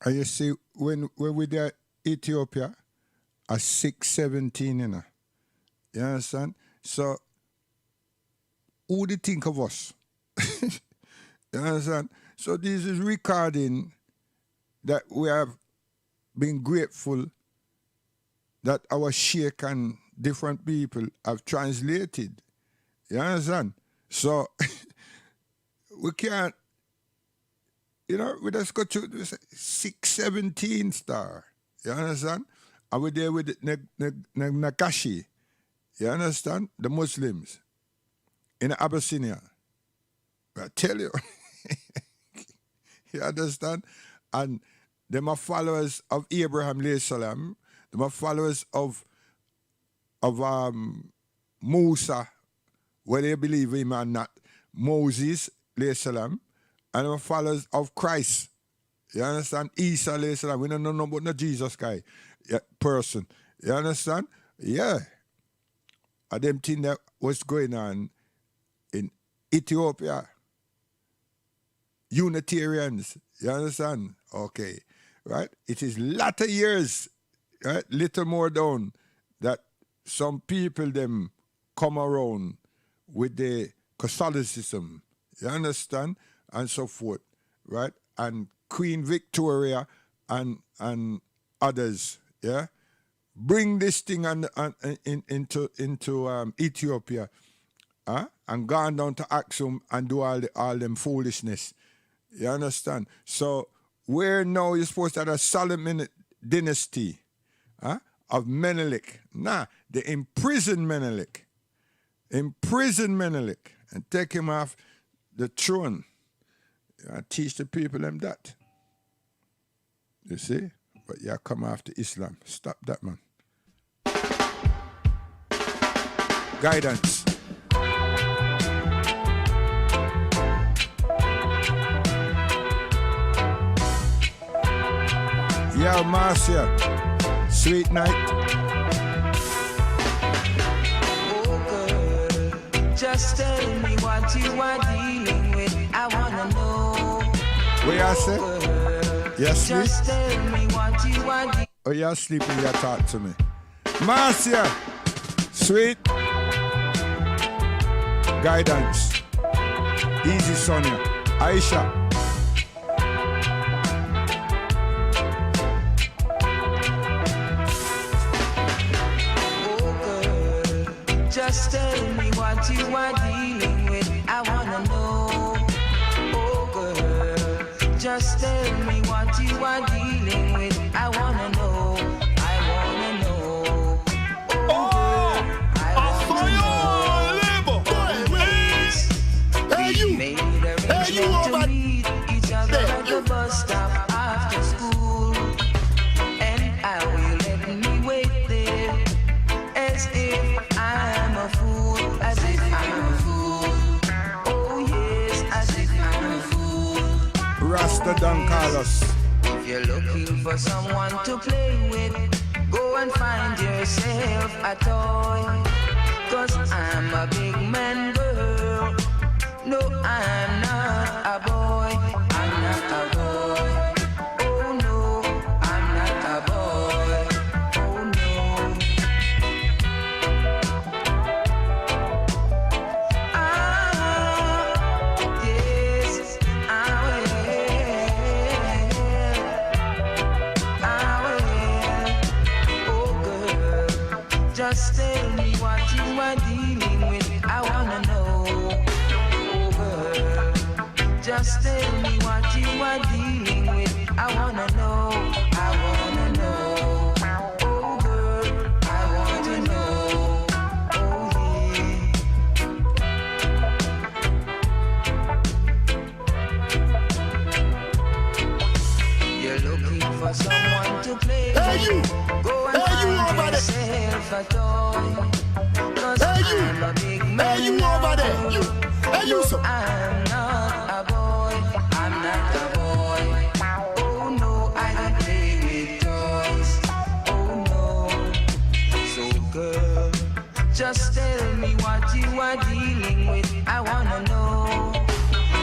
And you see, when we there Ethiopia, a 617, you know. You understand? So, who do you think of us? You understand? So this is recording that we have been grateful that our sheikh and different people have translated. You understand? So we can't, you know, we just go to 617 star. You understand? And we're there with Nakashi. You understand? The Muslims in Abyssinia. I tell you. You understand? And them are followers of Abraham alayhi salam. Them are followers of Musa, whether they believe him or not. Moses alayhi salam. And them are followers of Christ. You understand? Isa alayhi salam. We don't know about no Jesus guy person. You understand? Yeah. And them thing that was going on in Ethiopia. Unitarians, you understand? Okay, right? It is latter years, right? Little more down, that some people them come around with the Catholicism, you understand? And so forth, right? And Queen Victoria and others, yeah? Bring this thing into Ethiopia, and gone down to Aksum and do all them foolishness. You understand? So where now you're supposed to have a Solomon dynasty of Menelik. Nah, they imprison Menelik. Imprison Menelik and take him off the throne. Teach the people them that. You see? But you come after Islam. Stop that, man. Guidance. Yeah, Marcia. Sweet night. Oh, girl, just tell me what you are dealing with. I wanna know. What you say? You sleep? Just tell me what you are dealing with. Oh, you sleep when you talk to me. Marcia. Sweet. Guidance. Easy, Sonia. Aisha. Just tell me what you are dealing with. I wanna know. Oh, girl. Just tell me what you are dealing with. I wanna know. I wanna know. Oh, girl. I want to know. Hey, you. Made arrangements to meet each other at the bus stop after school. And I will let me wait there as if I'm a fool, as if I'm a fool. Oh yes, as if I'm a fool. Rasta Don Carlos. If you're looking for someone to play with, go and find yourself a toy. 'Cause I'm a big man girl. No, I'm not a boy. I'm not a boy. Oh no, I'm not a boy. Oh no. Yes, I will. Oh girl, just tell me what you are dealing with. I wanna know. Oh girl, just tell me what you are dealing with. I wanna know. I wanna know. Oh girl, I want to know. Oh yeah. You're looking for someone to play with. Go and find yourself a toy. 'Cause I'm a big man. Hey, you over there. You. Hey, you, so. I'm not a boy. I'm not a boy. Oh no, I don't play with toys. Oh no. So girl, just tell me what you are dealing with. I wanna know.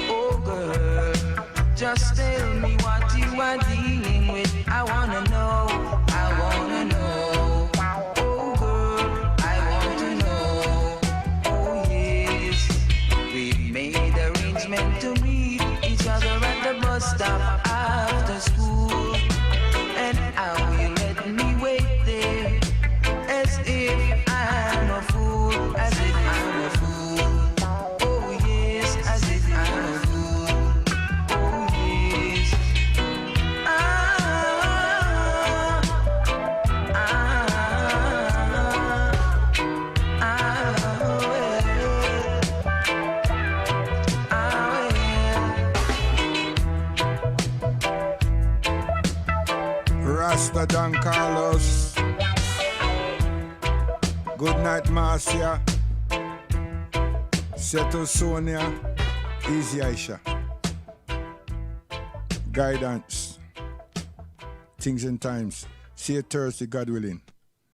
Oh girl, just tell me what you are dealing with. I wanna know, I wanna know. Oh girl, I want to know. Oh yes, we made arrangement to meet each other at the bus stop after school. And how you let me wait there, as if I'm a fool, as if I'm a fool. Oh yes, as if I'm a fool. Oh yes. Ah, ah, Rasta Don Carlos. Good night, Marcia. Settle Sonia. Easy Aisha. Guidance. Things and times. See you Thursday, God willing.